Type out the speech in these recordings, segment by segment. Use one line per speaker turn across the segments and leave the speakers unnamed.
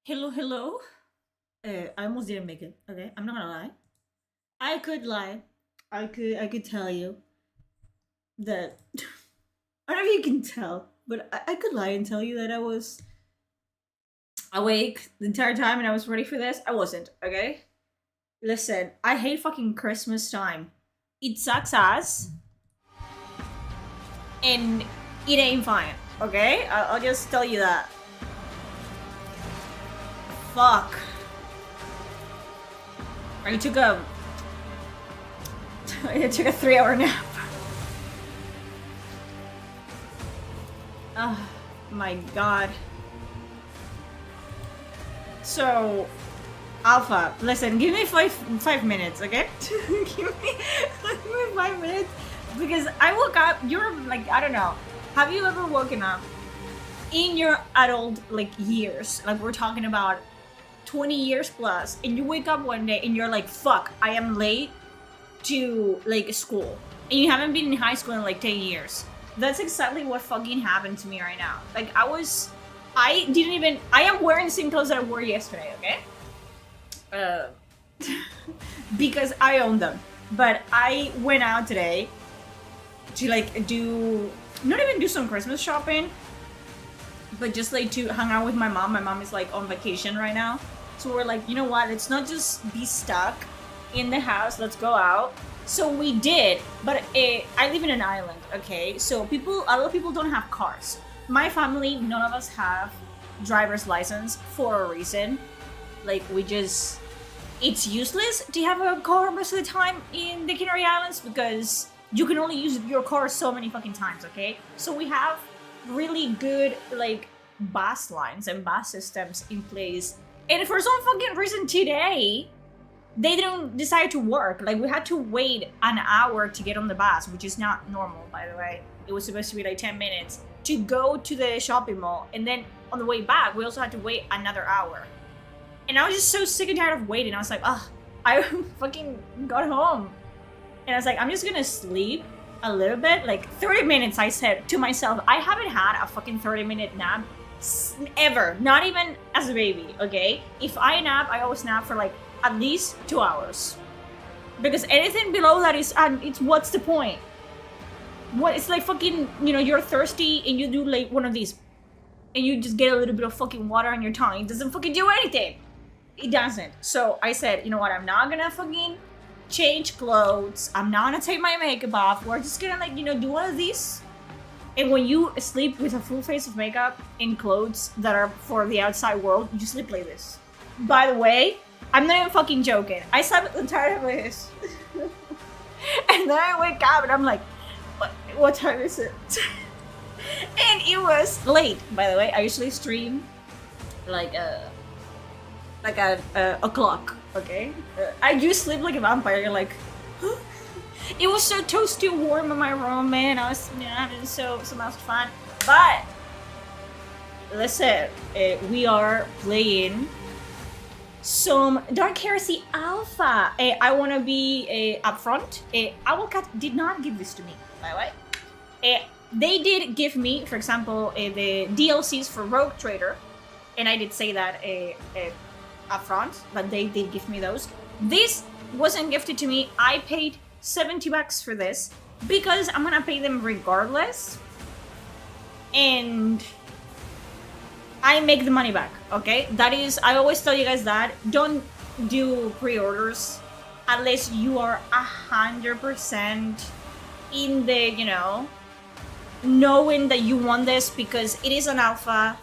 Hello, hello. I almost didn't make it. Okay, I'm not gonna lie. I could lie. I could tell you that I don't know if you can tell, but I could lie and tell you that I was awake the entire time and I was ready for this. I wasn't. Okay. Listen, I hate fucking Christmas time. It sucks ass, and it ain't fine. Okay, I'll just tell you that. Fuck. I took a I took a 3 hour nap. Oh my god. So, Alpha, listen, give me five minutes, okay? give me 5 minutes because I woke up. You're like, I don't know. Have you ever woken up in your adult like years? Like we're talking about 20 years plus, and you wake up one day and you're like, fuck, I am late to like school, and you haven't been in high school in like 10 years. That's exactly what fucking happened to me right now. Like I am wearing the same clothes that I wore yesterday, okay? Uh, because I own them. But I went out today to like not even do some Christmas shopping, but just like to hang out with my mom. My mom is like on vacation right now. So we're like, you know what? Let's not just be stuck in the house. Let's go out. So we did, but I live in an island, okay? So a lot of people don't have cars. My family, none of us have driver's license for a reason. Like it's useless to have a car most of the time in the Canary Islands because you can only use your car so many fucking times, okay? So we have really good like bus lines and bus systems in place. And for some fucking reason today, they didn't decide to work. Like we had to wait an hour to get on the bus, which is not normal, by the way. It was supposed to be like 10 minutes to go to the shopping mall. And then on the way back, we also had to wait another hour. And I was just so sick and tired of waiting. I was like, ugh, I fucking got home. And I was like, I'm just gonna sleep a little bit. Like 30 minutes, I said to myself, I haven't had a fucking 30-minute nap ever. Not even as a baby, okay? If I nap, I always nap for like at least 2 hours. Because anything below that is, it's what's the point? What, it's like fucking, you're thirsty and you do like one of these. And you just get a little bit of fucking water on your tongue. It doesn't fucking do anything. It doesn't. So I said, you know what, I'm not gonna fucking change clothes. I'm not gonna take my makeup off. We're just gonna like, do one of these. And when you sleep with a full face of makeup in clothes that are for the outside world, you sleep like this. By the way, I'm not even fucking joking. I slept the entire time like this. And then I wake up and I'm like, what time is it? And it was late, by the way. I usually stream like a clock, okay? I do sleep like a vampire. You're like, huh? It was so toasty warm in my room, man. I was having so much fun. But listen, we are playing some Dark Heresy Alpha. I want to be upfront. Owlcat did not give this to me, by the way. They did give me, for example, the DLCs for Rogue Trader, and I did say that upfront, but they did give me those. This wasn't gifted to me. I paid $70 for this because I'm gonna pay them regardless, and I make the money back, okay? That is, I always tell you guys that don't do pre-orders unless you are 100% in the, knowing that you want this, because it is an alpha.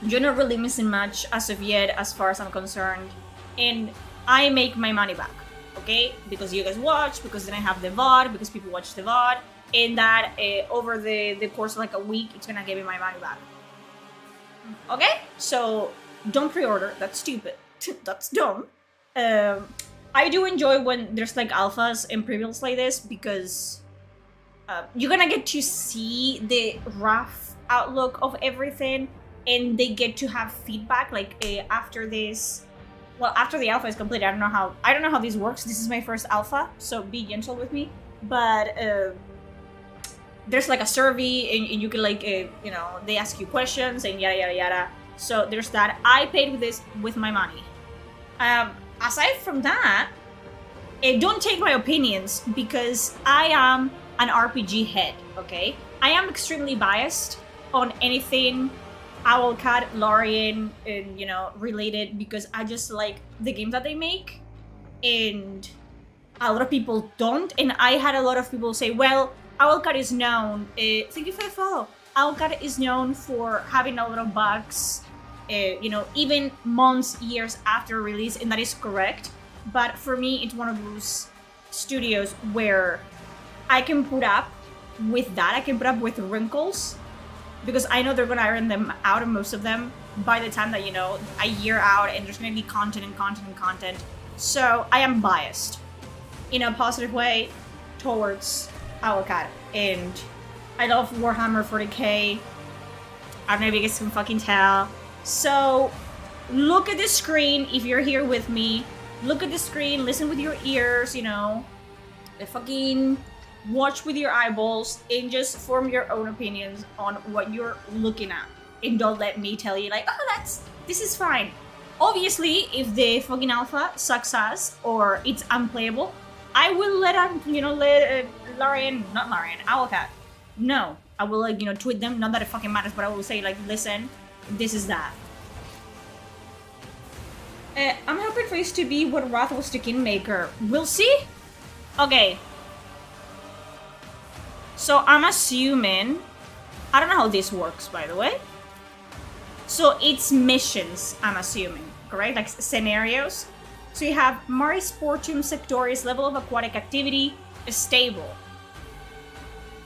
You're not really missing much as of yet, as far as I'm concerned, and I make my money back, okay? Because you guys watch, because then I have the VOD, because people watch the VOD, and that over the course of like a week, it's gonna give me my money back. Okay? So don't pre-order. That's stupid. That's dumb. I do enjoy when there's like alphas and previews like this, because you're gonna get to see the rough outlook of everything, and they get to have feedback like after this. Well, after the alpha is completed, I don't know how this works. This is my first alpha, so be gentle with me. But there's like a survey, and you can like they ask you questions and yada yada yada. So there's that. I paid with this with my money. Aside from that, don't take my opinions because I am an RPG head, okay? I am extremely biased on anything Owlcat, Lorien, and, you know, related because I just like the games that they make. And a lot of people don't. And I had a lot of people say, well, Owlcat is known, thank you for the follow. Owlcat is known for having a lot of bugs, you know, even months, years after release, and that is correct. But for me, it's one of those studios where I can put up with that. I can put up with wrinkles because I know they're gonna iron them out, and most of them, by the time that, you know, a year out, and there's gonna be content and content and content. So I am biased in a positive way towards Owlcat, and I love Warhammer 40k. I don't know if you guys can fucking tell. So look at the screen if you're here with me. Look at the screen, listen with your ears, you know, fucking watch with your eyeballs, and just form your own opinions on what you're looking at. And don't let me tell you like, oh, this is fine. Obviously, if the fucking alpha sucks ass or it's unplayable, I will let Owlcat. No, I will, like, you know, tweet them. Not that it fucking matters, but I will say, like, listen, this is that. I'm hoping for this to be what Wrath was to Kingmaker. We'll see. Okay. So I'm assuming, I don't know how this works, by the way. So it's missions, I'm assuming, correct? Like scenarios. So you have Maris Portum Sectoris, level of aquatic activity, stable.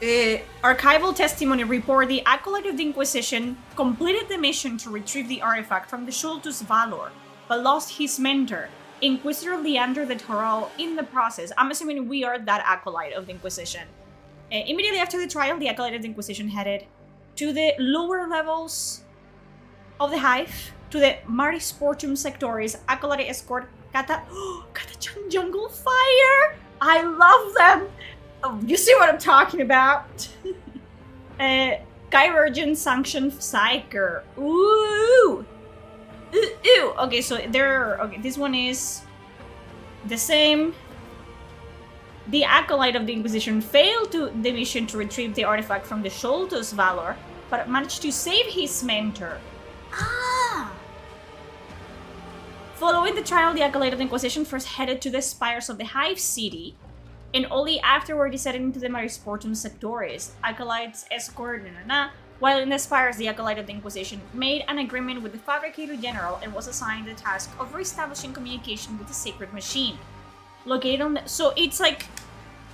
Archival testimony report the Acolyte of the Inquisition completed the mission to retrieve the artifact from the Shultus Valor, but lost his mentor, Inquisitor Leander the Taural, in the process. I'm assuming we are that Acolyte of the Inquisition. Immediately after the trial, the Acolyte of the Inquisition headed to the lower levels of the Hive, to the Maris Portum Sectoris Acolyte Escort Katachan Jungle Fire! I love them! Oh, you see what I'm talking about? Chirurgeon Sanction Psyker. Ooh! Ooh! Okay, so this one is the same. The Acolyte of the Inquisition failed the mission to retrieve the artifact from the Sholtos Valor, but managed to save his mentor. Ah! Following the trial, the Acolyte of the Inquisition first headed to the spires of the Hive City, and only afterward descended into the Maris Portum Sectoris. Acolytes escort, While in the spires, the Acolyte of the Inquisition made an agreement with the Fabricator General and was assigned the task of reestablishing communication with the Sacred Machine. Located on the... So it's like,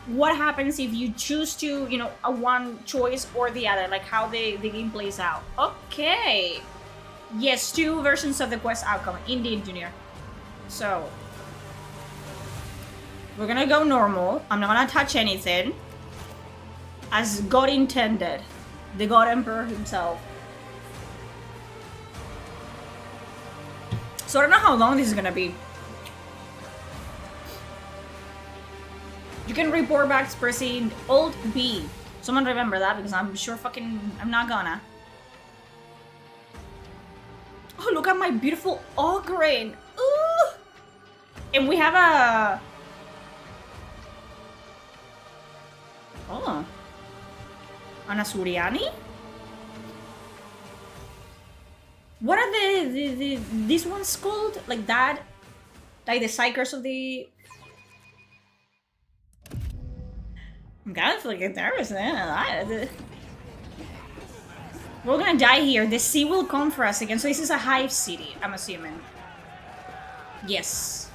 what happens if you choose to, you know, a one choice or the other, like how the game plays out. Okay. Yes, 2 versions of the quest outcome. Indeed, Junior. So, we're gonna go normal. I'm not gonna touch anything. As God intended. The God Emperor himself. So I don't know how long this is gonna be. You can report back pressing Alt B. Someone remember that because I'm sure I'm not gonna. Oh, look at my beautiful Ograne. Ooh! And we have a... Oh. An Asuriani? What are these ones called? Like that? Like the Psychers of the... I'm kind of like nervous, man. We're gonna die here. The sea will come for us again. So this is a Hive City, I'm assuming. Yes.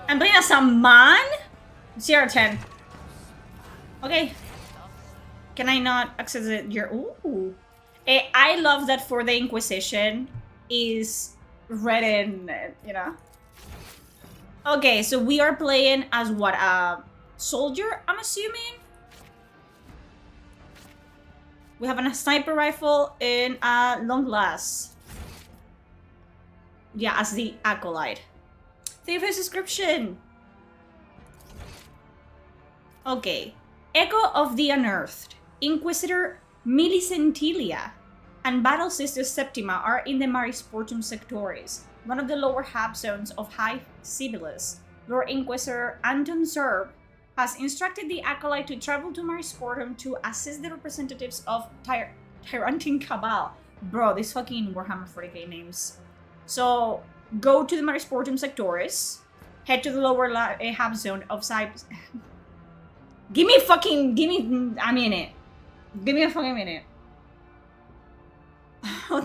I'm playing as a man? CR10. Okay. Can I not access your... Ooh. I love that for the Inquisition is red and, you know. Okay, so we are playing as what? A soldier, I'm assuming? We have a sniper rifle and a long glass. Yeah, as the Acolyte. Thank you for the subscription. Okay. Echo of the Unearthed. Inquisitor Milicentilia. and Battle Sister Septima are in the Marisportum Sectores, one of the lower half zones of High Sibyllus. Lord Inquisitor Anton Zerb has instructed the Acolyte to travel to Marisportum to assist the representatives of Tyrantine Cabal. Bro, these fucking Warhammer 40k names. So, go to the Marisportum Sectores, head to the lower half zone of Give me a minute. Give me a fucking minute.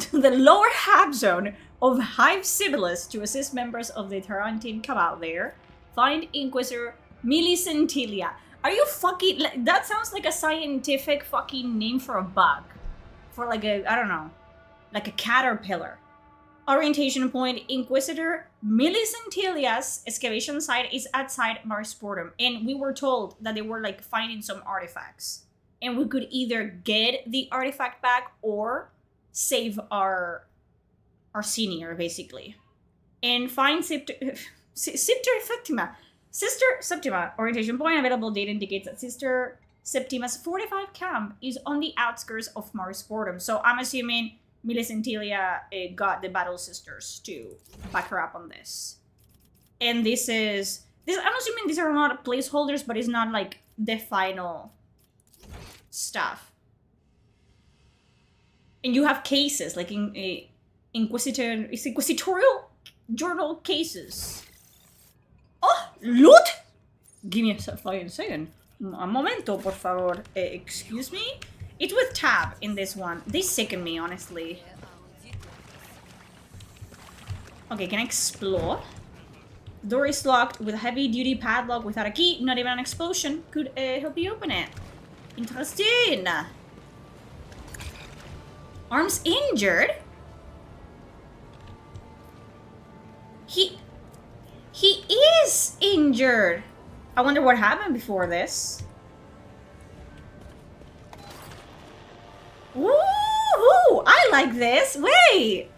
To the lower half zone of Hive Sibyllus to assist members of the Tyrantine Cabal there. Find Inquisitor Millicentilia. Are you fucking... That sounds like a scientific fucking name for a bug. For like a, I don't know, like a caterpillar. Orientation point, Inquisitor Millicentilia's excavation site is outside Marisportum. And we were told that they were like finding some artifacts. And we could either get the artifact back or save our senior, basically. And find Sister Septima. Sister Septima, orientation point, available data indicates that Sister Septima's 45 camp is on the outskirts of Marisportum. So I'm assuming Millicentilia got the Battle Sisters to back her up on this. And this, I'm assuming these are not placeholders, but it's not like the final stuff. And you have cases, like in inquisitorial journal cases. Oh, loot! Give me a fucking second. Un momento, por favor. Excuse me? It's with tab in this one. They sicken me, honestly. Okay, can I explore? Door is locked with a heavy-duty padlock without a key. Not even an explosion could help you open it. Interesting. Arms injured? He is injured. I wonder what happened before this. Woohoo! I like this. Wait.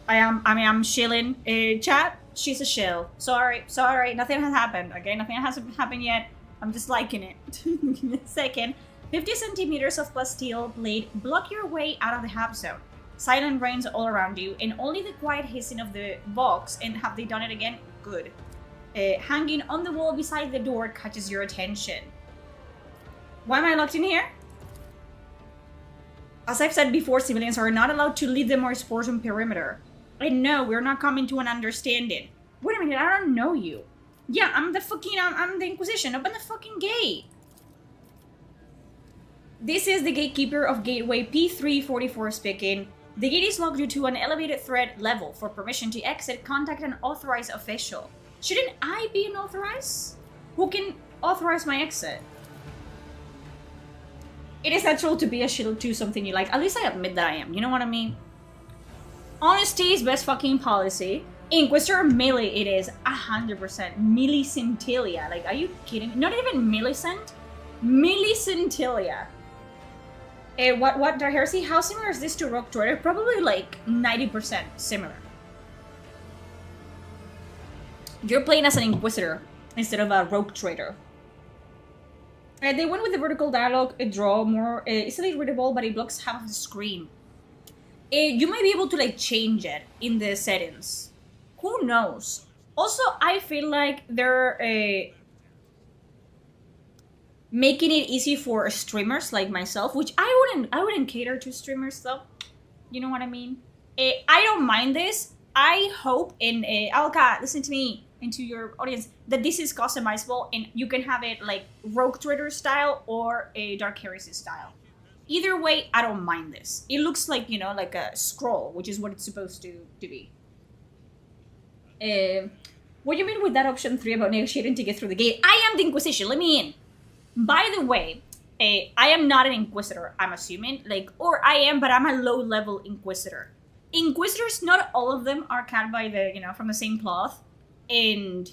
I'm shilling. Chat, she's a shill. Sorry. Nothing has happened. Okay, nothing has happened yet. I'm just liking it. Give me a second. 50 centimeters of plasteel blade block your way out of the half zone. Silent rains all around you, and only the quiet hissing of the box. And have they done it again? Good. Hanging on the wall beside the door catches your attention. Why am I locked in here? As I've said before, civilians are not allowed to leave the Marisportum perimeter. And no, we're not coming to an understanding. Wait a minute, I don't know you. Yeah, I'm the Inquisition. Open the fucking gate. This is the gatekeeper of Gateway P344 speaking. The gate is locked due to an elevated threat level. For permission to exit, contact an authorized official. Shouldn't I be an authorized? Who can authorize my exit? It is natural to be a shield to something you like. At least I admit that I am. You know what I mean? Honesty is best fucking policy. Inquisitor melee it is 100%. Millicentilia. Like, are you kidding me? Not even Millicent? Millicentilia. What Dark Heresy? How similar is this to Rogue Trader? Probably like 90% similar. You're playing as an Inquisitor instead of a Rogue Trader. They went with the vertical dialogue, a draw more easily readable, but it blocks half of the screen. You might be able to like change it in the settings. Who knows? Also, I feel like they're making it easy for streamers like myself, which I wouldn't cater to streamers though. You know what I mean? I don't mind this. I hope, and Alka, listen to me and to your audience, that this is customizable and you can have it like Rogue Trader style or a Dark Heresy style. Either way, I don't mind this. It looks like, you know, like a scroll, which is what it's supposed to be. What do you mean with that option 3 about negotiating to get through the gate? I am the Inquisition, let me in. By the way, I am not an Inquisitor, I'm assuming. Like, or I am, but I'm a low-level Inquisitor. Inquisitors, not all of them are cut by the, you know, from the same cloth. And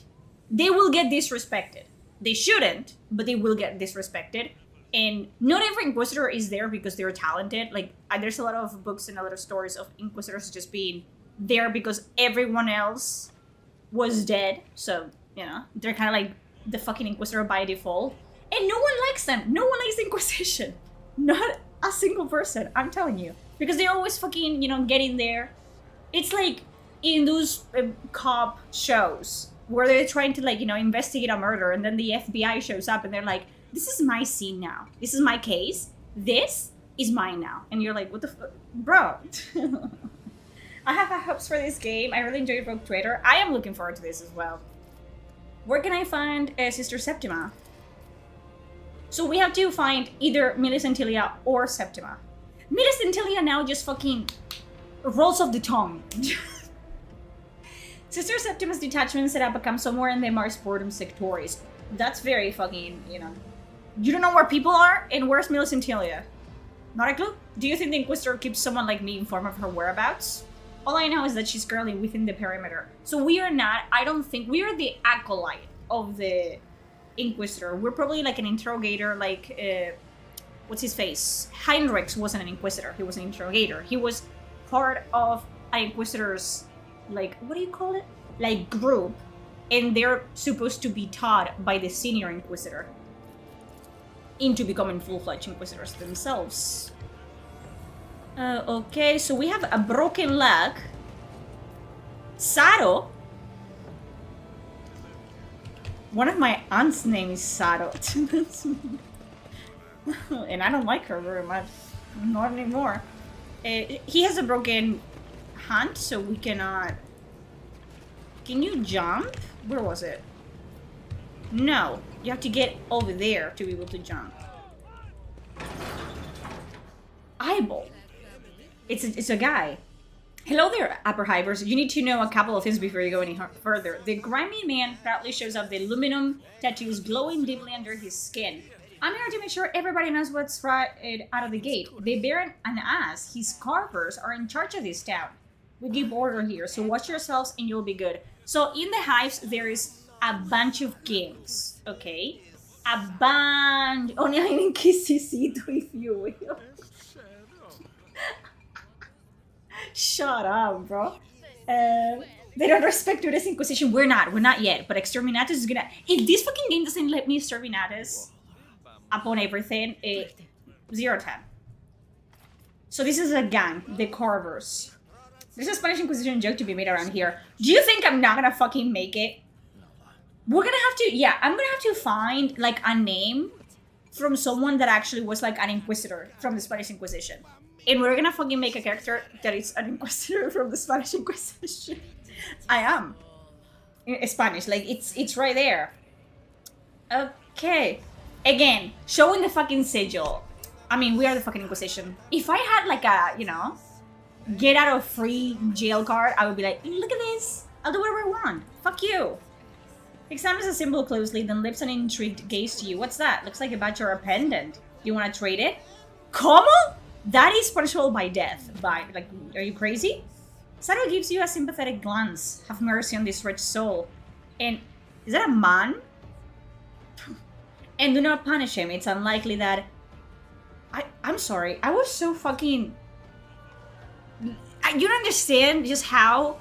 they will get disrespected. They shouldn't, but they will get disrespected. And not every Inquisitor is there because they're talented. Like, there's a lot of books and a lot of stories of Inquisitors just being there because everyone else was dead. So, you know, they're kind of like the fucking Inquisitor by default. And no one likes them. No one likes the Inquisition. Not a single person, I'm telling you. because they always fucking, get in there. It's like in those cop shows where they're trying to, like, investigate a murder, and then the FBI shows up and they're like, this is my scene now. This is my case. This is mine now. And you're like, what the fuck? Bro. I have high hopes for this game. I really enjoyed Rogue Trader. I am looking forward to this as well. Where can I find Sister Septima? So we have to find either Millicentilia or Septima. Millicentilia now just fucking rolls off the tongue. Sister Septima's detachment setup becomes somewhere in the Mars Boredom sectors. That's very fucking, You don't know where people are? And where's Millicentilia? Not a clue. Do you think the Inquisitor keeps someone like me informed of her whereabouts? All I know is that she's currently within the perimeter. So we are not, I don't think, we are the acolyte of the Inquisitor. We're probably like an interrogator, like, what's his face? Heinrichs wasn't an Inquisitor, he was an interrogator. He was part of an Inquisitor's, like, what do you call it? Like, group. And they're supposed to be taught by the senior Inquisitor into becoming full-fledged Inquisitors themselves. Okay, so we have a broken leg. Saro. One of my aunt's name is Saro. And I don't like her very much. Not anymore. He has a broken hand, so we cannot... Can you jump? Where was it? No. You have to get over there to be able to jump. Eyeball. It's a guy. Hello there, Upper Hivers. You need to know a couple of things before you go any further. The grimy man proudly shows up the aluminum tattoos glowing deeply under his skin. I'm here to make sure everybody knows what's right out of the gate. The Baron and us, his carvers, are in charge of this town. We give order here, so watch yourselves and you'll be good. So in the hives, there is a bunch of games, okay? A bunch... Only un inquisicito, if you will. Shut up, bro. They don't respect to this Inquisition. We're not yet. But Exterminatus is gonna... If this fucking game doesn't let me Exterminatus upon everything, 0-10. So this is a gang, the Carvers. There's a Spanish Inquisition joke to be made around here. Do you think I'm not gonna fucking make it? We're gonna have to... Yeah, I'm gonna have to find, like, a name from someone that actually was, like, an Inquisitor from the Spanish Inquisition. And we're gonna fucking make a character that is an Inquisitor from the Spanish Inquisition. I am. In Spanish, like, it's right there. Okay. Again, showing the fucking sigil. I mean, we are the fucking Inquisition. If I had, like, a, get out of free jail card, I would be like, look at this. I'll do whatever I want. Fuck you. Examines the symbol closely, then lifts an intrigued gaze to you. What's that? Looks like a badge or a pendant. You want to trade it? Como? That is punishable by death. Like, are you crazy? Saro gives you a sympathetic glance. Have mercy on this wretched soul. And, is that a man? And do not punish him. It's unlikely that... I'm sorry. I was so fucking... You don't understand just how...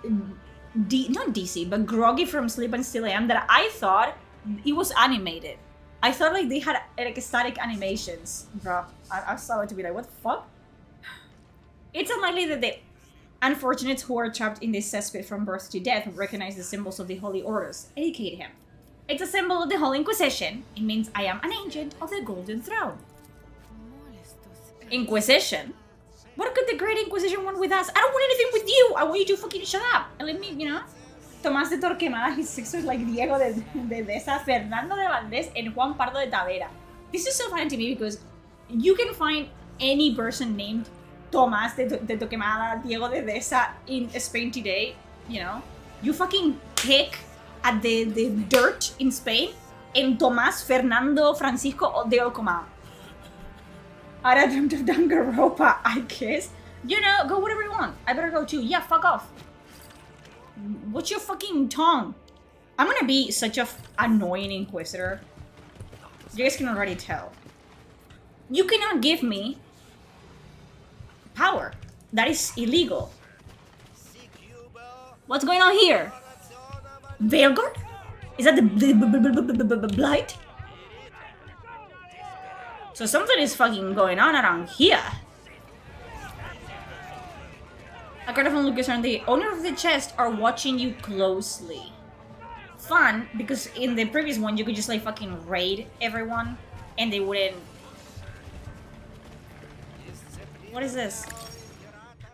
not DC, but groggy from Sleep and Still Am, that I thought it was animated. I thought like they had like static animations, bro. I saw it to be like, what the fuck? It's unlikely that the unfortunates who are trapped in this cesspit from birth to death recognize the symbols of the Holy Orders. Educate him. It's a symbol of the Holy Inquisition. It means I am an agent of the Golden Throne. Inquisition? What could the Great Inquisition want with us? I don't want anything with you! I want you to fucking shut up! And let me, Tomás de Torquemada, his sexo like Diego de Deza, Fernando de Valdés, and Juan Pardo de Tavera. This is so funny to me because you can find any person named Tomás de Torquemada, Diego de Deza in Spain today, You fucking pick at the dirt in Spain, and Tomás, Fernando, Francisco de Olcomao. I dreamt of Danganronpa, I guess. Go whatever you want. I better go too. Yeah, fuck off. What's your fucking tongue? I'm gonna be such a annoying Inquisitor. You guys can already tell. You cannot give me power. That is illegal. What's going on here? Veilguard? Is that the blight? So something is fucking going on around here. A card of Lucas and the owner of the chest are watching you closely. Fun, because in the previous one you could just like fucking raid everyone and they wouldn't... What is this?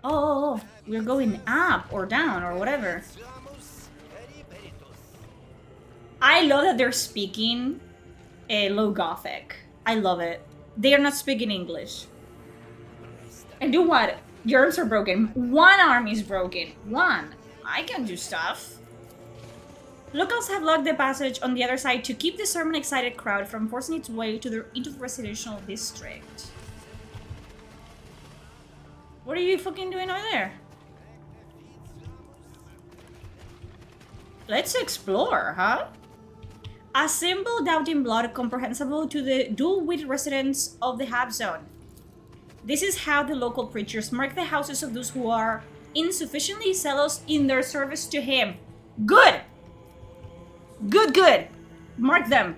Oh, we're going up or down or whatever. I love that they're speaking low Gothic. I love it. They are not speaking English. And do what? Your arms are broken. One arm is broken. One. I can do stuff. Locals have locked the passage on the other side to keep the sermon-excited crowd from forcing its way into the residential district. What are you fucking doing over there? Let's explore, huh? A symbol doubting blood comprehensible to the dual-witted residents of the Hab Zone. This is how the local preachers mark the houses of those who are insufficiently zealous in their service to him. Good! Good, good! Mark them.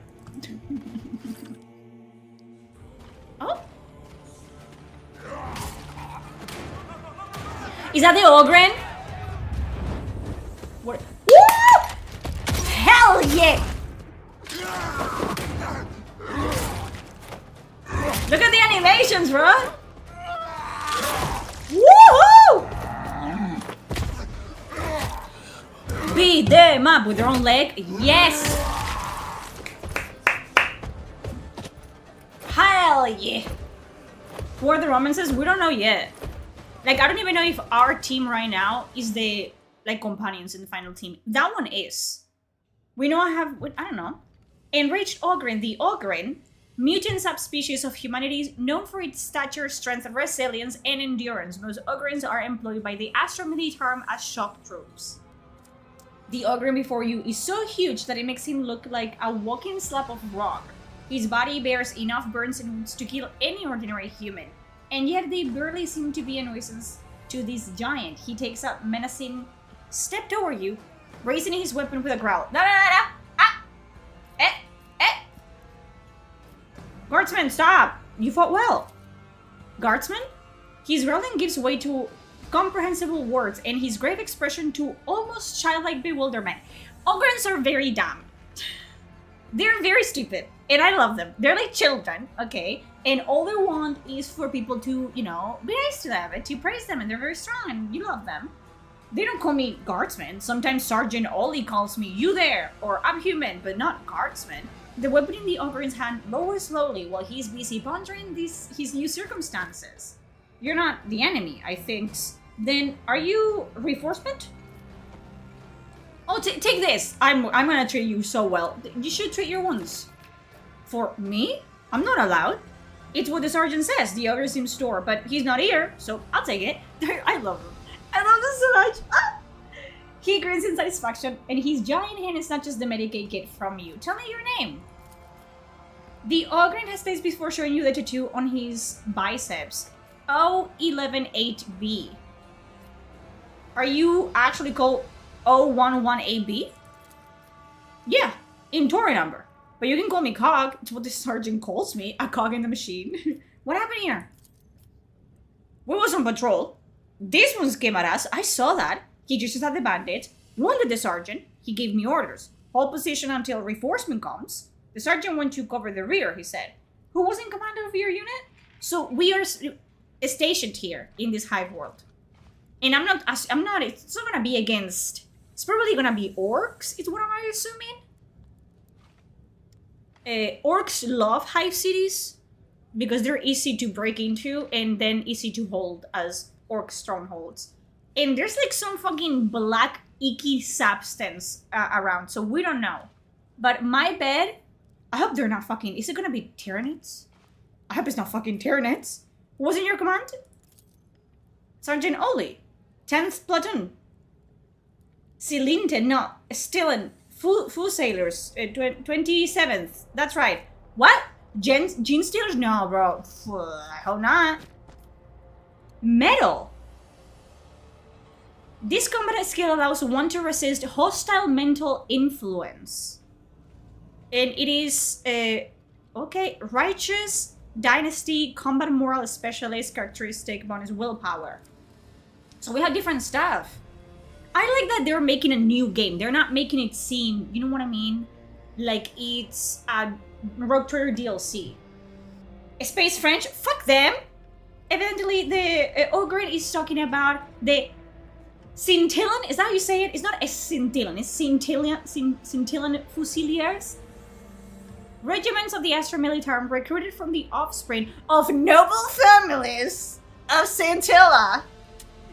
Oh? Is that the Ogren? What? Woo! Hell yeah! Look at the animations, bro! Woohoo! Beat them up with their own leg. Yes! Hell yeah! Who are the romances? We don't know yet. Like, I don't even know if our team right now is the, like, companions in the final team. That one is. We know I have, I don't know. Enraged Ogren. The Ogren, mutant subspecies of humanity known for its stature, strength, resilience, and endurance. Most Ogrens are employed by the Astro Militarum as shock troops. The Ogren before you is so huge that it makes him look like a walking slab of rock. His body bears enough burns and wounds to kill any ordinary human. And yet they barely seem to be a nuisance to this giant. He takes a menacing step toward you, raising his weapon with a growl. Da da da da! Ah! Eh! Guardsman, stop! You fought well. Guardsman? His growling gives way to comprehensible words and his grave expression to almost childlike bewilderment. Ogrens are very dumb. They're very stupid, and I love them. They're like children, okay? And all they want is for people to, you know, be nice to them and to praise them, and they're very strong, and you love them. They don't call me guardsman. Sometimes Sergeant Ollie calls me, you there, or I'm human, but not guardsman. The weapon in the Ogren's hand lowers slowly while he's busy pondering his new circumstances. You're not the enemy, I think. Then, are you reinforcement? Oh, take this. I'm gonna treat you so well. You should treat your wounds. For me? I'm not allowed. It's what the sergeant says. The other seems store, but he's not here, so I'll take it. I love him. I love this so much. Ah! He grins in satisfaction, and his giant hand snatches the Medicaid kit from you. Tell me your name. The Ogren has stays before showing you the tattoo on his biceps. O118B. Are you actually called O11AB? Yeah, in Tory number. But you can call me Cog. It's what the sergeant calls me. A cog in the machine. What happened here? We was on patrol. These ones came at us. I saw that. He just at the bandit. Wounded the sergeant. He gave me orders. Hold position until reinforcement comes. The sergeant went to cover the rear, he said. Who was in command of your unit? So we are stationed here in this hive world. And it's not gonna be against, it's probably gonna be orcs, is what am I assuming? Orcs love hive cities because they're easy to break into and then easy to hold as orc strongholds. And there's like some fucking black icky substance around, so we don't know. But my bet, I hope they're not fucking, is it gonna be Tyranids? I hope it's not fucking Tyranids. Who was in your command? Sergeant Ollie, 10th Platoon. Silinte, no, Stillen, Full Sailors, 27th. That's right. What? Gene Stealers? No, bro. I hope not. Metal. This combat skill allows one to resist hostile mental influence. And it is, okay, Righteous Dynasty Combat Moral Specialist characteristic bonus willpower. So we have different stuff. I like that they're making a new game. They're not making it seem, you know what I mean? Like it's a Rogue Trader DLC. Space French, fuck them. Evidently, the Ogre is talking about the Scintillan. Is that how you say it? It's not a Scintillan. It's Scintillan Fusiliers. Regiments of the Astra Militarum recruited from the offspring of noble families of Scintilla.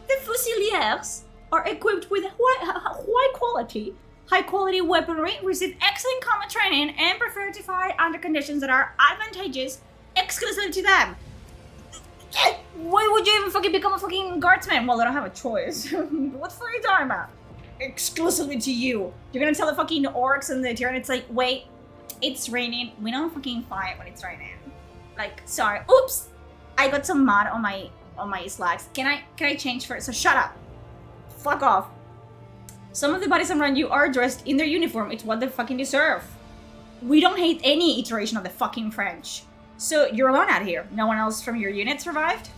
The Fusiliers are equipped with high quality weaponry, receive excellent combat training, and prefer to fight under conditions that are advantageous exclusive to them. Why would you even fucking become a fucking guardsman? Well, I don't have a choice. What the fuck are you talking about? Exclusively to you. You're gonna tell the fucking orcs and the Tyrann, it's like, wait, it's raining. We don't fucking fight when it's raining. Like, sorry. Oops! I got some mud on my slacks. Can I change first? So shut up. Fuck off. Some of the bodies around you are dressed in their uniform. It's what they fucking deserve. We don't hate any iteration of the fucking French. So you're alone out here. No one else from your unit survived?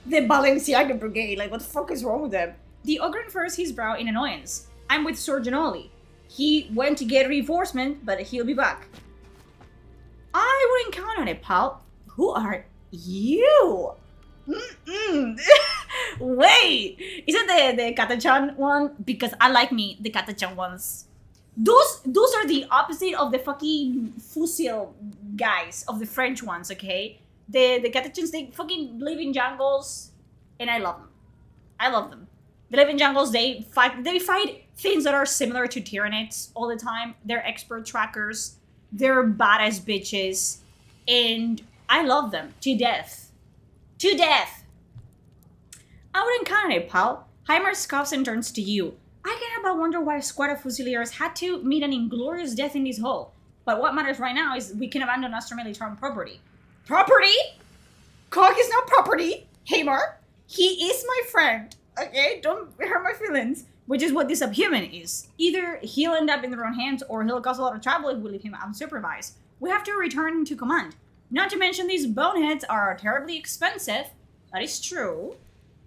The Balenciaga Brigade, like what the fuck is wrong with them? The Ogre furrows his brow in annoyance. I'm with Sergeant Ollie. He went to get reinforcement, but he'll be back. I wouldn't count on it, pal. Who are you? Wait, is it the Katachan one? Because I like me the Katachan ones. Those are the opposite of the fucking fusil guys of the French ones, okay? The Katachans, they fucking live in jungles, and I love them. I love them. They live in jungles, they fight things that are similar to Tyranids all the time. They're expert trackers, they're badass bitches, and I love them to death. To death! I wouldn't count on it, pal. Heimer scoffs and turns to you. I can't help but wonder why a squad of Fusiliers had to meet an inglorious death in this hole. But what matters right now is we can abandon Astra Militarum property. Property? Cog is not property, Heimer. He is my friend, okay? Don't hurt my feelings. Which is what this subhuman is. Either he'll end up in the wrong hands or he'll cause a lot of trouble if we leave him unsupervised. We have to return him to command. Not to mention these boneheads are terribly expensive. That is true.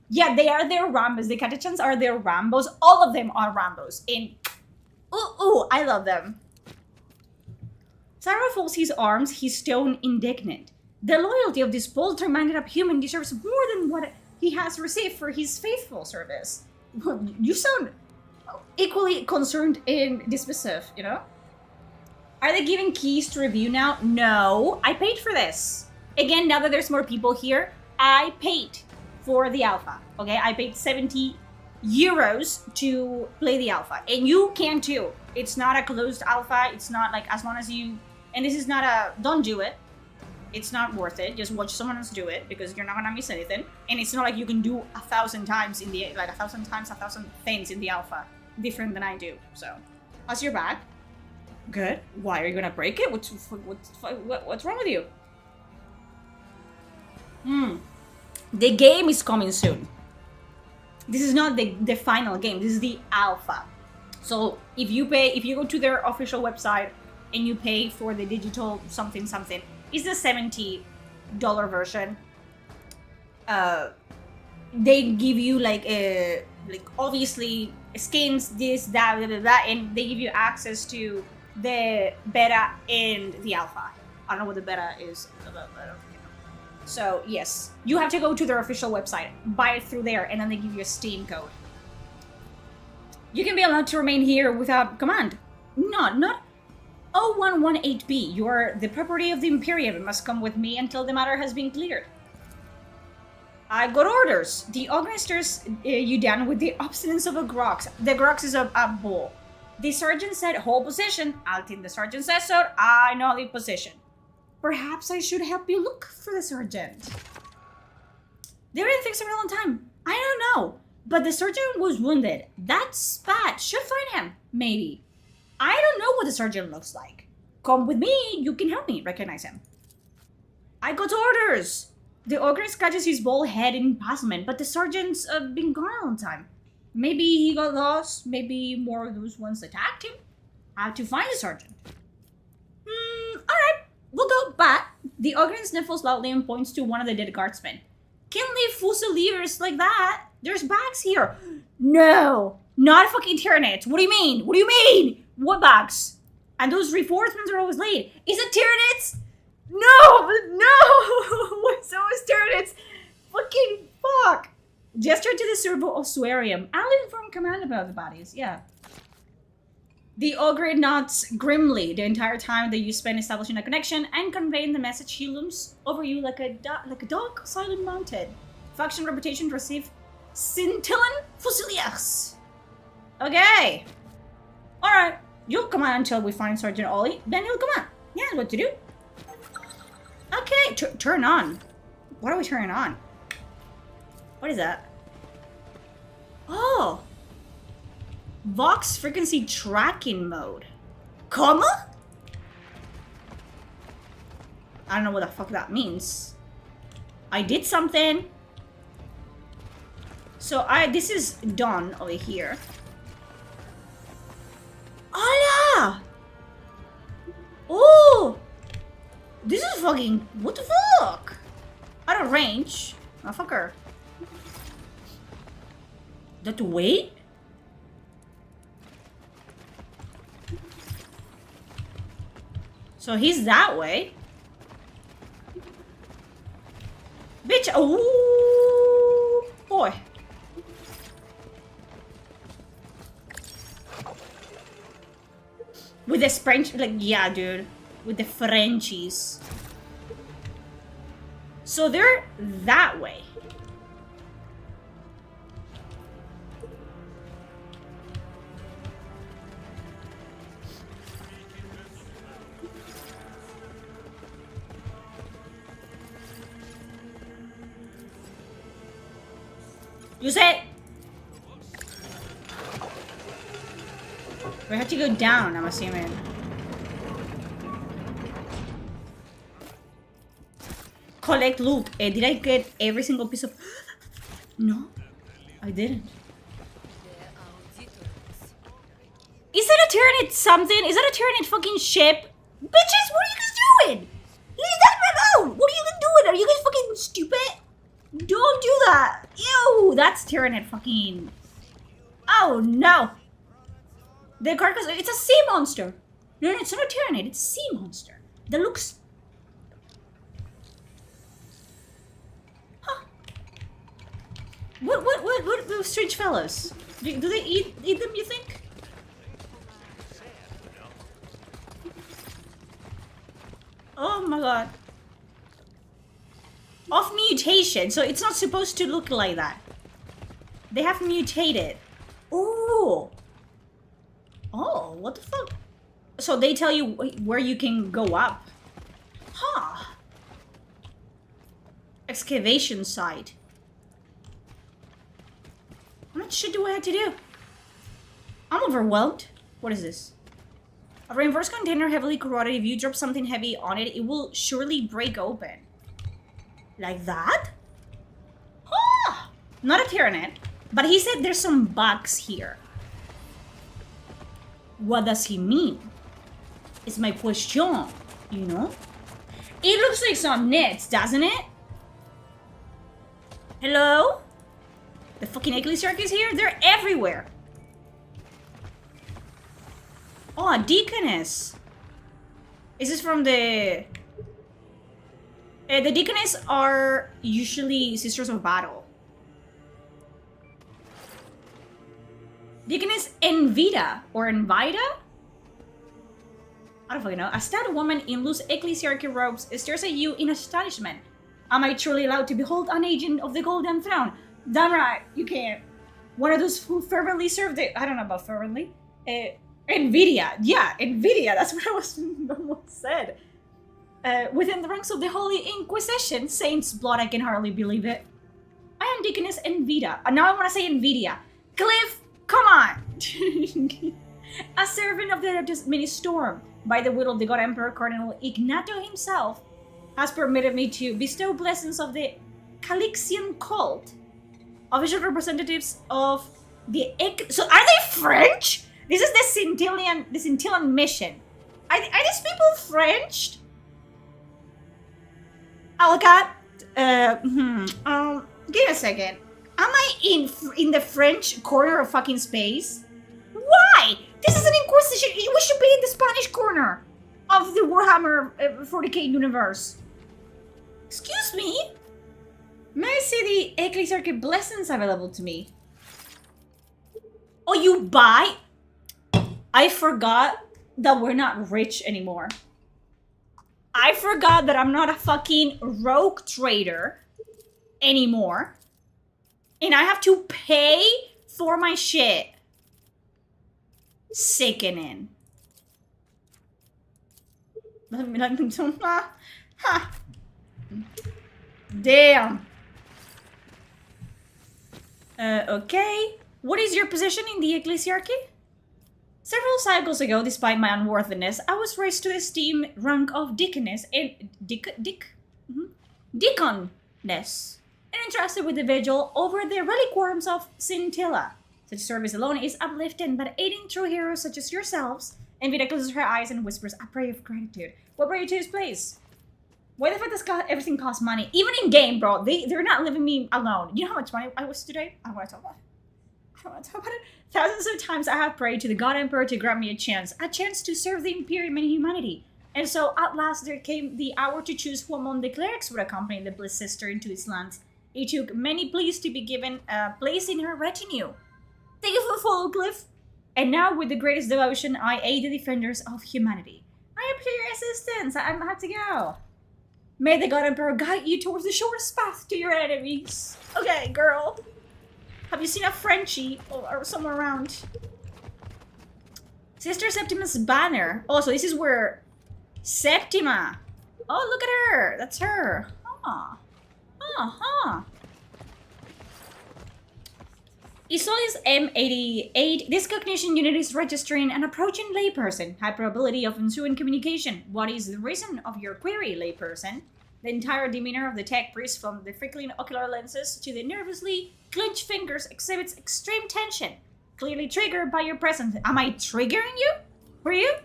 Yeah, they are their Rambos. The Katachans are their Rambos. All of them are Rambos. And ooh, I love them. Sarah folds his arms, his tone indignant. The loyalty of this poultry-minded up human deserves more than what he has received for his faithful service. You sound equally concerned and dismissive, you know? Are they giving keys to review now? No, I paid for this. Again, now that there's more people here, I paid for the alpha, okay? I paid 70 euros to play the alpha, and you can too. It's not a closed alpha. It's not like as long as you, and this is not a, don't do it. It's not worth it. Just watch someone else do it because you're not gonna miss anything. And it's not like you can do 1,000 times in the, like 1,000 times, 1,000 things in the alpha, different than I do. So, how's your back? Good. Why are you gonna break it? What's wrong with you? The game is coming soon. This is not the final game. This is the alpha. So if you go to their official website and you pay for the digital something, it's the $70 version. They give you like obviously skins, this, that, and they give you access to the beta and the alpha. I don't know what the beta is. So yes, you have to go to their official website, buy it through there, and then they give you a Steam code. You can be allowed to remain here without command. Not 0118B. You are the property of the Imperium and must come with me until the matter has been cleared. I got orders. The Ogre stares you down with the obstinance of a Grox. The Grox is a bull. The sergeant said hold position. I'll think the sergeant says so. I know the position. Perhaps I should help you look for the sergeant. They were in things for a long time. I don't know. But the sergeant was wounded. That's bad. Should find him. Maybe. I don't know what the sergeant looks like. Come with me. You can help me recognize him. I got orders. The ogre scratches his bald head in puzzlement, but the sergeant's been gone a long time. Maybe he got lost. Maybe more of those ones attacked him. I have to find the sergeant. Alright. We'll go back. The ogre sniffles loudly and points to one of the dead guardsmen. Can't leave fusiliers like that. There's bags here. No, not fucking Tyranids. What do you mean? What do you mean? What bags? And those reinforcements are always late. Is it Tyranids? No, no. So is Tyranids. Fucking fuck. Gesture to the servo ossuarium. I'll inform command about the bodies. Yeah. The ogre nods grimly the entire time that you spend establishing a connection and conveying the message. He looms over you like a dog silent mounted. Faction reputation to receive scintillant fusiliers. Okay. Alright. You'll come on until we find Sergeant Ollie. Then he'll come on. Yeah, what to do. Okay. Turn on. What are we turning on? What is that? Oh. Vox frequency tracking mode. Comma? I don't know what the fuck that means. I did something. So this is done over here. Hola! Oh! This is fucking... What the fuck? Out of range. Motherfucker. That wait? So he's that way. Bitch! Oh boy. With the French, like, yeah, dude. With the Frenchies. So they're that way. You said we have to go down, I'm assuming. Collect loot. Did I get every single piece of... No, I didn't. Is that a Tyranid something? Is that a Tyranid fucking ship? Bitches, what are you guys doing? Leave that man alone! What are you guys doing? Are you guys fucking stupid? Don't do that! Ew! That's Tyranid fucking... Oh no! The carcass... It's a sea monster! No, it's not a Tyranid, it's a sea monster. That looks... Huh. What those strange fellows? Do they eat them, you think? Oh my god. Of mutation, so it's not supposed to look like that. They have mutated. Ooh. Oh, what the fuck? So they tell you where you can go up. Huh. Excavation site. How much shit do I have to do? I'm overwhelmed. What is this? A reinforced container heavily corroded. If you drop something heavy on it, it will surely break open. Like that? Huh. Not a Tyranid. But he said there's some bugs here. What does he mean? It's my question, you know? It looks like some nits, doesn't it? Hello? The fucking Ecclesiarch is here? They're everywhere. Oh, a deaconess. Is this from the... the deaconess are usually sisters of battle. Deaconess Envida or Envida? I don't fucking know. A stout woman in loose ecclesiarchy robes stares at you in astonishment. Am I truly allowed to behold an agent of the Golden Throne? Damn right, you can't. One of those who fervently serve the... I don't know about fervently. Nvidia. Yeah, Nvidia. That's what I was almost said. Within the ranks of the Holy Inquisition, Saint's blood, I can hardly believe it. I am Deaconess Envida. Now I want to say Nvidia. Cliff, come on! A servant of the mini storm, by the will of the God Emperor Cardinal Ignato himself, has permitted me to bestow blessings of the Calixian cult. Official representatives of the... So are they French? This is the Scintillant mission. Are these people French? Alcat, give me a second. Am I in the French corner of fucking space? Why? This is an Inquisition. We should be in the Spanish corner of the Warhammer 40k universe. Excuse me? May I see the Ecclesiarchic blessings available to me? Oh, you buy? I forgot that we're not rich anymore. I forgot that I'm not a fucking rogue trader anymore. And I have to pay for my shit. Sickening. Damn. Okay. What is your position in the Ecclesiarchy? Several cycles ago, despite my unworthiness, I was raised to the esteemed rank of deaconess and deaconness, and entrusted with the vigil over the reliquariums of Scintilla. Such service alone is uplifting, but aiding true heroes such as yourselves, and Vida closes her eyes and whispers a prayer of gratitude. What brought you to this place? Why the fuck does everything cost money? Even in game, bro, they're not leaving me alone. You know how much money I was today? I want to talk about it. Thousands of times I have prayed to the God Emperor to grant me a chance to serve the Imperium and humanity. And so at last there came the hour to choose who among the clerics would accompany the Bliss Sister into his lands. It took many pleas to be given a place in her retinue. Thank you for the follow, Cliff. And now, with the greatest devotion, I aid the defenders of humanity. I appreciate your assistance. I have to go. May the God Emperor guide you towards the shortest path to your enemies. Okay, girl. Have you seen a Frenchie or somewhere around? Sister Septima's banner. Oh, so this is where Septima. Oh, look at her. That's her. Huh. Huh. Isolis M88. This cognition unit is registering an approaching layperson. High probability of ensuing communication. What is the reason of your query, layperson? The entire demeanor of the tech priest, from the frickling ocular lenses to the nervously clenched fingers, exhibits extreme tension, clearly triggered by your presence. Am I triggering you? Were you?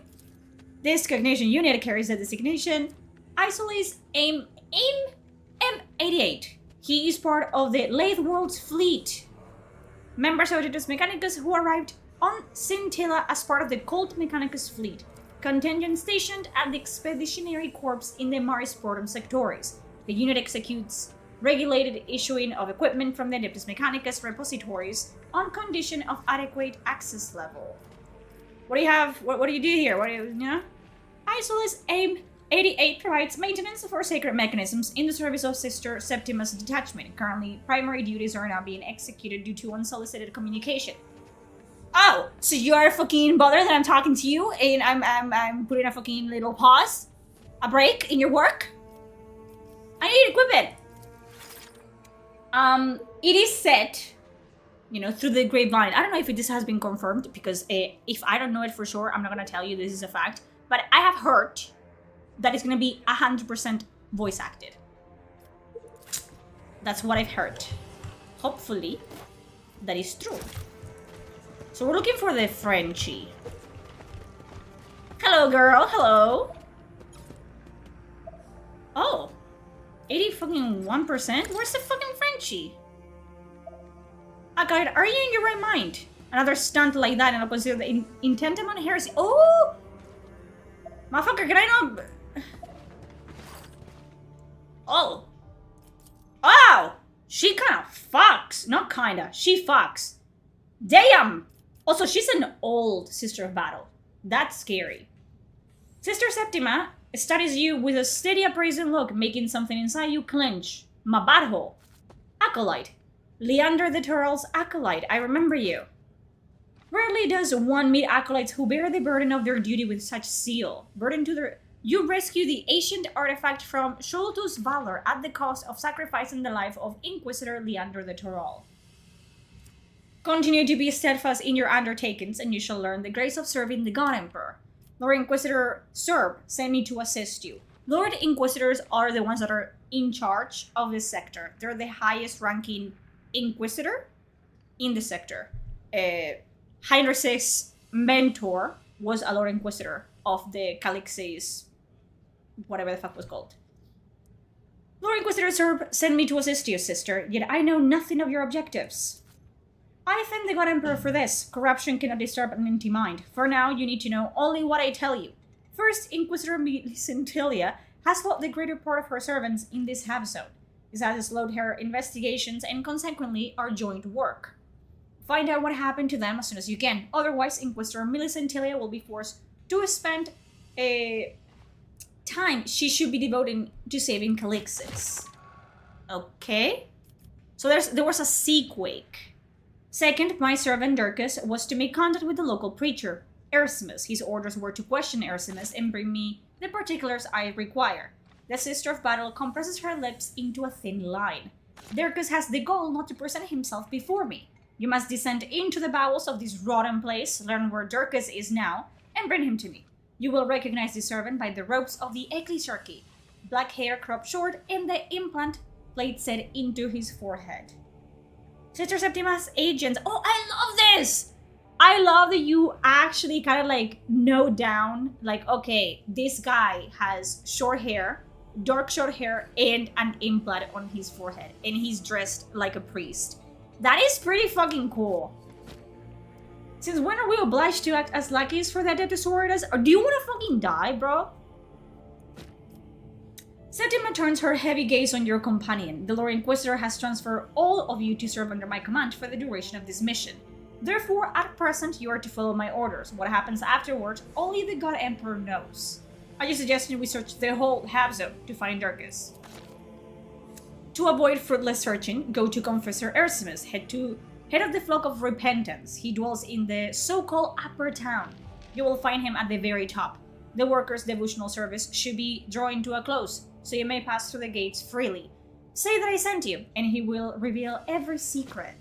This cognition unit carries the designation Isolis M88. He is part of the Lathe World's fleet. Members of the Deus Mechanicus who arrived on Scintilla as part of the Cult Mechanicus fleet. Contingent stationed at the Expeditionary Corps in the Maris Portum sectores. The unit executes regulated issuing of equipment from the Deus Mechanicus repositories on condition of adequate access level. What do you have? What do you do here? What do you know? Isolis AIM-88 provides maintenance for sacred mechanisms in the service of Sister Septima's detachment. Currently, primary duties are now being executed due to unsolicited communication. Oh, so you are fucking bothered that I'm talking to you and I'm putting a fucking little pause, a break in your work? I need equipment. It is said, through the grapevine. I don't know if this has been confirmed because if I don't know it for sure, I'm not gonna tell you this is a fact. But I have heard that it's gonna be 100% voice acted. That's what I've heard. Hopefully, that is true. So we're looking for the Frenchie. Hello, girl. Hello. Oh. 81%? Where's the fucking Frenchie? God, are you in your right mind? Another stunt like that and I'll consider the intentum on Heresy. Oh! Motherfucker, can I not... Oh. Oh! She kinda fucks. Not kinda. She fucks. Damn! Also, she's an old Sister of Battle. That's scary. Sister Septima studies you with a steady appraising look, making something inside you clench. My butthole. Acolyte. Leander the Turrell's acolyte. I remember you. Rarely does one meet acolytes who bear the burden of their duty with such zeal. You rescue the ancient artifact from Sholtu's valor at the cost of sacrificing the life of Inquisitor Leander the Turrell. Continue to be steadfast in your undertakings, and you shall learn the grace of serving the God Emperor. Lord Inquisitor Serb sent me to assist you. Lord Inquisitors are the ones that are in charge of this sector. They're the highest ranking Inquisitor in the sector. Heinrich's mentor was a Lord Inquisitor of the Calixes, whatever the fuck was called. Lord Inquisitor Serb sent me to assist you, sister, yet I know nothing of your objectives. I thank the God Emperor for this. Corruption cannot disturb an empty mind. For now, you need to know only what I tell you. First, Inquisitor Centilla has fought the greater part of her servants in this half zone. This has slowed her investigations and consequently our joint work. Find out what happened to them as soon as you can. Otherwise, Inquisitor Millicentilia will be forced to spend a time she should be devoting to saving Calixis. Okay. So there was a sequake. Second, my servant Dirkus was to make contact with the local preacher, Ersimus. His orders were to question Ersimus and bring me the particulars I require. The Sister of Battle compresses her lips into a thin line. Dirkus has the goal not to present himself before me. You must descend into the bowels of this rotten place, learn where Dirkus is now, and bring him to me. You will recognize the servant by the robes of the ecclesiarchy, black hair cropped short, and the implant plate set into his forehead. Sister Septima's agents. Oh, I love this! I love that you actually kind of like note down, like, okay, this guy has short hair, dark short hair, and an implant on his forehead, and he's dressed like a priest. That is pretty fucking cool. Since when are we obliged to act as lackeys for the Adeptus Sororitas? Or do you want to fucking die, bro? Septima turns her heavy gaze on your companion. The Lord Inquisitor has transferred all of you to serve under my command for the duration of this mission. Therefore, at present, you are to follow my orders. What happens afterwards, only the God Emperor knows. I just suggest we search the whole half zone to find Dirkus. To avoid fruitless searching, go to Confessor Ersimus, head of the flock of repentance. He dwells in the so-called upper town. You will find him at the very top. The workers' devotional service should be drawing to a close, so you may pass through the gates freely. Say that I sent you, and he will reveal every secret.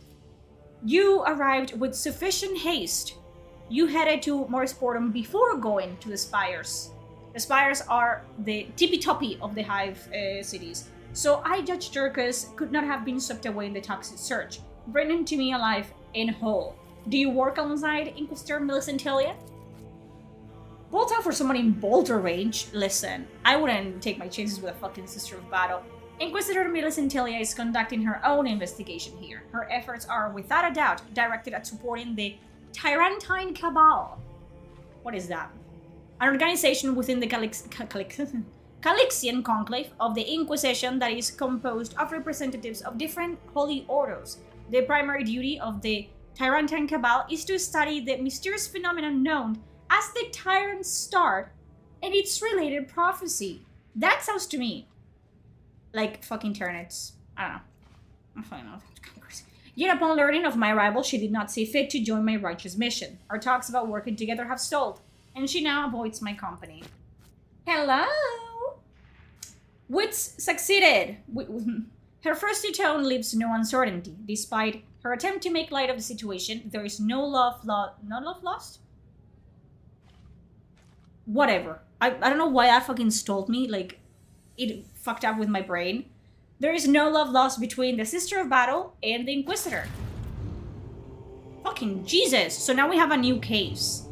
You arrived with sufficient haste. You headed to Morrisportum before going to the Spires. The Spires are the tippy-toppy of the Hive cities, so I judge Dirkus could not have been swept away in the toxic search. Bring him to me alive and whole. Do you work alongside Inquisitor Millicentilia? Bolt out for someone in bolter range? Listen, I wouldn't take my chances with a fucking Sister of Battle. Inquisitor Millicentilia is conducting her own investigation here. Her efforts are, without a doubt, directed at supporting the Tyrantine Cabal. What is that? An organization within the Calixian Conclave of the Inquisition that is composed of representatives of different holy orders. The primary duty of the Tyrantine Cabal is to study the mysterious phenomenon known as the Tyrant's Star and its related prophecy. That sounds to me like fucking Tyranids. I don't know. I'm fine with it. Yet upon learning of my arrival, she did not see fit to join my righteous mission. Our talks about working together have stalled, and she now avoids my company. Hello! Wits succeeded! Her frosty tone leaves no uncertainty. Despite her attempt to make light of the situation, there is no love lost? Whatever. I don't know why that fucking stalled me. Like, it fucked up with my brain. There is no love lost between the Sister of Battle and the Inquisitor. Fucking Jesus! So now we have a new case.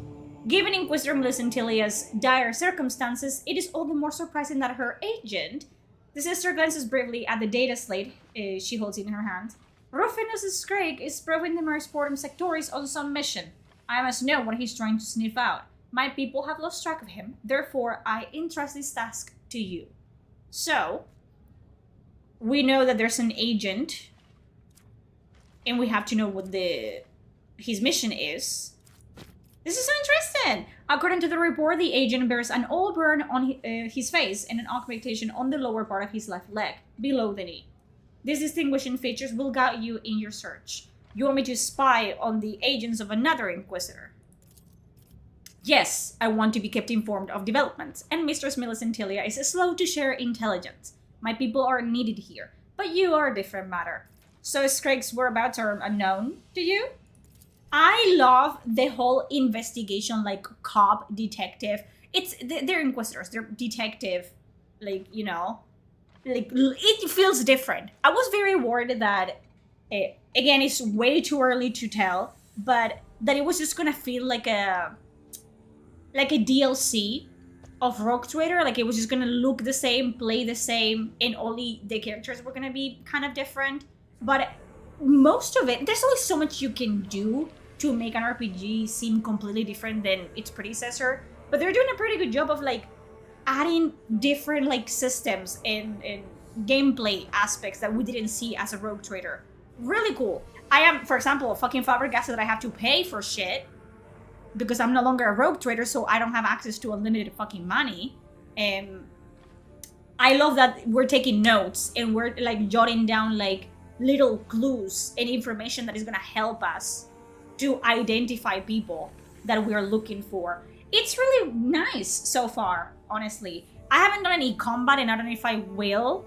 Given Inquisitor Millicentilia's dire circumstances, it is all the more surprising that her agent, the sister glances briefly at the data slate she holds in her hand. Rufinus Scrake is probing the Morrisportum Sectoris on some mission. I must know what he's trying to sniff out. My people have lost track of him, therefore I entrust this task to you. So, we know that there's an agent, and we have to know what his mission is. This is so interesting! According to the report, the agent bears an old burn on his face and an augmentation on the lower part of his left leg, below the knee. These distinguishing features will guide you in your search. You want me to spy on the agents of another Inquisitor? Yes, I want to be kept informed of developments, and Mistress Millicentilia is slow to share intelligence. My people are needed here, but you are a different matter. So Scrake's whereabouts are unknown to you? I love the whole investigation, like, cop, detective. They're Inquisitors, they're detective, like, you know, like, it feels different. I was very worried that, again, it's way too early to tell, but that it was just gonna feel like a DLC of Rogue Trader. Like, it was just gonna look the same, play the same, and only the characters were gonna be kind of different. But most of it, there's only so much you can do to make an RPG seem completely different than its predecessor. But they're doing a pretty good job of, like, adding different, like, systems and gameplay aspects that we didn't see as a Rogue Trader. Really cool. I am, for example, fucking flabbergasted that I have to pay for shit because I'm no longer a Rogue Trader, so I don't have access to unlimited fucking money. And I love that we're taking notes and we're, like, jotting down, like, little clues and information that is gonna help us to identify people that we're looking for. It's really nice so far, honestly. I haven't done any combat, and I don't know if I will,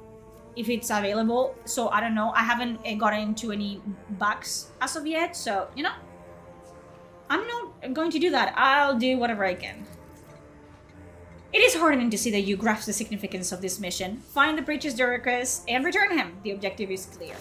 if it's available, so I don't know. I haven't gotten into any bugs as of yet, so, you know, I'm not going to do that. I'll do whatever I can. It is heartening to see that you grasp the significance of this mission. Find the breaches Duricus and return him. The objective is clear.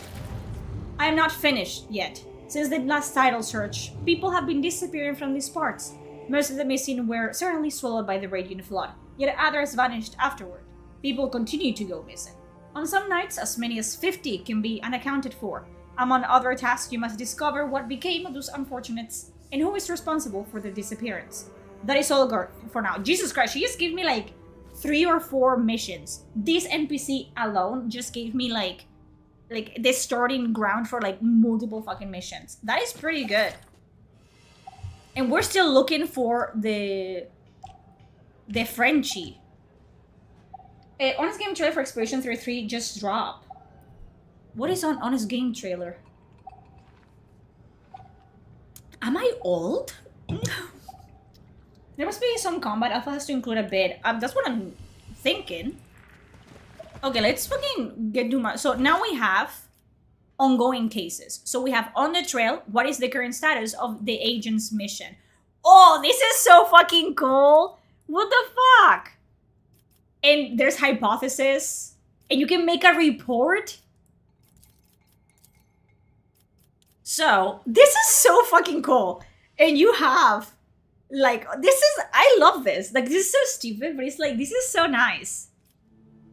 I am not finished yet. Since the last title search, people have been disappearing from these parts. Most of the missing were certainly swallowed by the raging flood, yet others vanished afterward. People continue to go missing. On some nights, as many as 50 can be unaccounted for. Among other tasks, you must discover what became of those unfortunates and who is responsible for their disappearance. That is all for now. Jesus Christ, she just gave me like 3 or 4 missions. This NPC alone just gave me like the starting ground for like multiple fucking missions. That is pretty good. And we're still looking for the Frenchie. Honest Game trailer for Expedition 33 just dropped. What is on Honest Game trailer? Am I old? There must be some combat. Alpha has to include a bit. That's what I'm thinking. Okay, let's fucking get to my... So now we have ongoing cases. So we have on the trail, what is the current status of the agent's mission? Oh, this is so fucking cool. What the fuck? And there's hypothesis. And you can make a report. So this is so fucking cool. And you have... Like, this is... I love this. Like, this is so stupid, but it's like, this is so nice.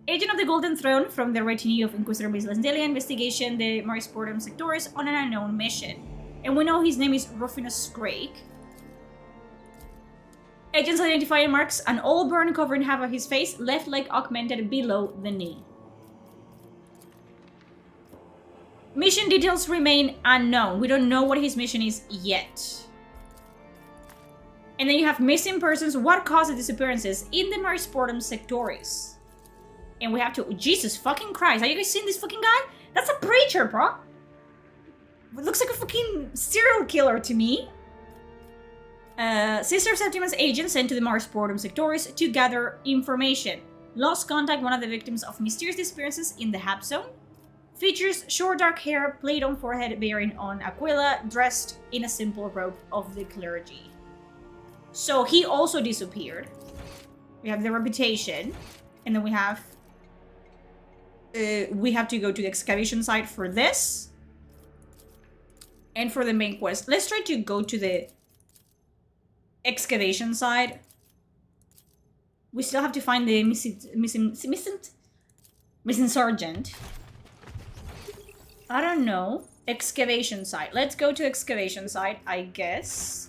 Agent of the Golden Throne from the retinue of Inquisitor Basil Delia investigation the Marisportum Sectores on an unknown mission. And we know his name is Rufinus Scrake. Agents identifying marks an old burn covering half of his face, left leg augmented below the knee. Mission details remain unknown. We don't know what his mission is yet. And then you have missing persons. What caused the disappearances in the Marisportum Sectores? And we have to... Jesus fucking Christ. Have you guys seen this fucking guy? That's a preacher, bro. It looks like a fucking serial killer to me. Sister Septimus agent sent to the Marisportum Sectores to gather information. Lost contact one of the victims of mysterious disappearances in the Hab Zone. Features short dark hair, plate on forehead bearing on Aquila, dressed in a simple robe of the clergy. So he also disappeared. We have the reputation. And then we have to go to the excavation site for this. And for the main quest. Let's try to go to the excavation side. We still have to find the missing sergeant. I don't know. Excavation site. Let's go to excavation site, I guess.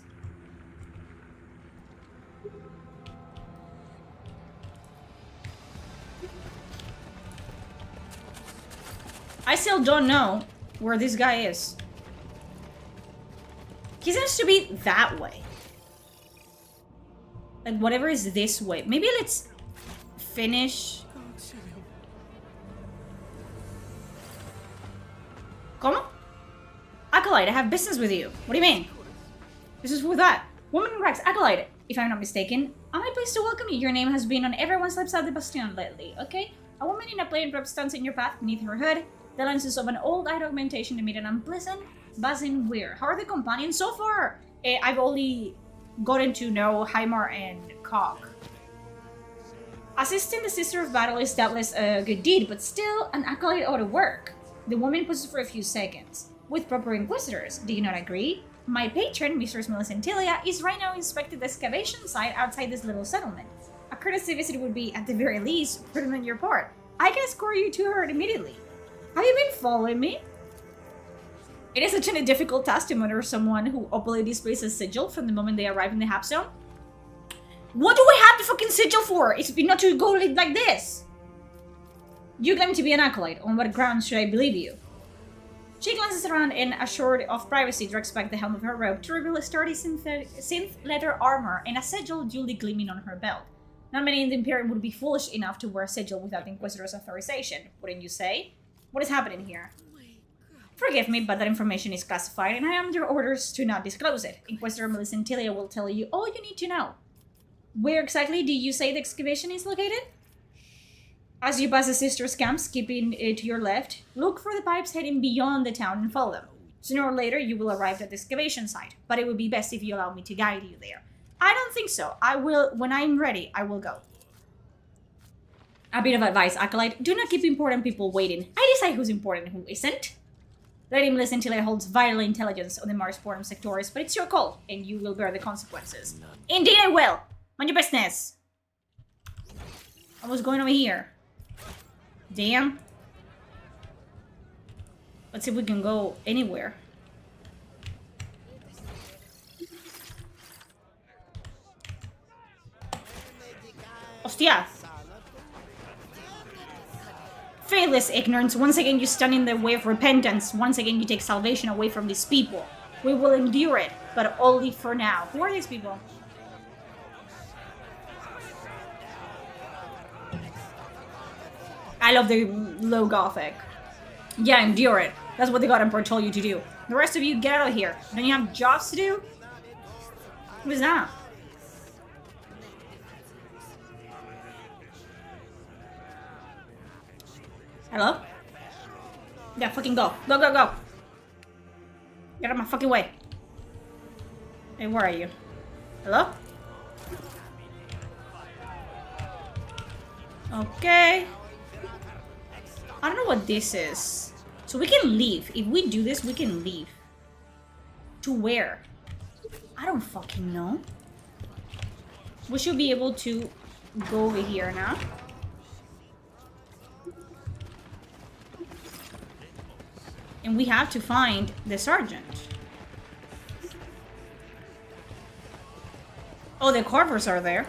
I still don't know where this guy is. He seems to be that way. Like, whatever is this way. Maybe let's finish. ¿Cómo? Acolyte, I have business with you. What do you mean? This is with that. Woman in rags, Acolyte. If I'm not mistaken, am I pleased to welcome you? Your name has been on everyone's lips at the Bastion lately, okay? A woman in a plain robe stands in your path beneath her hood. The lenses of an old eye augmentation emit an unpleasant, buzzing whir. How are the companions so far? I've only gotten to know Hymar and Cog. Assisting the Sister of Battle is doubtless a good deed, but still, an acolyte ought to work. The woman pauses for a few seconds. With proper inquisitors, do you not agree? My patron, Mistress Millicentilia, is right now inspecting the excavation site outside this little settlement. A courtesy visit would be, at the very least, prudent on your part. I can escort you to her immediately. Have you been following me? It is such a difficult task to monitor someone who openly displays a sigil from the moment they arrive in the Hap Zone. What do we have the fucking sigil for? It's not to go like this. You claim to be an acolyte. On what grounds should I believe you? She glances around and, assured of privacy, drags back the helm of her robe to reveal a sturdy synth leather armor and a sigil duly gleaming on her belt. Not many in the Imperium would be foolish enough to wear a sigil without the Inquisitor's authorization, wouldn't you say? What is happening here? Forgive me, but that information is classified, and I am under orders to not disclose it. Inquisitor Millicent Tilia will tell you all you need to know. Where exactly do you say the excavation is located? As you pass the sisters' camps, keeping to your left, look for the pipes heading beyond the town and follow them. Sooner or later, you will arrive at the excavation site, but it would be best if you allow me to guide you there. I don't think so. I will, when I'm ready, I will go. A bit of advice, Acolyte. Do not keep important people waiting. I decide who's important and who isn't. Let him listen till he holds vital intelligence on the Mars Portum sectors, but it's your call, and you will bear the consequences. Indeed I will! Mind your business! What's going over here? Damn. Let's see if we can go anywhere. Hostia! Faithless ignorance. Once again you stand in the way of repentance. Once again you take salvation away from these people. We will endure it, but only for now. Who are these people? I love the low gothic. Yeah, endure it. That's what the God Emperor told you to do. The rest of you, get out of here. Don't you have jobs to do? What is that? Hello? Yeah, fucking go. Go, go, go. Get out of my fucking way. Hey, where are you? Hello? Okay. I don't know what this is. So we can leave. If we do this, we can leave. To where? I don't fucking know. We should be able to go over here now. And we have to find the sergeant. Oh, the carvers are there.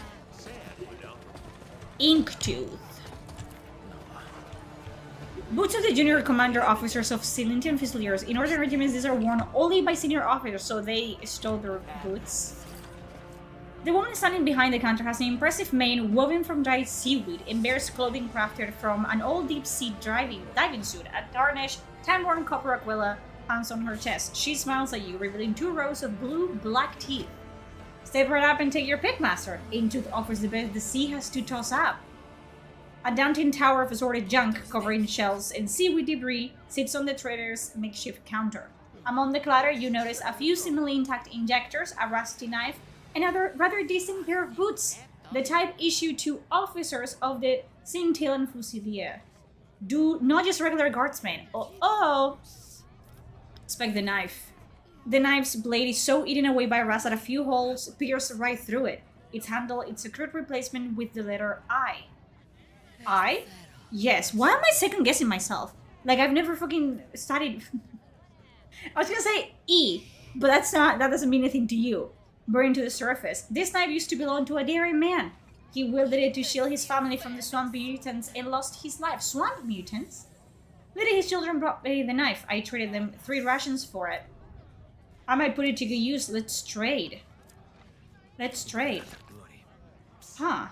Inktooth. Boots of the junior commander officers of Silintian Fusiliers. In order regiments, these are worn only by senior officers, so they stole their boots. The woman standing behind the counter has an impressive mane woven from dried seaweed and bears clothing crafted from an old deep-sea diving suit, a tarnished, time-worn copper aquila hangs on her chest. She smiles at you, revealing 2 rows of blue-black teeth. Step right up and take your pick, master. Inktooth offers the best the sea has to toss up. A daunting tower of assorted junk, covering shells and seaweed debris, sits on the trader's makeshift counter. Among the clutter, you notice a few seemingly intact injectors, a rusty knife, and a rather decent pair of boots, the type issued to officers of the Scintillan Fusilier. Not just regular guardsmen. Oh! Inspect the knife. The knife's blade is so eaten away by rust that a few holes pierce right through it. Its handle is a crude replacement with the letter I. I? Yes. Why am I second guessing myself? Like, I've never fucking studied. I was gonna say E, but that doesn't mean anything to you. Burned to the surface. This knife used to belong to a daring man. He wielded it to shield his family from the swamp mutants and lost his life. Swamp mutants? Later his children brought me the knife. I traded them 3 rations for it. I might put it to good use. Let's trade. Let's trade. Huh.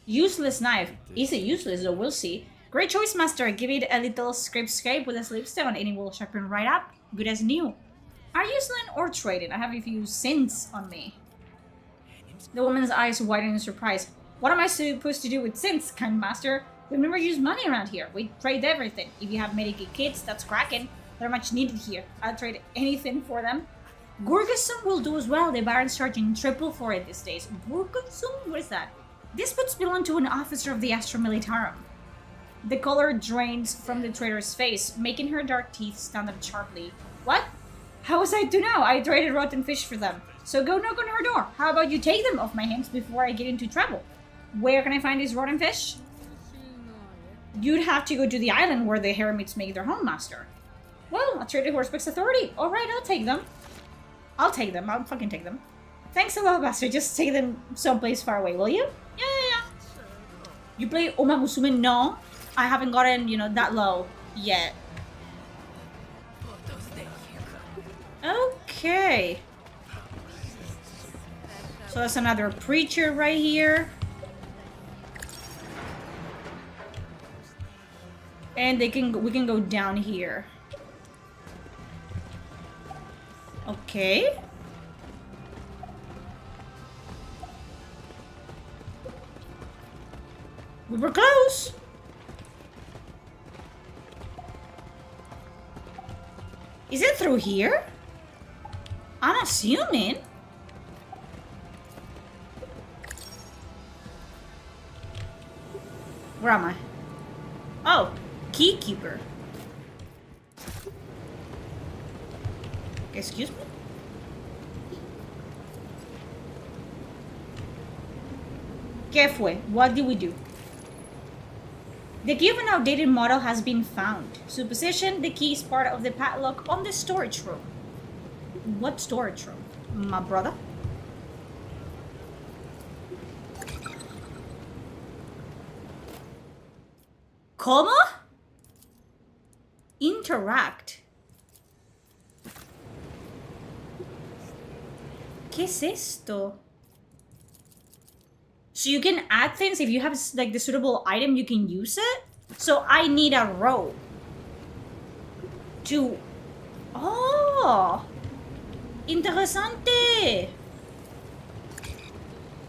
Useless knife. Is it useless though? We'll see. Great choice, master. Give it a little scrape with a slipstone and it will sharpen right up. Good as new. Are you selling or trading? I have a few cents on me. The woman's eyes widen in surprise. What am I supposed to do with cents, kind master? We've never used money around here. We trade everything. If you have Medikit kits, that's cracking. They're much needed here. I'll trade anything for them. Gurgasum will do as well. The Baron's charging triple for it these days. Gurgasum? What is that? These boots belong to an officer of the Astra Militarum. The color drains from the trader's face, making her dark teeth stand up sharply. What? How was I to know? I traded rotten fish for them. So go knock on her door. How about you take them off my hands before I get into trouble? Where can I find these rotten fish? You'd have to go to the island where the hermits make their home, master. Well, a trader who respects authority. Alright, I'll take them. I'll fucking take them. Thanks a lot, master. Just take them someplace far away, will you? Yeah. You play Oma Musume? No. I haven't gotten, that low yet. Okay. So that's another preacher right here. And we can go down here. Okay. We were close. Is it through here? I'm assuming. Where am I? Oh, keykeeper. Excuse me? ¿Qué fue? What did we do? The key of an outdated model has been found. Supposition, the key is part of the padlock on the storage room. What storage room? My brother? ¿Cómo? Interact. ¿Qué es esto? So you can add things. If you have like the suitable item, you can use it. So I need a rope to... Oh! Interesante!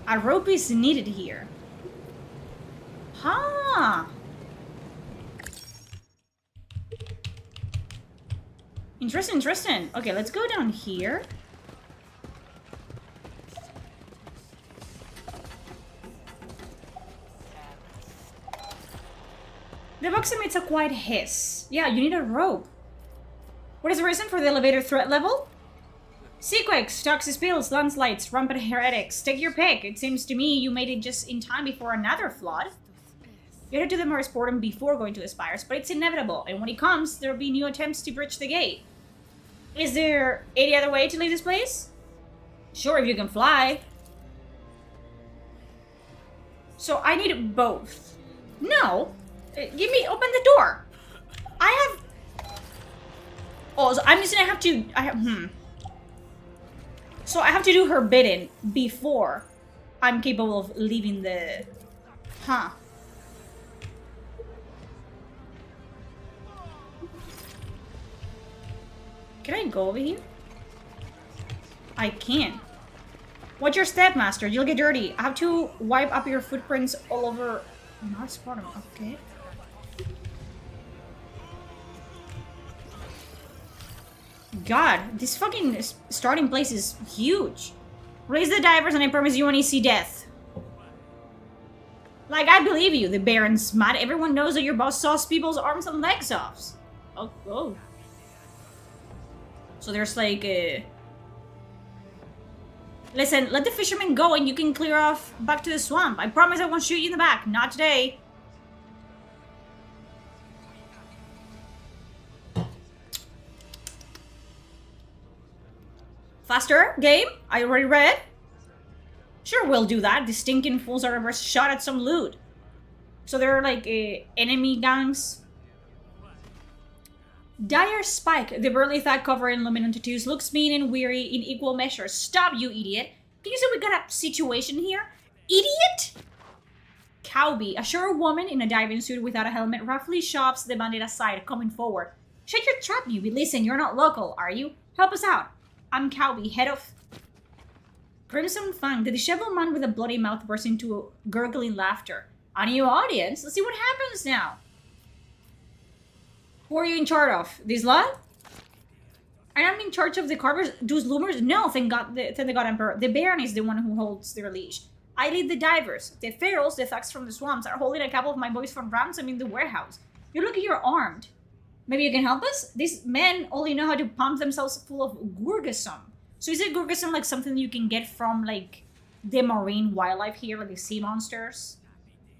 A rope is needed here. Huh! Interesting. Okay, let's go down here. The box emits a quiet hiss. Yeah, you need a rope. What is the reason for the elevator threat level? Seaquakes, toxic spills, landslides, rampant heretics. Take your pick. It seems to me you made it just in time before another flood. You headed to the Marisportum before going to the Spires, but it's inevitable, and when it comes, there will be new attempts to breach the gate. Is there any other way to leave this place? Sure, if you can fly. So I need both. No. Open the door. I have... Oh, so I'm just gonna have to... So I have to do her bidding before I'm capable of leaving the... Huh. Can I go over here? I can. Watch your step, master. You'll get dirty. I have to wipe up your footprints all over Marisportum. Okay. God, this fucking starting place is huge. Raise the divers and I promise you won't see death. Like, I believe you. The Baron's mad. Everyone knows that your boss saws people's arms and legs off. Oh. So there's like a... Listen, let the fishermen go and you can clear off back to the swamp. I promise I won't shoot you in the back. Not today. Faster, game? I already read. Sure, we'll do that. The stinking fools are ever shot at some loot. So there are like enemy gangs. Dire Spike, the burly thug covered in luminant tattoos, looks mean and weary in equal measure. Stop, you idiot. Can you see we got a situation here? Idiot? Cowbie, a short woman in a diving suit without a helmet, roughly shoves the bandit aside, coming forward. Shut your trap, newbie. Listen, you're not local, are you? Help us out. I'm Cowbie, head of... Crimson Fang, the disheveled man with a bloody mouth burst into gurgling laughter. A new audience? Let's see what happens now. Who are you in charge of? This lot? I am in charge of the carvers. Those loomers? No, thank God, Emperor. The Baron is the one who holds their leash. I lead the divers. The pharaohs, the thugs from the swamps, are holding a couple of my boys from ransom in the warehouse. You look like you're armed. Maybe you can help us? These men only know how to pump themselves full of Gurgasum. So is it Gurgason like something you can get from like the marine wildlife here, like the sea monsters?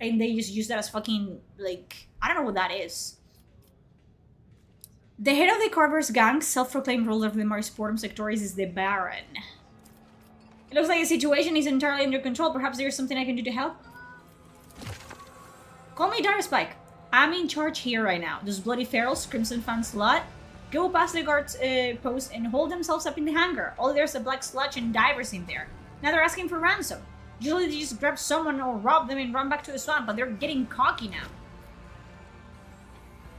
And they just use that as fucking like I don't know what that is. The head of the Carver's gang, self-proclaimed ruler of the Marisportum sectores, is the Baron. It looks like the situation is entirely under control. Perhaps there's something I can do to help? Call me Spike. I'm in charge here right now. Those bloody ferals, Crimson Fan slut, go past the guard's post and hold themselves up in the hangar. All there's a black sludge and divers in there. Now they're asking for ransom. Usually they just grab someone or rob them and run back to the swamp, but they're getting cocky now.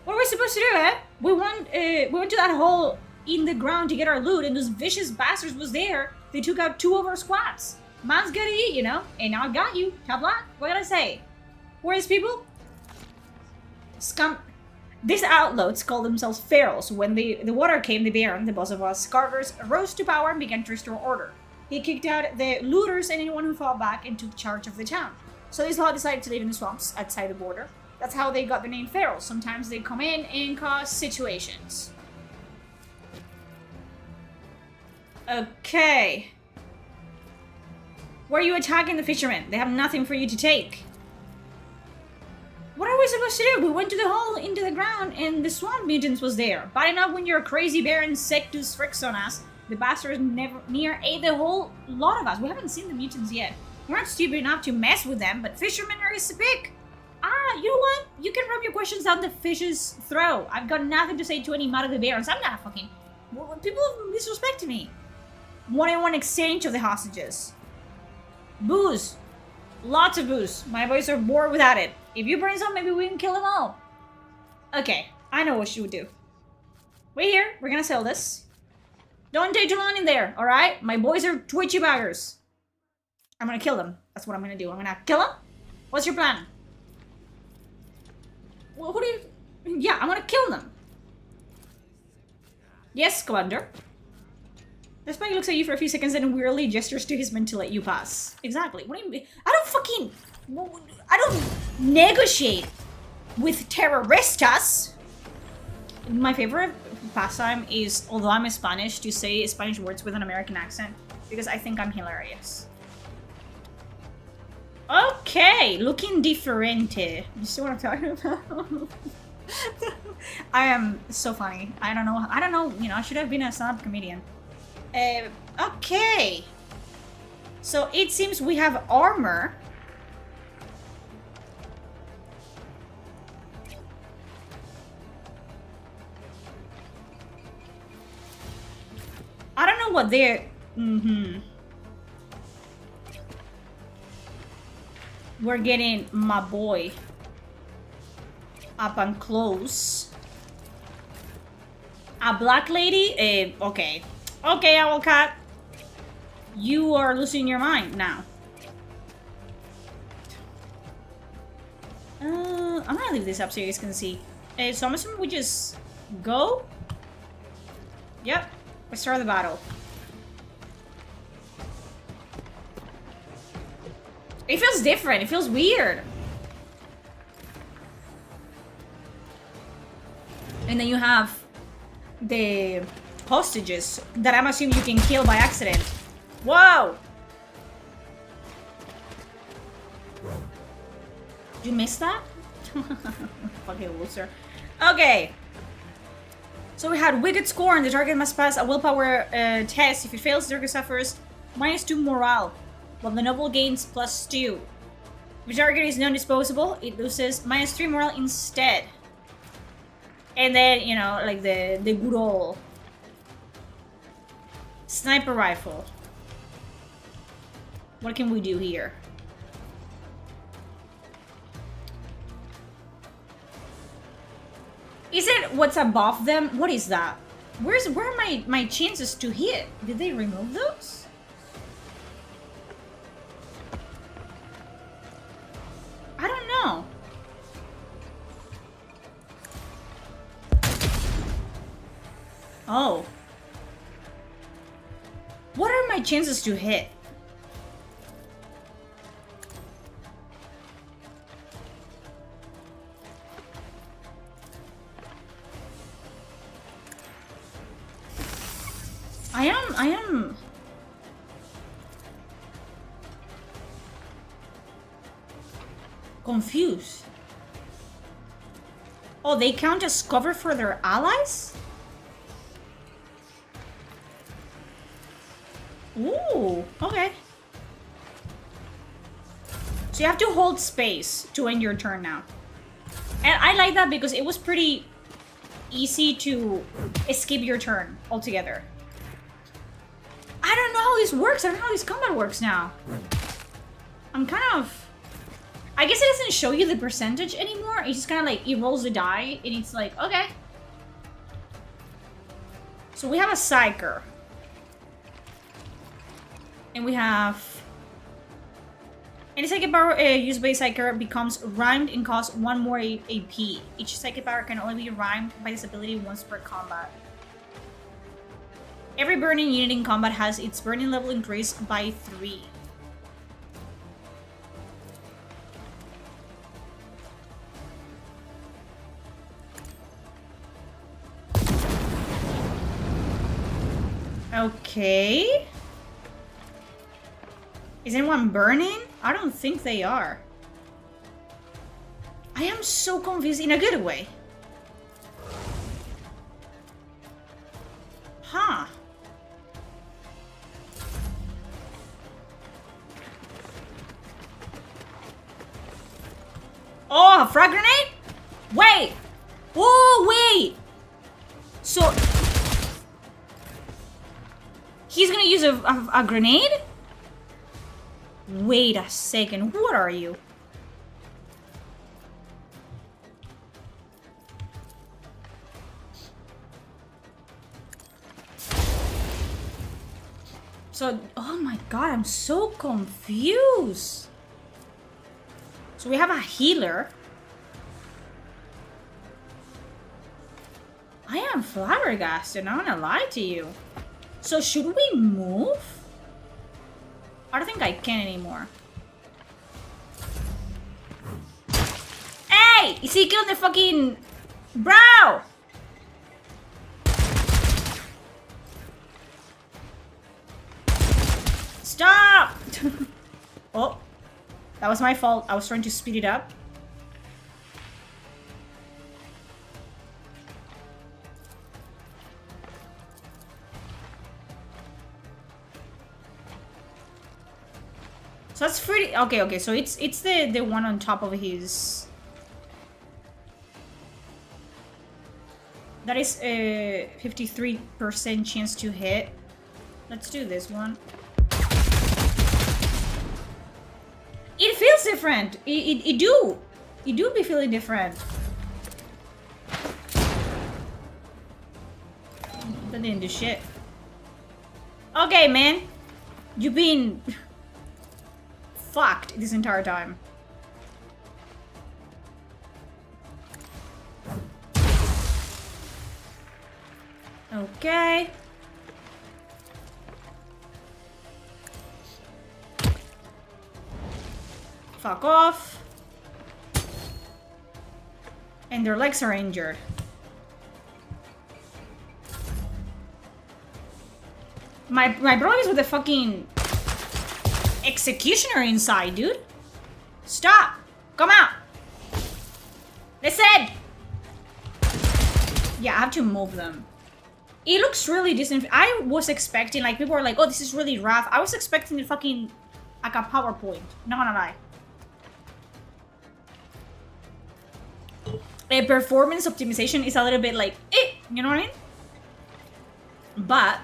What are we supposed to do, eh? We went to that hole in the ground to get our loot, and those vicious bastards was there. They took out 2 of our squads. Man's gotta eat, you know? And now I got you. Tough luck. What can I say? Where is people? Scum. These outlaws call themselves ferals. When the water came, the Baron, the boss of us Carvers, rose to power and began to restore order. He kicked out the looters and anyone who fought back and took charge of the town. So these law decided to live in the swamps outside the border. That's how they got the name ferals. Sometimes they come in and cause situations. Okay. Where are you attacking the fishermen? They have nothing for you to take. What are we supposed to do? We went to the hole into the ground and the swamp mutants was there. Bad enough when your crazy Baron Sectus fricks on us. The bastards never near ate the whole lot of us. We haven't seen the mutants yet. We're not stupid enough to mess with them, but fishermen are easy to pick. You know what? You can rub your questions down the fish's throat. I've got nothing to say to any Mad of the Barons. I'm not fucking... People disrespect me. 1-on-1 exchange of the hostages. Booze. Lots of booze. My boys are bored without it. If you bring some, maybe we can kill them all. Okay, I know what you would do. Wait here. We're gonna sell this. Don't take too long in there, alright? My boys are twitchy baggers. I'm gonna kill them. That's what I'm gonna do. I'm gonna kill them? What's your plan? Well, who do you... Yeah, I'm gonna kill them. Yes, Commander. The spy looks at you for a few seconds and weirdly gestures to his men to let you pass. Exactly. What do you mean? I don't negotiate with terroristas. My favorite pastime is, although I'm Spanish, to say Spanish words with an American accent because I think I'm hilarious. Okay, looking differente. You see what I'm talking about? I am so funny. I don't know, you know, I should have been a stand-up comedian. Okay. So it seems we have armor. I don't know what they're... We're getting my boy up and close. A black lady? Okay. Okay, Owlcat. You are losing your mind now. I'm gonna leave this up so you guys can see. So I'm assuming we just go. Yep. We start the battle. It feels different. It feels weird. And then you have the hostages that I'm assuming you can kill by accident. Whoa! Did you miss that? Fucking loser. Okay. So we had Wicked Scorn. The target must pass a willpower test. If it fails, the target suffers -2 morale, while the noble gains +2. If the target is non-disposable, it loses -3 morale instead. And then, you know, like the good old sniper rifle. What can we do here? Is it what's above them? What is that? Where are my chances to hit? Did they remove those? I don't know. Oh. What are my chances to hit? I am Confused. Oh, they count as cover for their allies? Ooh, okay. So you have to hold space to end your turn now. And I like that because it was pretty easy to skip your turn altogether. I don't know how this works. I don't know how this combat works now. I'm kind of... I guess it doesn't show you the percentage anymore. It's just kind of like, it rolls the die, and it's like, okay. So we have a Psyker. And we have... Any psychic power used by a Psyker becomes rhymed and costs 1 more AP. Each psychic power can only be rhymed by this ability once per combat. Every burning unit in combat has its burning level increased by 3. Okay. Is anyone burning? I don't think they are. I am so confused in a good way. Huh. Oh, a frag grenade? Wait. Oh, wait. So... he's gonna use a grenade? Wait a second, what are you? So, oh my god, I'm so confused. So we have a healer. I am flabbergasted, I'm not gonna lie to you. So should we move? I don't think I can anymore. Hey! Is he killing the fucking... bro! Stop! Oh. That was my fault. I was trying to speed it up. So that's pretty... Okay, so it's the one on top of his... That is a 53% chance to hit. Let's do this one. It feels different. It do be feeling different. That didn't do shit. Okay, man. You've been... fucked this entire time. Okay. Fuck off. And their legs are injured. My bro is with the fucking executioner inside, dude. Stop. Come out. Listen. Yeah, I have to move them. It looks really decent. I was expecting, like, people were like, oh, this is really rough. I was expecting it fucking like a PowerPoint. Not gonna lie. A performance optimization is a little bit like, eh, you know what I mean? But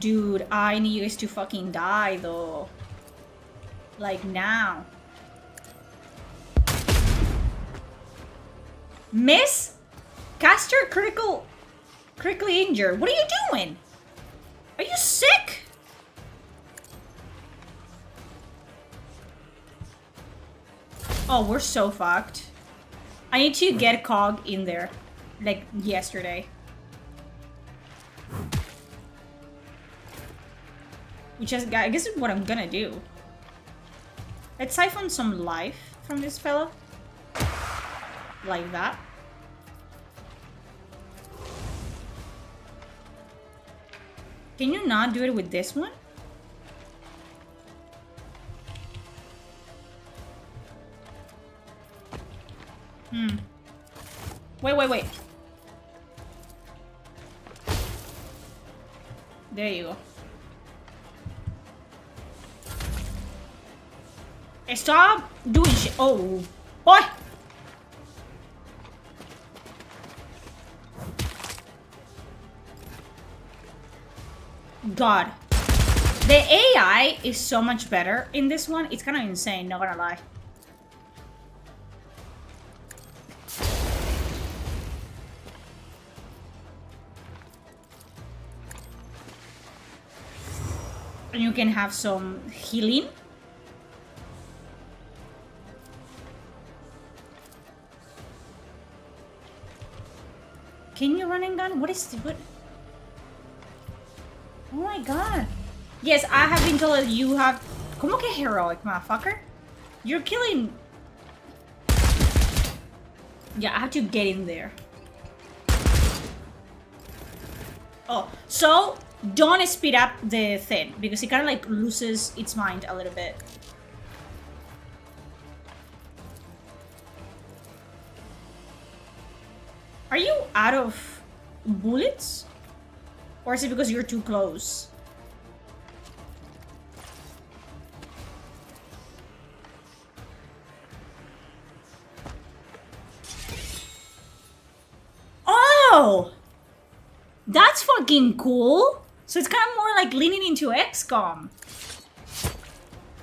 dude, I need you guys to fucking die though. Like now. Miss? Caster critically injured. What are you doing? Are you sick? Oh, we're so fucked. I need to get Cog in there. Like yesterday. Which is, I guess is what I'm gonna do. Let's siphon some life from this fellow. Like that. Can you not do it with this one? Wait. There you go. Stop doing shit. Oh, boy. God. The AI is so much better in this one. It's kind of insane, not gonna lie. And you can have some healing. Can you run and gun? What is the what? Oh my god. Yes, I have been told that you have. ¿Cómo que heroic, motherfucker? You're killing. Yeah, I have to get in there. Oh, so don't speed up the thing because it kind of like loses its mind a little bit. Are you out of bullets? Or is it because you're too close? Oh! That's fucking cool! So it's kind of more like leaning into XCOM.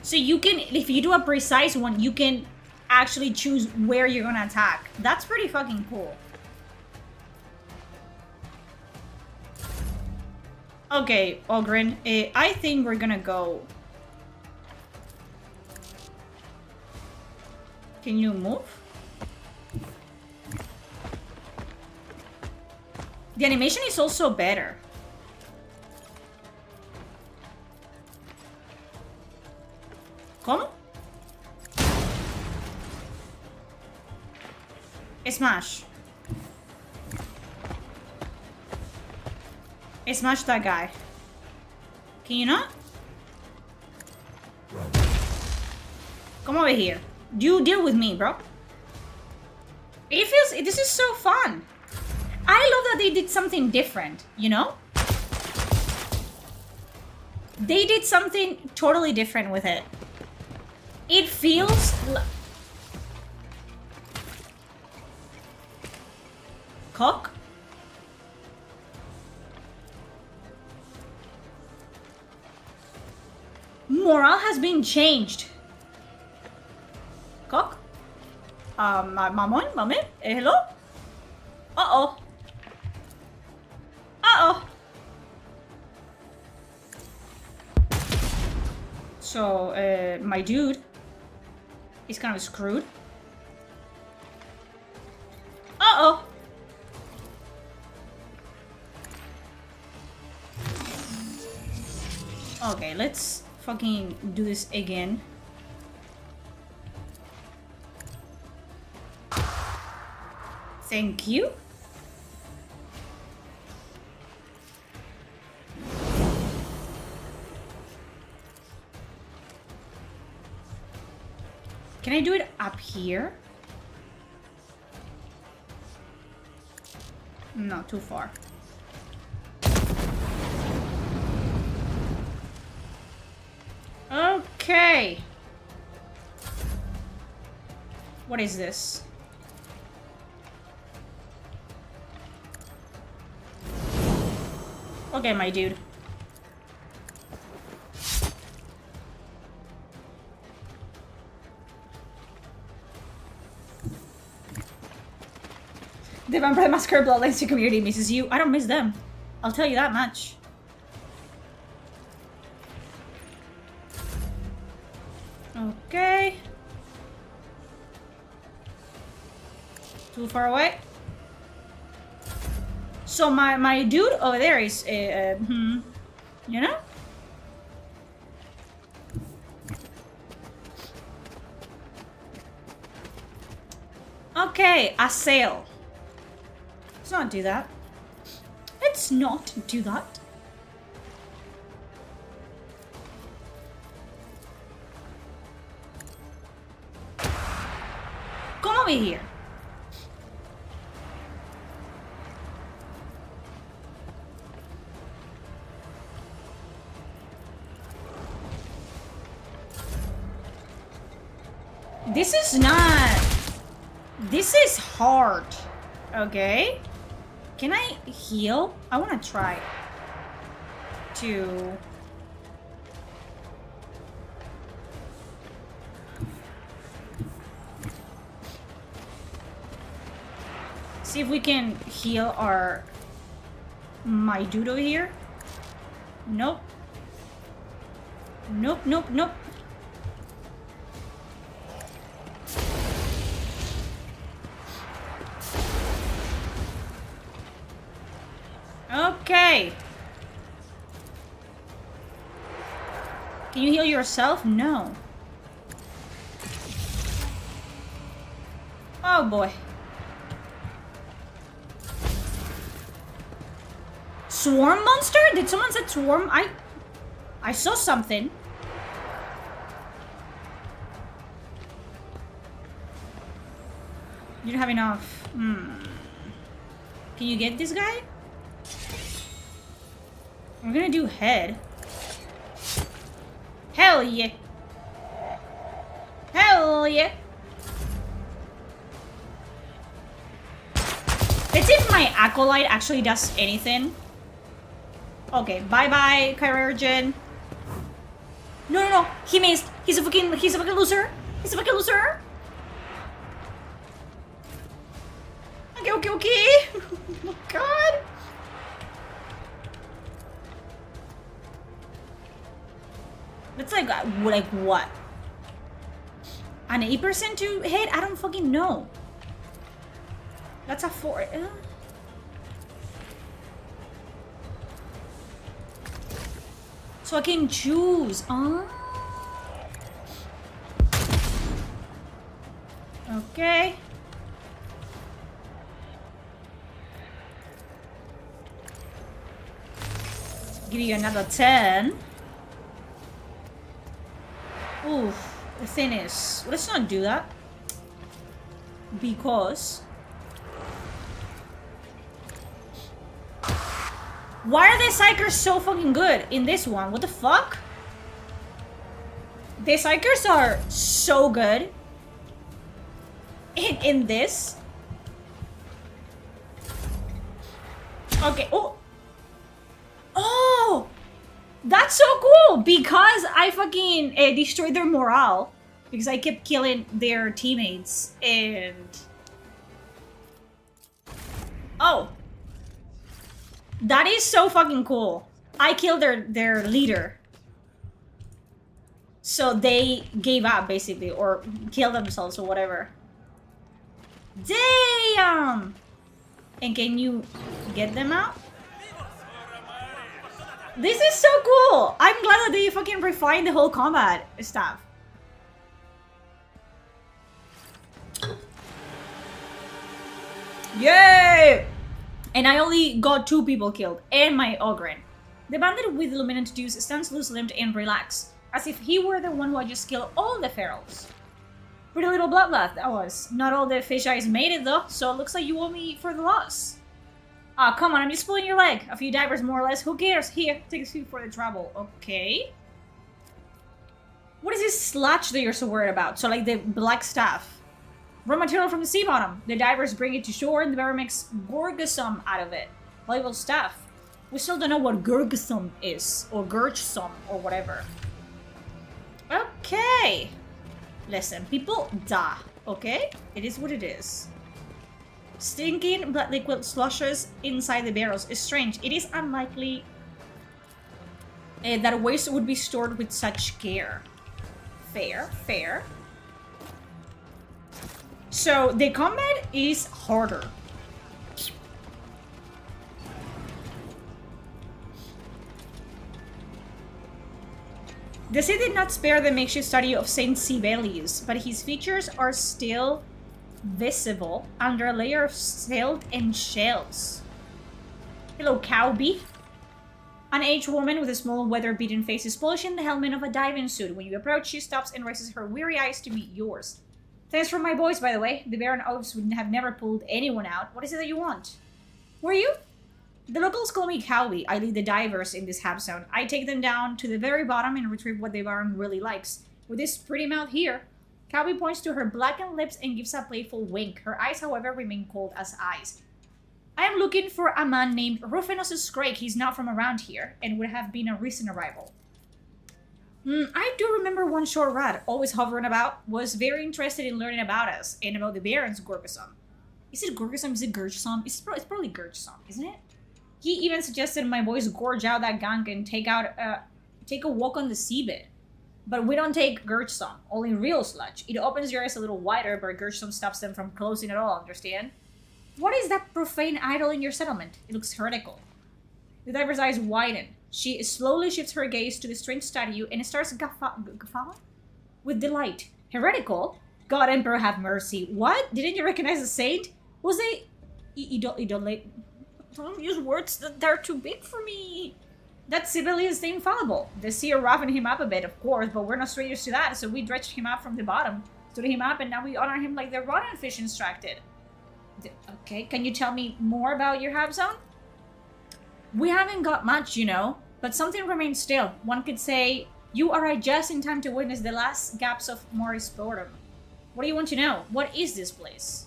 So you can, if you do a precise one, you can actually choose where you're gonna attack. That's pretty fucking cool. Okay, Ogren, I think we're gonna go. Can you move? The animation is also better. ¿Cómo? Smash. Smash that guy. Can you not? Come over here. You deal with me, bro. It feels... This is so fun. I love that they did something different, you know? They did something totally different with it. It feels... Cock? Morale has been changed. Cock? Mamon? Hello? Uh-oh. Uh-oh. So, my dude is kind of screwed. Uh-oh. Okay, let's fucking do this again. Thank you. Can I do it up here? No, too far. Okay. What is this? Okay, my dude. The Vampire the Masquerade Bloodlines community misses you. I don't miss them. I'll tell you that much. Okay. Too far away. So my dude over there is, you know? Okay, assail. Let's not do that. Let's not do that. Come over here. This is not... This is hard. Okay. Can I heal? I want to try to... See if we can heal my doodle here. Nope. Nope, nope, nope. Okay. Can you heal yourself? No. Oh boy. Swarm monster? Did someone say swarm? I saw something. You don't have enough. Can you get this guy? I'm gonna do head. Hell yeah. Hell yeah. Let's see if my acolyte actually does anything. Okay, bye-bye, Chirurgeon. No, no, no. He missed. He's a fucking loser. He's a fucking loser. Okay, okay, okay. Oh my god. That's like what? An 8% to hit? I don't fucking know. That's a 4. So I can choose. Okay. Give you another 10. Oof. The thing is, let's not do that. Because... Why are the Psychers so fucking good in this one? What the fuck? The Psychers are so good in this. Okay. Oh. Oh. That's so cool because I fucking destroyed their morale because I kept killing their teammates and... Oh. That is so fucking cool. I killed their leader. So they gave up, basically, or killed themselves or whatever. Damn! And can you get them out? This is so cool! I'm glad that they fucking refined the whole combat stuff. Yay! And I only got 2 people killed, and my Ogren. The bandit with the luminant juice stands loose-limbed and relaxed, as if he were the one who had just killed all the ferals. Pretty little bloodbath that was. Not all the fish eyes made it though, so it looks like you owe me for the loss. Ah, come on, I'm just pulling your leg. A few divers more or less, who cares? Here, take a few for the trouble. Okay. What is this sludge that you're so worried about? So like the black stuff. Raw material from the sea bottom. The divers bring it to shore and the bearer makes gorgasum out of it. Valuable stuff. We still don't know what gorgasum is. Or gurgsum or whatever. Okay. Listen, people die. Okay? It is what it is. Stinking blood liquid slushes inside the barrels is strange. It is unlikely that waste would be stored with such care. Fair, fair. So, the combat is harder. The Cid did not spare the makeshift study of Saint Sibelius, but his features are still visible under a layer of silt and shells. Hello, Cowbie. An aged woman with a small weather-beaten face is polishing the helmet of a diving suit. When you approach, she stops and raises her weary eyes to meet yours. Thanks for my boys, by the way. The Baron Oaths would have never pulled anyone out. What is it that you want? Who are you? The locals call me Cowbie. I lead the divers in this hab zone. I take them down to the very bottom and retrieve what the Baron really likes. With this pretty mouth here, Calvi points to her blackened lips and gives a playful wink. Her eyes, however, remain cold as ice. I am looking for a man named Rufinus Scrake. He's not from around here and would have been a recent arrival. I do remember one short rat, always hovering about, was very interested in learning about us and about the Baron's Gorgasum. Is it Gorgasum? Is it Gurgsum? It's probably Gurgsum, isn't it? He even suggested my boys gorge out that gunk and take a walk on the seabed. But we don't take Gurgsum, only real sludge. It opens your eyes a little wider, but Gurgsum stops them from closing at all, understand? What is that profane idol in your settlement? It looks heretical. The diver's eyes widen. She slowly shifts her gaze to the strange statue and starts guffawing with delight. Heretical? God Emperor have mercy. What? Didn't you recognize a saint? Was they... idolate... Don't use words that are too big for me. That Sibylle is the infallible. The seer roughened him up a bit, of course, but we're not strangers to that, so we dredged him up from the bottom, stood him up, and now we honor him like the rotten fish instructed. Okay, can you tell me more about your half zone? We haven't got much, you know, but something remains still. One could say, you arrived just in time to witness the last gaps of Morris Boredom. What do you want to know? What is this place?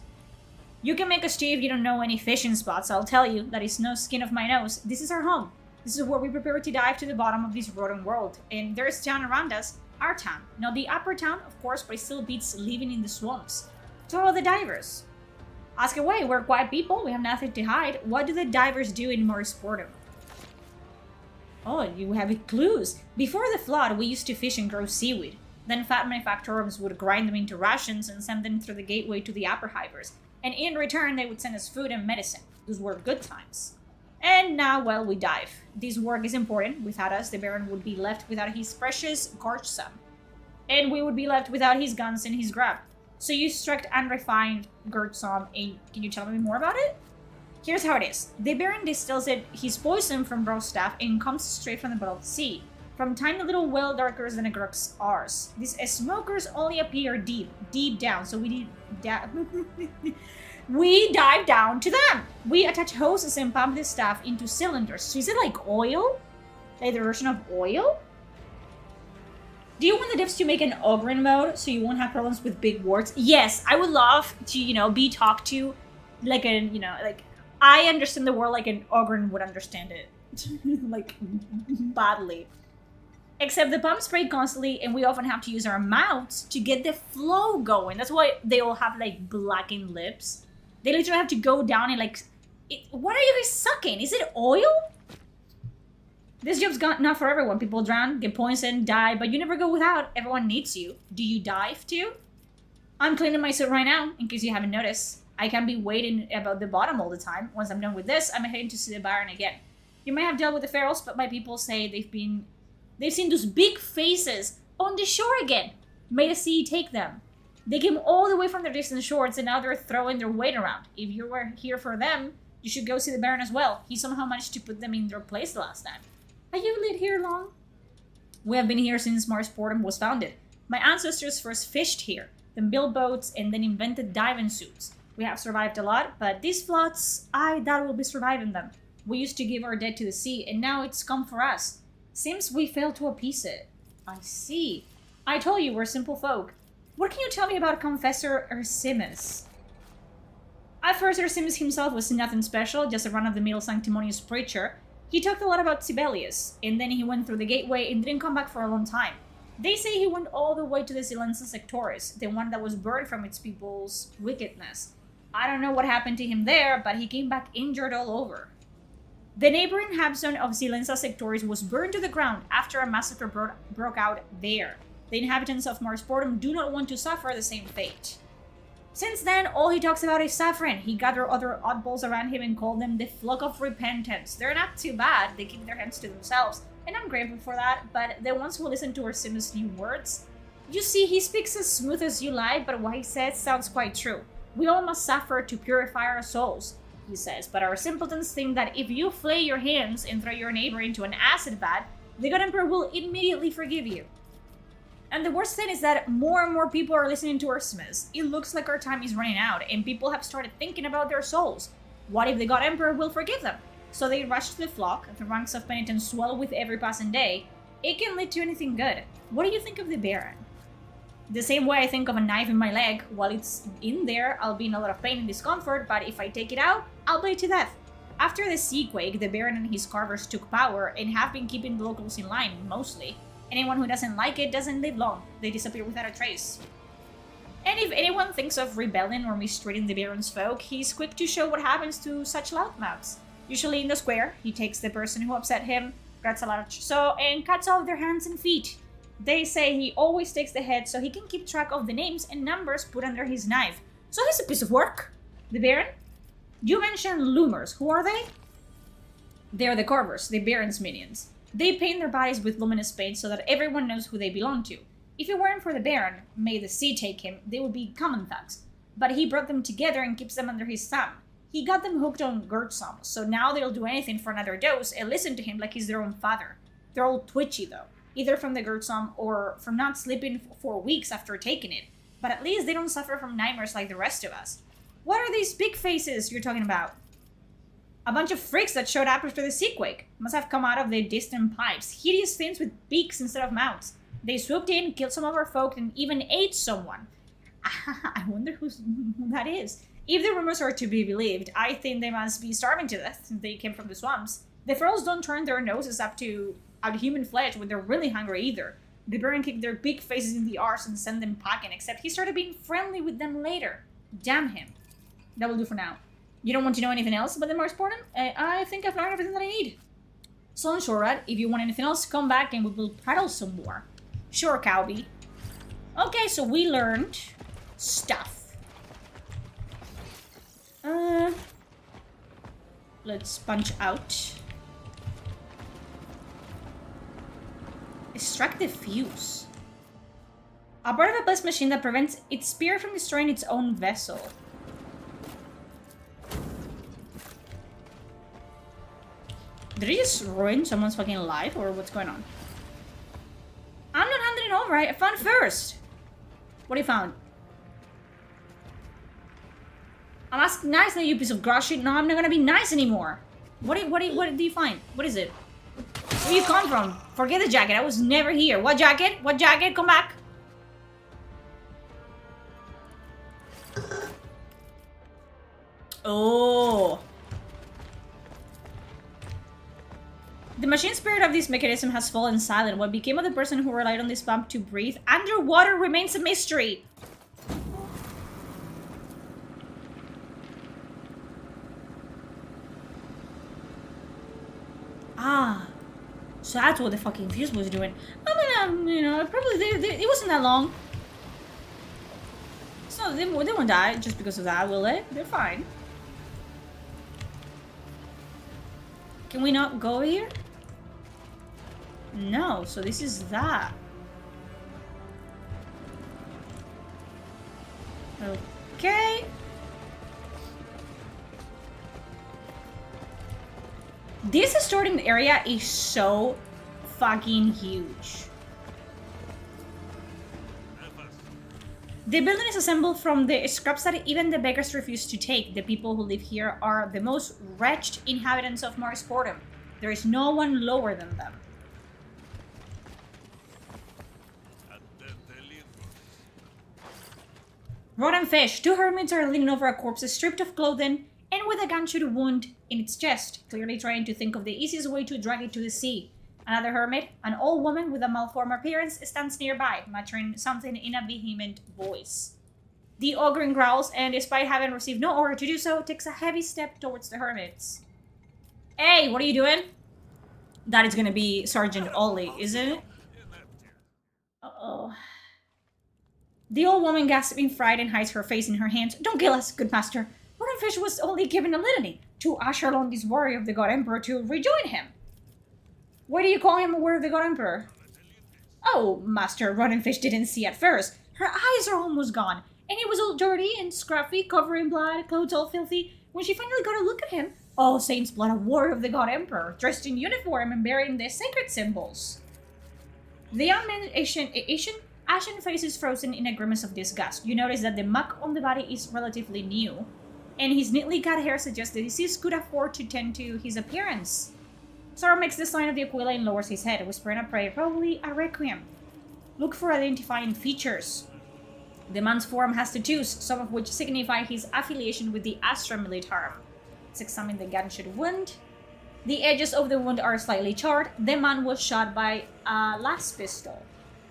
You can make a stew if you don't know any fishing spots. I'll tell you, that is no skin of my nose. This is our home. This is where we prepare to dive to the bottom of this rotten world. And there's town around us, our town. Not the upper town, of course, but it still beats living in the swamps. To all the divers. Ask away, we're quiet people, we have nothing to hide. What do the divers do in Morris Boredom? Oh, you have clues. Before the flood, we used to fish and grow seaweed. Then fat manufacturers would grind them into rations and send them through the gateway to the upper hivers. And in return, they would send us food and medicine. Those were good times. And now, well, we dive. This work is important. Without us, the Baron would be left without his precious Gorgsum. And we would be left without his guns and his grab. So you struck unrefined Gurgsum, and can you tell me more about it? Here's how it is. The Baron distills his poison from raw staff and comes straight from the bottom of the sea. From tiny little well darker than a Grug's ours. These smokers only appear deep down, so we dive down to them. We attach hoses and pump this stuff into cylinders. So is it like oil? Like the version of oil? Do you want the devs to make an Ogren mode so you won't have problems with big words? Yes, I would love to, be talked to like I understand the word like an Ogren would understand it. Like, badly. Except the pumps break constantly and we often have to use our mouths to get the flow going. That's why they all have like blackened lips. They literally have to go down and like... what are you guys sucking? Is it oil? This job's not for everyone. People drown, get poisoned, die, but you never go without. Everyone needs you. Do you dive too? I'm cleaning my suit right now, in case you haven't noticed. I can't be waiting about the bottom all the time. Once I'm done with this, I'm heading to see the Baron again. You may have dealt with the ferals, but my people say they've seen those big faces on the shore again. May the sea take them. They came all the way from their distant shores and now they're throwing their weight around. If you were here for them, you should go see the Baron as well. He somehow managed to put them in their place the last time. Have you lived here long? We have been here since Morris Boredom was founded. My ancestors first fished here, then built boats, and then invented diving suits. We have survived a lot, but these floods, I doubt we'll be surviving them. We used to give our dead to the sea, and now it's come for us. Seems we failed to appease it. I see. I told you we're simple folk. What can you tell me about Confessor Ursimus? At first, Ursimus himself was nothing special, just a run-of-the-mill sanctimonious preacher. He talked a lot about Sibelius, and then he went through the gateway and didn't come back for a long time. They say he went all the way to the Silenza Sectoris, the one that was burned from its people's wickedness. I don't know what happened to him there, but he came back injured all over. The neighboring Habzone of Silenza Sectoris was burned to the ground after a massacre broke out there. The inhabitants of Morris Boredom do not want to suffer the same fate. Since then, all he talks about is suffering. He gathered other oddballs around him and called them the Flock of Repentance. They're not too bad, they keep their hands to themselves, and I'm grateful for that, but the ones who listen to Ursimus' new words... You see, he speaks as smooth as you like, but what he says sounds quite true. We all must suffer to purify our souls, he says, but our simpletons think that if you flay your hands and throw your neighbor into an acid bath, the God Emperor will immediately forgive you. And the worst thing is that more and more people are listening to Ursimus. It looks like our time is running out, and people have started thinking about their souls. What if the God Emperor will forgive them? So they rush to the flock, the ranks of penitents swell with every passing day. It can lead to anything good. What do you think of the Baron? The same way I think of a knife in my leg. While it's in there, I'll be in a lot of pain and discomfort, but if I take it out, I'll bleed to death. After the sea quake, the Baron and his carvers took power and have been keeping the locals in line, mostly. Anyone who doesn't like it doesn't live long. They disappear without a trace. And if anyone thinks of rebelling or mistreating the Baron's folk, he's quick to show what happens to such loudmouths. Usually in the square, he takes the person who upset him, grabs a large saw, and cuts off their hands and feet. They say he always takes the head so he can keep track of the names and numbers put under his knife. So he's a piece of work. The Baron? You mentioned Loomers. Who are they? They're the carvers, the Baron's minions. They paint their bodies with luminous paint so that everyone knows who they belong to. If it weren't for the Baron, may the sea take him, they would be common thugs. But he brought them together and keeps them under his thumb. He got them hooked on Gertsom, so now they'll do anything for another dose and listen to him like he's their own father. They're all twitchy though, either from the Gertsom or from not sleeping for weeks after taking it. But at least they don't suffer from nightmares like the rest of us. What are these big faces you're talking about? A bunch of freaks that showed up after the seaquake. Must have come out of the distant pipes. Hideous things with beaks instead of mouths. They swooped in, killed some of our folk, and even ate someone. I wonder who that is. If the rumors are to be believed, I think they must be starving to death since they came from the swamps. The ferals don't turn their noses up to human flesh when they're really hungry either. The Baron kicked their big faces in the arse and sent them packing, except he started being friendly with them later. Damn him. That will do for now. You don't want to know anything else about the Marsportum? I think I've learned everything that I need. So, Shorad, if you want anything else, come back and we will prattle some more. Sure, Cowbie. Okay, so we learned stuff. Let's punch out. Extract the fuse. A part of a blessed machine that prevents its spear from destroying its own vessel. Did he just ruin someone's fucking life, or what's going on? I'm not handing it over. I found first. What do you found? I'm asking nicely, you piece of grass shit. No, I'm not gonna be nice anymore. What do you find? What is it? Where you come from? Forget the jacket. I was never here. What jacket? What jacket? Come back. Oh. The machine spirit of this mechanism has fallen silent. What became of the person who relied on this pump to breathe underwater remains a mystery. Ah, so that's what the fucking fuse was doing. I mean, you know, probably it wasn't that long. So they won't die just because of that, will they? They're fine. Can we not go here? No, so this is that. Okay. This storing area is so fucking huge. The building is assembled from the scraps that even the beggars refuse to take. The people who live here are the most wretched inhabitants of Marsportum. There is no one lower than them. Rotten fish. Two hermits are leaning over a corpse stripped of clothing and with a gunshot wound in its chest, clearly trying to think of the easiest way to drag it to the sea. Another hermit, an old woman with a malformed appearance, stands nearby, muttering something in a vehement voice. The ogre growls and, despite having received no order to do so, takes a heavy step towards the hermits. Hey, what are you doing? That is gonna be Sergeant Ollie, isn't it? Uh-oh. The old woman gasps in fright and hides her face in her hands. Don't kill us, good master. Rodenfish was only given a litany to usher along this warrior of the God Emperor to rejoin him. Why do you call him a warrior of the God Emperor? Oh, master, Rodenfish didn't see at first. Her eyes are almost gone, and he was all dirty and scruffy, covered in blood, clothes all filthy. When she finally got a look at him, oh, saint's blood, a warrior of the God Emperor, dressed in uniform and bearing the sacred symbols. The young man's ashen face is frozen in a grimace of disgust. You notice that the muck on the body is relatively new, and his neatly cut hair suggests the deceased could afford to tend to his appearance. Sora makes the sign of the Aquila and lowers his head, whispering a prayer, probably a requiem. Look for identifying features. The man's forearm has tattoos, some of which signify his affiliation with the Astra Militarum. Let's examine the gunshot wound. The edges of the wound are slightly charred. The man was shot by a las pistol.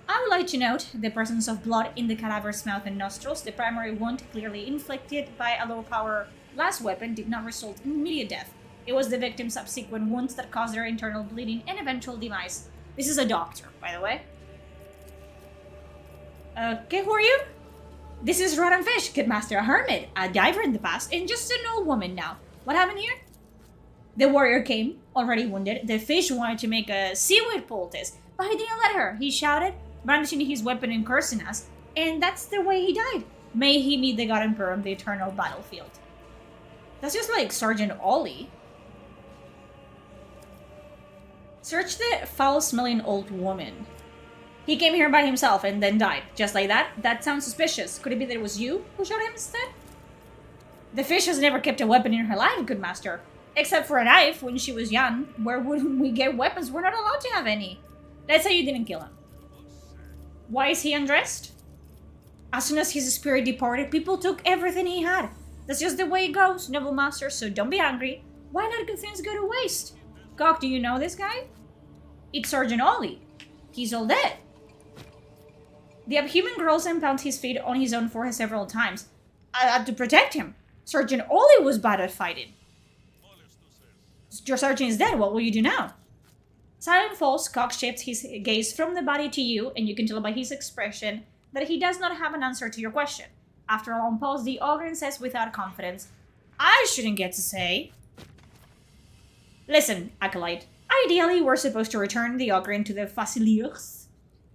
I would like to note the presence of blood in the cadaver's mouth and nostrils. The primary wound, clearly inflicted by a low-power las weapon, did not result in immediate death. It was the victim's subsequent wounds that caused their internal bleeding and eventual demise. This is a doctor, by the way. Okay, who are you? This is Rod and Fish, Kidmaster, a hermit, a diver in the past, and just an old woman now. What happened here? The warrior came, already wounded. The fish wanted to make a seaweed poultice, but he didn't let her. He shouted, brandishing his weapon and cursing us, and that's the way he died. May he meet the God Emperor on the eternal battlefield. That's just like Sergeant Ollie. Search the foul-smelling old woman. He came here by himself and then died. Just like that? That sounds suspicious. Could it be that it was you who shot him instead? The fish has never kept a weapon in her life, good master. Except for a knife when she was young. Where would we get weapons? We're not allowed to have any. Let's say you didn't kill him. Why is he undressed? As soon as his spirit departed, people took everything he had. That's just the way it goes, noble master, so don't be angry. Why let good things go to waste? Cock, do you know this guy? It's Sergeant Ollie. He's all dead. The abhuman grows and pounds his feet on his own forehead several times. I had to protect him. Sergeant Ollie was bad at fighting. Your sergeant is dead. What will you do now? Silent falls. Cock shifts his gaze from the body to you, and you can tell by his expression that he does not have an answer to your question. After a long pause, the Ogren says without confidence, I shouldn't get to say. Listen, Acolyte. Ideally, we're supposed to return the Ogren to the Faciliers,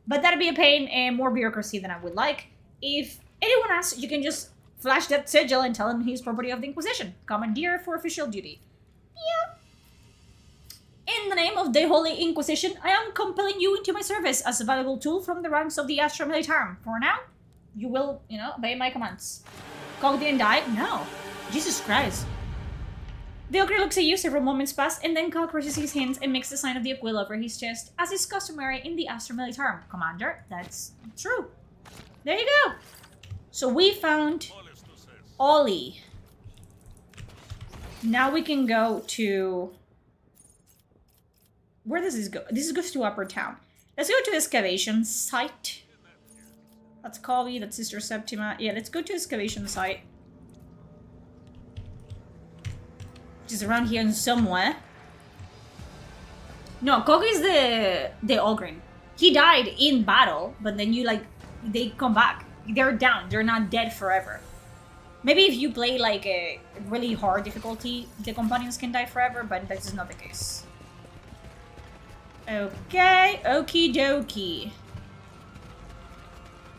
but that'd be a pain and more bureaucracy than I would like. If anyone asks, you can just flash that sigil and tell him he's property of the Inquisition. Commandeer for official duty. Yeah. In the name of the Holy Inquisition, I am compelling you into my service as a valuable tool from the ranks of the Astra Militarum. For now, you will, obey my commands. Cog didn't die? No. Jesus Christ. The Ogre looks at you, several moments pass, and then Cog raises his hands and makes the sign of the Aquila over his chest, as is customary in the Astra Militarum. Commander, that's true. There you go. So we found Ollie. Now we can go to... Where does this go? This goes to Upper Town. Let's go to excavation site. That's Colby, that's Sister Septima. Yeah, let's go to excavation site. Which is around here somewhere. No, Kog is the Ogren. He died in battle, but then they come back. They're down. They're not dead forever. Maybe if you play like a really hard difficulty, the companions can die forever, but that is not the case. Okay, okie dokie.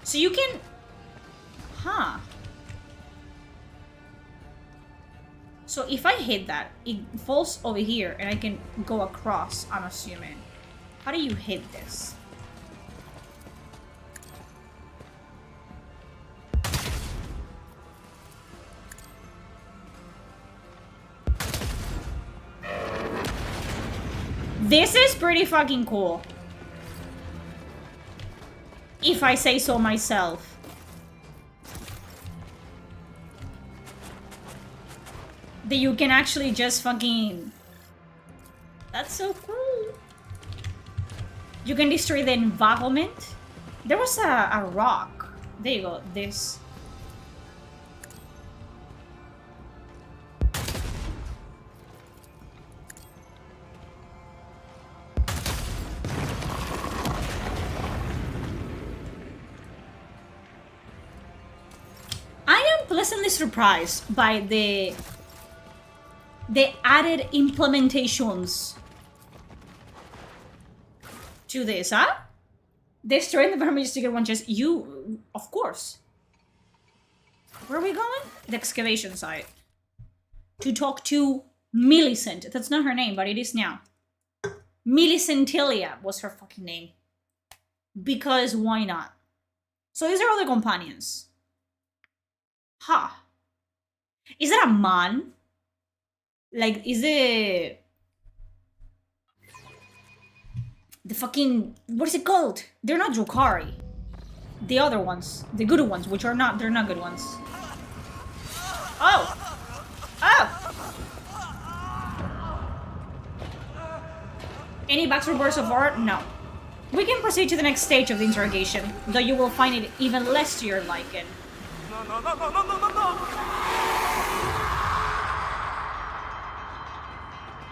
So you can... Huh. So if I hit that, it falls over here and I can go across, I'm assuming. How do you hit this? This is pretty fucking cool. If I say so myself. That you can actually just fucking... That's so cool. You can destroy the environment. There was a rock. There you go, this. Pleasantly surprised by the added implementations to this, huh? Destroying the environment just to get one chest. You, of course. Where are we going? The excavation site. To talk to Millicent. That's not her name, but it is now. Millicentilia was her fucking name. Because why not? So these are all the companions. Huh. Is that a man? Like, is the fucking... What is it called? They're not Drukhari. the other ones, the good ones, which are not, they're not good ones. Oh! Oh! Any backstory so far? No. We can proceed to the next stage of the interrogation, though you will find it even less to your liking.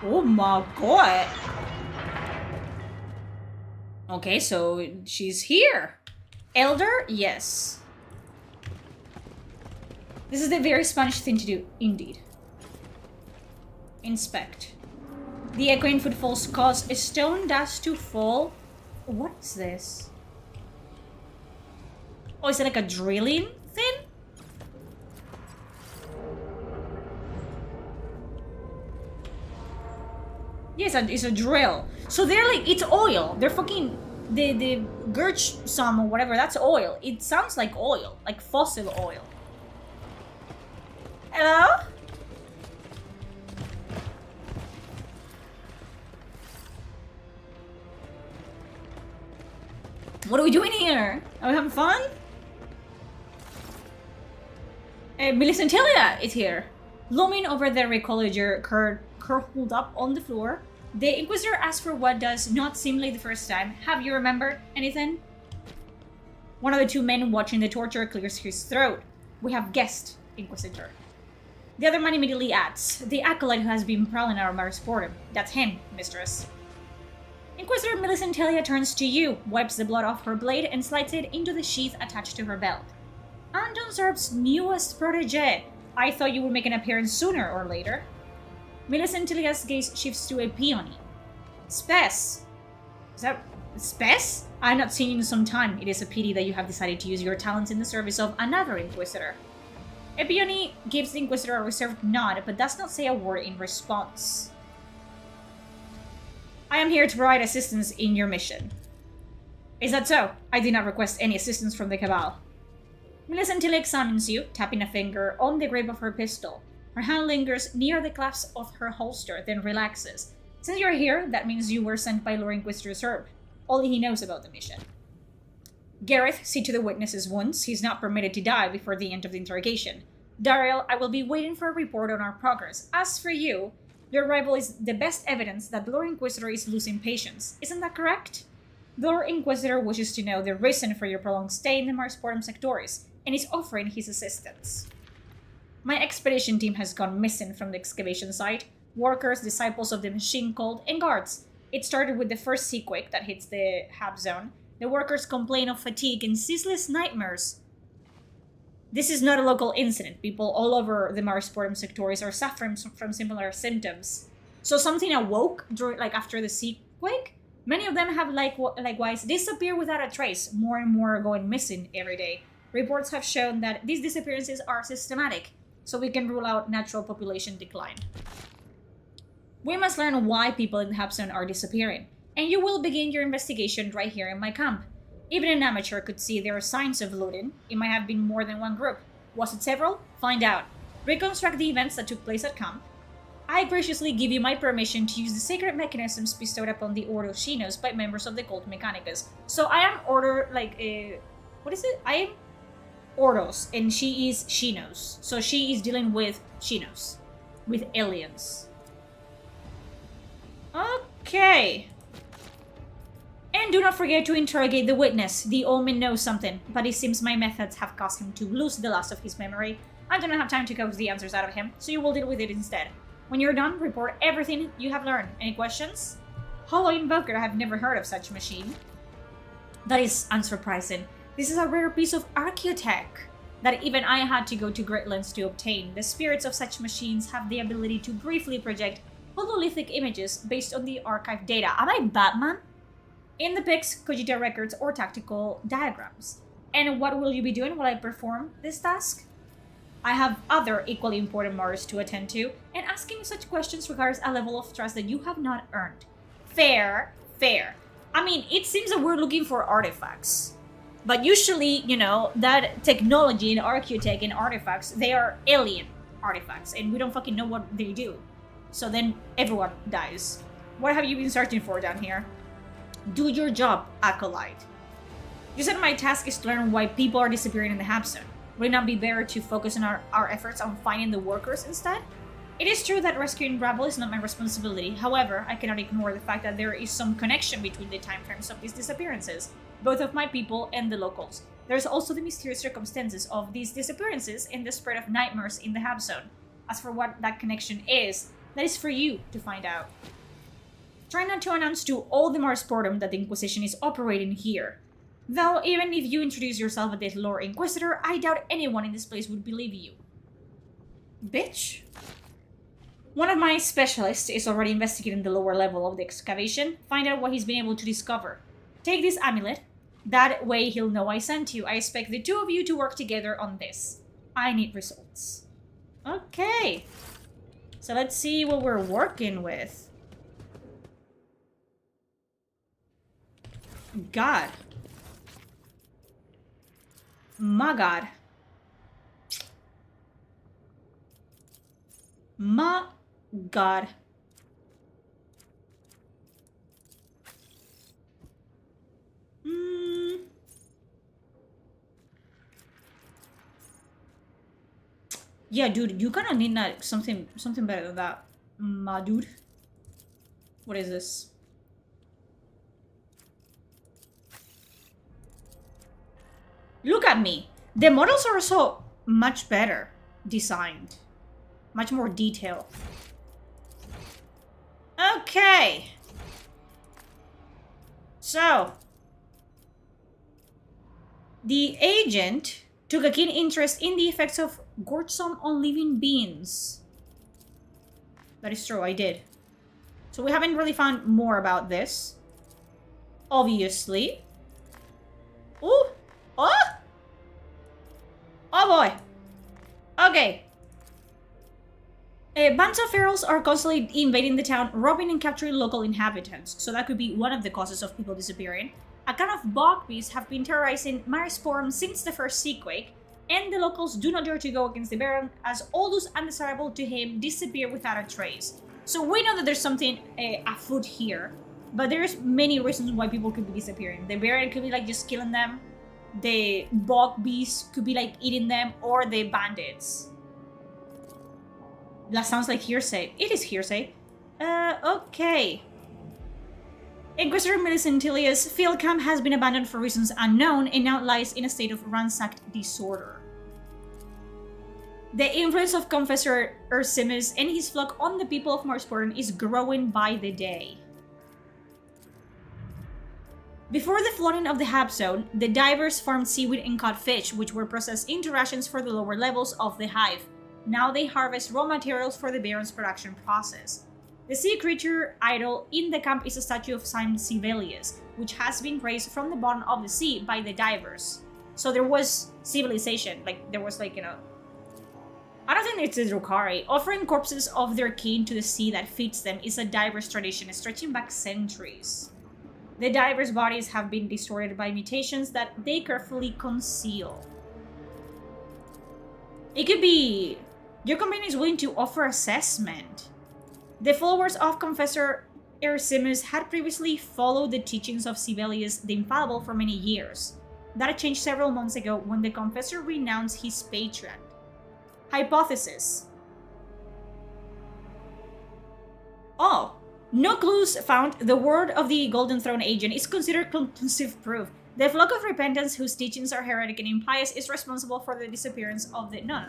Oh my god! Okay, so she's here. Elder? Yes. This is the very Spanish thing to do, indeed. Inspect. The echoing footfalls cause a stone dust to fall. What is this? Oh, is it like a drilling thing? Yes, it's a drill. So they're like, it's oil. They're fucking, the Gurch some or whatever, that's oil. It sounds like oil, like fossil oil. Hello? What are we doing here? Are we having fun? Millicentilia is here. Looming over the Recolager curled up on the floor, the Inquisitor asks for what does not seem like the first time. Have you remembered anything? One of the two men watching the torture clears his throat. We have guessed, Inquisitor. The other man immediately adds, the acolyte who has been prowling our Marisportum. That's him, mistress. Inquisitor Millicentilia turns to you, wipes the blood off her blade, and slides it into the sheath attached to her belt. Anton Zerb's newest protege. I thought you would make an appearance sooner or later. Millicentilia's gaze shifts to a peony. Spes. Is that Spes? I have not seen you in some time. It is a pity that you have decided to use your talents in the service of another Inquisitor. Epione gives the Inquisitor a reserved nod, but does not say a word in response. I am here to provide assistance in your mission. Is that so? I did not request any assistance from the Cabal. Millicentilia examines you, tapping a finger on the grip of her pistol. Her hand lingers near the clasp of her holster, then relaxes. Since you're here, that means you were sent by Lord Inquisitor Zerb. Only he knows about the mission. Gareth, see to the witness's wounds. He's not permitted to die before the end of the interrogation. Dariel, I will be waiting for a report on our progress. As for you, your arrival is the best evidence that the Lord Inquisitor is losing patience. Isn't that correct? The Lord Inquisitor wishes to know the reason for your prolonged stay in the Marisportum Sectores, and is offering his assistance. My expedition team has gone missing from the excavation site. Workers, disciples of the machine cult, and guards. It started with the first seaquake that hits the hab zone. The workers complain of fatigue and ceaseless nightmares. This is not a local incident. People all over the Marisportum Sectores are suffering from similar symptoms. So something awoke after the seaquake? Many of them have likewise disappeared without a trace. More and more are going missing every day. Reports have shown that these disappearances are systematic, so we can rule out natural population decline. We must learn why people in the hub zone are disappearing, and you will begin your investigation right here in my camp. Even an amateur could see there are signs of looting. It might have been more than one group. Was it several? Find out. Reconstruct the events that took place at camp. I graciously give you my permission to use the sacred mechanisms bestowed upon the Ordo Shinos by members of the Cult Mechanicus. So I am what is it? I am Ordos, and she is Shinos. So she is dealing with Shinos. With aliens. Okay. And do not forget to interrogate the witness. The Omen knows something, but it seems my methods have caused him to lose the last of his memory. I do not have time to coax the answers out of him, so you will deal with it instead. When you're done, report everything you have learned. Any questions? Hollow Invoker, I have never heard of such machine. That is unsurprising. This is a rare piece of archaeotech that even I had to go to great lengths to obtain. The spirits of such machines have the ability to briefly project hololithic images based on the archive data. Am I Batman? In the pics, Cogita records, or tactical diagrams. And what will you be doing while I perform this task? I have other equally important matters to attend to, and asking such questions requires a level of trust that you have not earned. Fair, fair. I mean, it seems that we're looking for artifacts. But usually, you know, that technology in archaeotech and artifacts, they are alien artifacts, and we don't fucking know what they do. So then everyone dies. What have you been searching for down here? Do your job, Acolyte. You said my task is to learn why people are disappearing in the Hapstone. Would it not be better to focus on our efforts on finding the workers instead? It is true that rescuing Gravel is not my responsibility. However, I cannot ignore the fact that there is some connection between the time frames of these disappearances, both of my people and the locals. There's also the mysterious circumstances of these disappearances and the spread of nightmares in the Hapstone. As for what that connection is, that is for you to find out. Try not to announce to all the Marsportum that the Inquisition is operating here. Though, even if you introduce yourself as the Lord Inquisitor, I doubt anyone in this place would believe you. Bitch. One of my specialists is already investigating the lower level of the excavation. Find out what he's been able to discover. Take this amulet. That way he'll know I sent you. I expect the two of you to work together on this. I need results. Okay. So let's see what we're working with. God. My God. My God. Yeah, dude, you kind of need something better than that, my dude. What is this? Look at me. The models are so much better designed. Much more detailed. Okay. So. The agent took a keen interest in the effects of Gortsum on living beings. That is true, I did. So we haven't really found more about this. Obviously. Ooh. Oh! Oh boy. Okay. Bands of ferals are constantly invading the town, robbing and capturing local inhabitants. So that could be one of the causes of people disappearing. A kind of bog beasts have been terrorizing Marisporum since the first seaquake, and the locals do not dare to go against the Baron, as all those undesirable to him disappear without a trace. So we know that there's something afoot here, but there's many reasons why people could be disappearing. The Baron could be like just killing them, the bog beasts could be like eating them, or the bandits. That sounds like hearsay. It is hearsay. Okay. Inquisitor Millicentilius' field camp has been abandoned for reasons unknown and now lies in a state of ransacked disorder. The influence of Confessor Ursimus and his flock on the people of Marsporum is growing by the day. Before the flooding of the Hapstone, the divers farmed seaweed and caught fish, which were processed into rations for the lower levels of the hive. Now they harvest raw materials for the Baron's production process. The sea creature idol in the camp is a statue of Saint Sibelius, which has been raised from the bottom of the sea by the divers. So there was civilization, like there was like, you know... I don't think it's a Drukhari. Offering corpses of their kin to the sea that feeds them is a diver's tradition stretching back centuries. The divers' bodies have been distorted by mutations that they carefully conceal. It could be... Your company is willing to offer assessment. The followers of Confessor Ursimus had previously followed the teachings of Sibelius the Infallible for many years. That changed several months ago when the Confessor renounced his patron. Hypothesis. Oh, no clues found. The word of the Golden Throne agent is considered conclusive proof. The flock of repentance, whose teachings are heretic and impious, is responsible for the disappearance of the... No.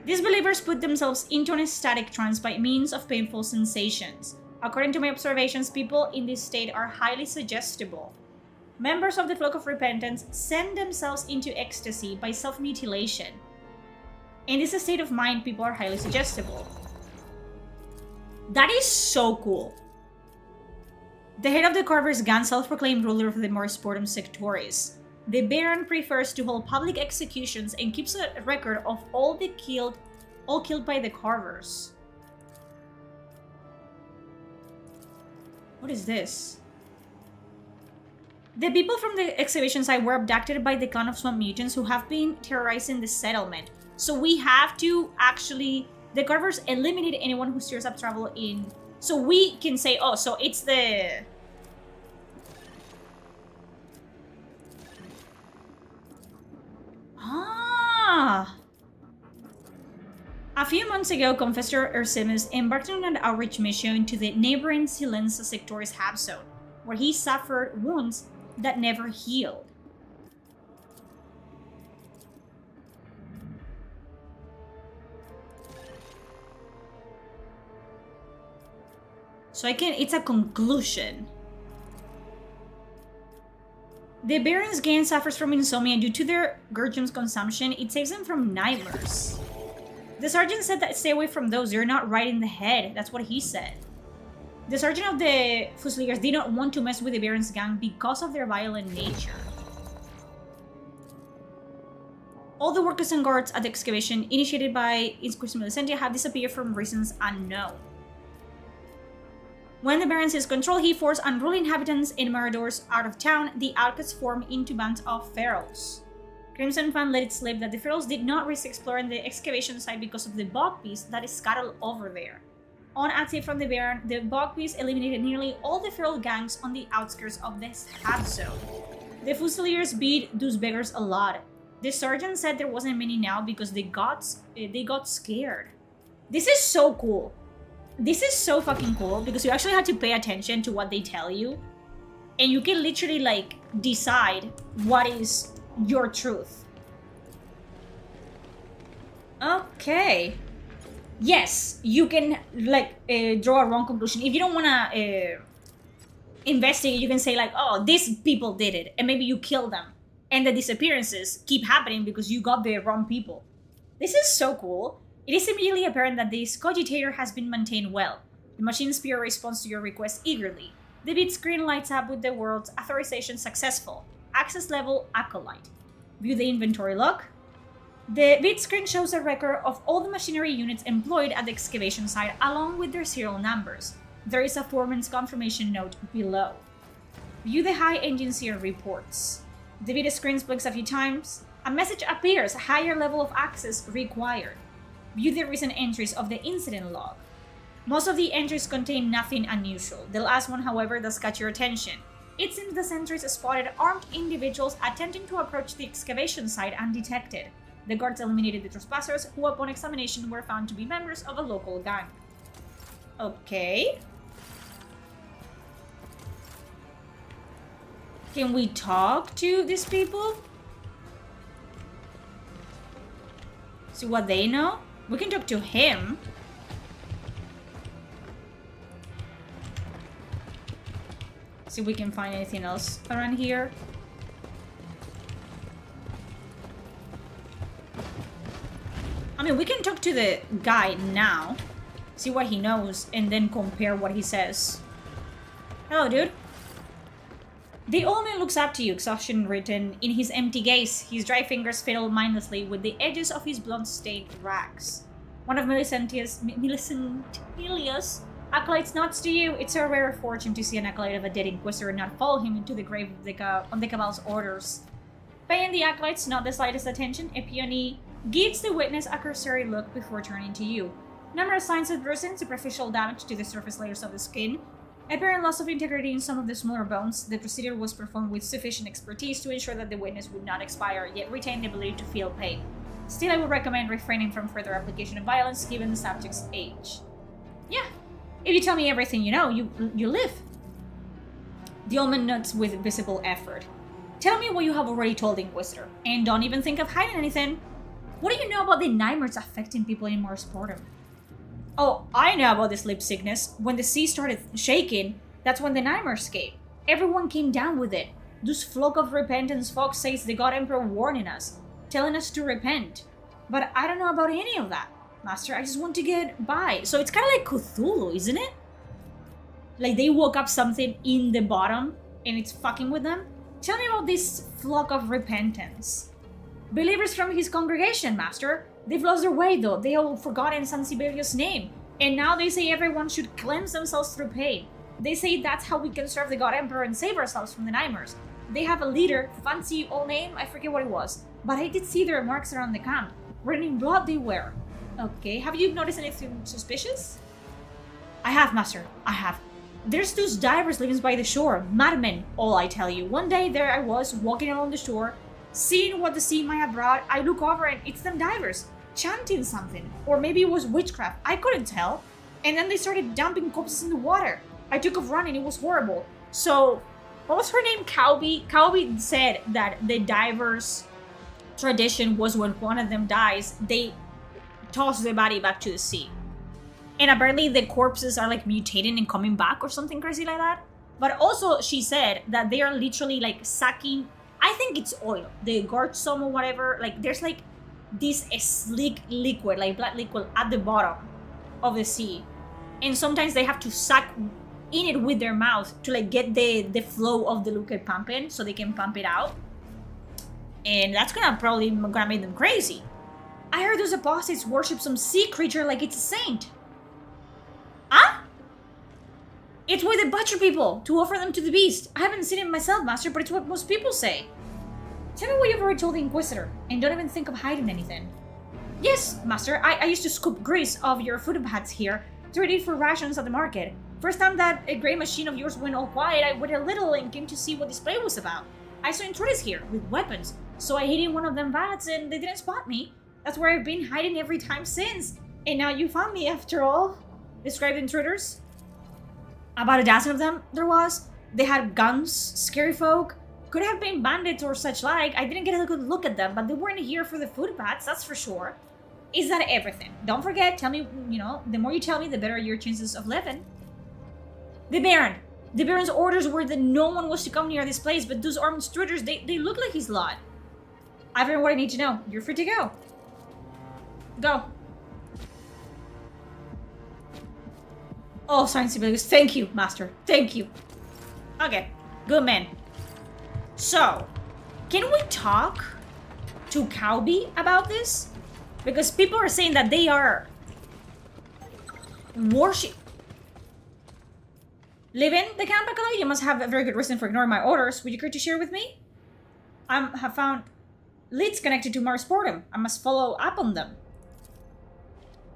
These believers put themselves into an ecstatic trance by means of painful sensations. According to my observations, people in this state are highly suggestible. Members of the Flock of Repentance send themselves into ecstasy by self-mutilation. In this state of mind, people are highly suggestible. That is so cool. The head of the Carver's gang, self-proclaimed ruler of the Marsporum Sectoris. The Baron prefers to hold public executions and keeps a record of all killed by the Carvers. What is this? The people from the excavation site were abducted by the clan of swamp mutants who have been terrorizing the settlement. So we have to actually... The Carvers eliminate anyone who stirs up trouble in... So we can say, oh, so it's the... few months ago, Confessor Ursimus embarked on an outreach mission to the neighboring Silenza Sector's hub zone, where he suffered wounds that never healed. So it's a conclusion. The Baron's gang suffers from insomnia due to their Gurgum's consumption. It saves them from nightmares. The sergeant said that stay away from those, they're not right in the head. That's what he said. The sergeant of the Fusiliers did not want to mess with the Baron's gang because of their violent nature. All the workers and guards at the excavation initiated by Inquisition Milicentia have disappeared for reasons unknown. When the Baron seized control, he forced unruly inhabitants and marauders out of town. The outcasts formed into bands of ferals. Crimson Fan let it slip that the ferals did not risk exploring the excavation site because of the bog beast that is scattered over there. On a tip from the Baron, the bog beast eliminated nearly all the feral gangs on the outskirts of this hub zone. The Fusiliers beat those beggars a lot. The sergeant said there wasn't many now because they got scared. This is so cool. This is so fucking cool because you actually have to pay attention to what they tell you. And you can literally like decide what is your truth. Okay. Yes, you can like draw a wrong conclusion. If you don't want to investigate, you can say like, oh, these people did it. And maybe you kill them. And the disappearances keep happening because you got the wrong people. This is so cool. It is immediately apparent that this cogitator has been maintained well. The machine spear responds to your request eagerly. The bit screen lights up with the words authorization successful. Access level acolyte. View the inventory log. The bit screen shows a record of all the machinery units employed at the excavation site along with their serial numbers. There is a foreman's confirmation note below. View the high engine seer reports. The bit screen blinks a few times. A message appears, higher level of access required. View the recent entries of the incident log. Most of the entries contain nothing unusual. The last one, however, does catch your attention. It seems the sentries spotted armed individuals attempting to approach the excavation site undetected. The guards eliminated the trespassers, who upon examination were found to be members of a local gang. Okay. Can we talk to these people? See what they know? We can talk to him. See if we can find anything else around here. I mean, we can talk to the guy now. See what he knows and then compare what he says. Hello, dude. The old man looks up to you, exhaustion written in his empty gaze. His dry fingers fiddle mindlessly with the edges of his blood-stained rags. One of Millicentia's acolytes nods to you. It's a rare fortune to see an acolyte of a dead inquisitor not follow him into the grave on the Cabal's orders. Paying the acolytes not the slightest attention, a peony gives the witness a cursory look before turning to you. Numerous signs of bruising, superficial damage to the surface layers of the skin, apparent loss of integrity in some of the smaller bones. The procedure was performed with sufficient expertise to ensure that the witness would not expire, yet retain the ability to feel pain. Still, I would recommend refraining from further application of violence given the subject's age. Yeah, if you tell me everything you know, you live. The old man nods with visible effort. Tell me what you have already told the Inquisitor, and don't even think of hiding anything. What do you know about the nightmares affecting people in Morsportum? Oh, I know about the sleep sickness. When the sea started shaking, that's when the nightmares came. Everyone came down with it. Those flock of repentance folks says the God Emperor warning us, telling us to repent. But I don't know about any of that, Master. I just want to get by. So it's kind of like Cthulhu, isn't it? Like they woke up something in the bottom and it's fucking with them. Tell me about this flock of repentance. Believers from his congregation, Master. They've lost their way, though. They all forgotten San Sibelius' name. And now they say everyone should cleanse themselves through pain. They say that's how we can serve the God Emperor and save ourselves from the nightmares. They have a leader, fancy old name, I forget what it was. But I did see their marks around the camp. Written in blood they were. Okay, have you noticed anything suspicious? I have, Master. I have. There's those divers living by the shore. Madmen, all I tell you. One day there I was, walking along the shore, seeing what the sea might have brought. I look over and it's them divers. chanting something. Or maybe it was witchcraft. I couldn't tell. And then they started dumping corpses in the water. I took off running. It was horrible. So, what was her name? Calby? Calby said that the divers' tradition was when one of them dies, they toss the body back to the sea. And apparently the corpses are like mutating and coming back or something crazy like that. But also she said that they are literally like sucking, I think it's oil, the some or whatever. Like there's like this sleek liquid, like black liquid at the bottom of the sea. And sometimes they have to suck in it with their mouth to like get the flow of the liquid pumping so they can pump it out. And that's probably gonna make them crazy. I heard those apostates worship some sea creature like it's a saint. Huh? It's what they butcher people to offer them to the beast. I haven't seen it myself, Master, but it's what most people say. Tell me what you've already told the Inquisitor, and don't even think of hiding anything. Yes, Master, I used to scoop grease off your food pads here to ready for rations at the market. First time that a grey machine of yours went all quiet, I waited a little and came to see what this play was about. I saw intruders here with weapons, so I hid in one of them vats and they didn't spot me. That's where I've been hiding every time since. And now you found me after all. Described intruders. About a dozen of them there was. They had guns, scary folk. Could have been bandits or such like. I didn't get a good look at them, but they weren't here for the food pads, that's for sure. Is that everything? Don't forget, tell me, the more you tell me, the better your chances of living. The Baron. The Baron's orders were that no one was to come near this place, but those armed intruders, they look like his lot. I've learned what I need to know. You're free to go. Go. Oh, Science Civilians, thank you, Master. Thank you. Okay, good man. So, can we talk to Calby about this? Because people are saying that they are worship. Leaving the camp, Akala? You must have a very good reason for ignoring my orders. Would you care to share with me? I have found leads connected to Mars Portum. I must follow up on them.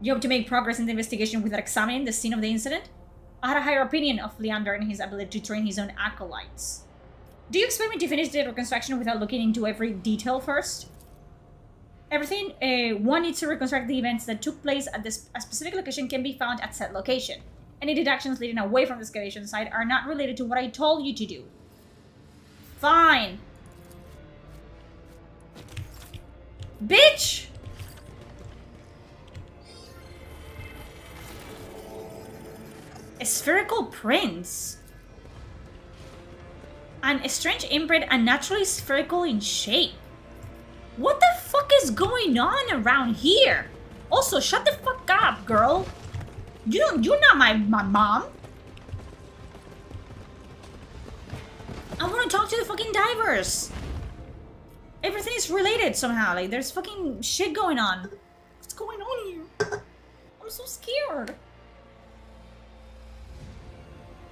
You hope to make progress in the investigation without examining the scene of the incident? I had a higher opinion of Leander and his ability to train his own acolytes. Do you expect me to finish the reconstruction without looking into every detail first? Everything, one needs to reconstruct the events that took place at a specific location can be found at said location. Any deductions leading away from the excavation site are not related to what I told you to do. Fine. Bitch! A spherical prince. And a strange imprint unnaturally spherical in shape. What the fuck is going on around here? Also, shut the fuck up, girl. You're not my mom. I want to talk to the fucking divers. Everything is related somehow. Like, there's fucking shit going on. What's going on here? I'm so scared.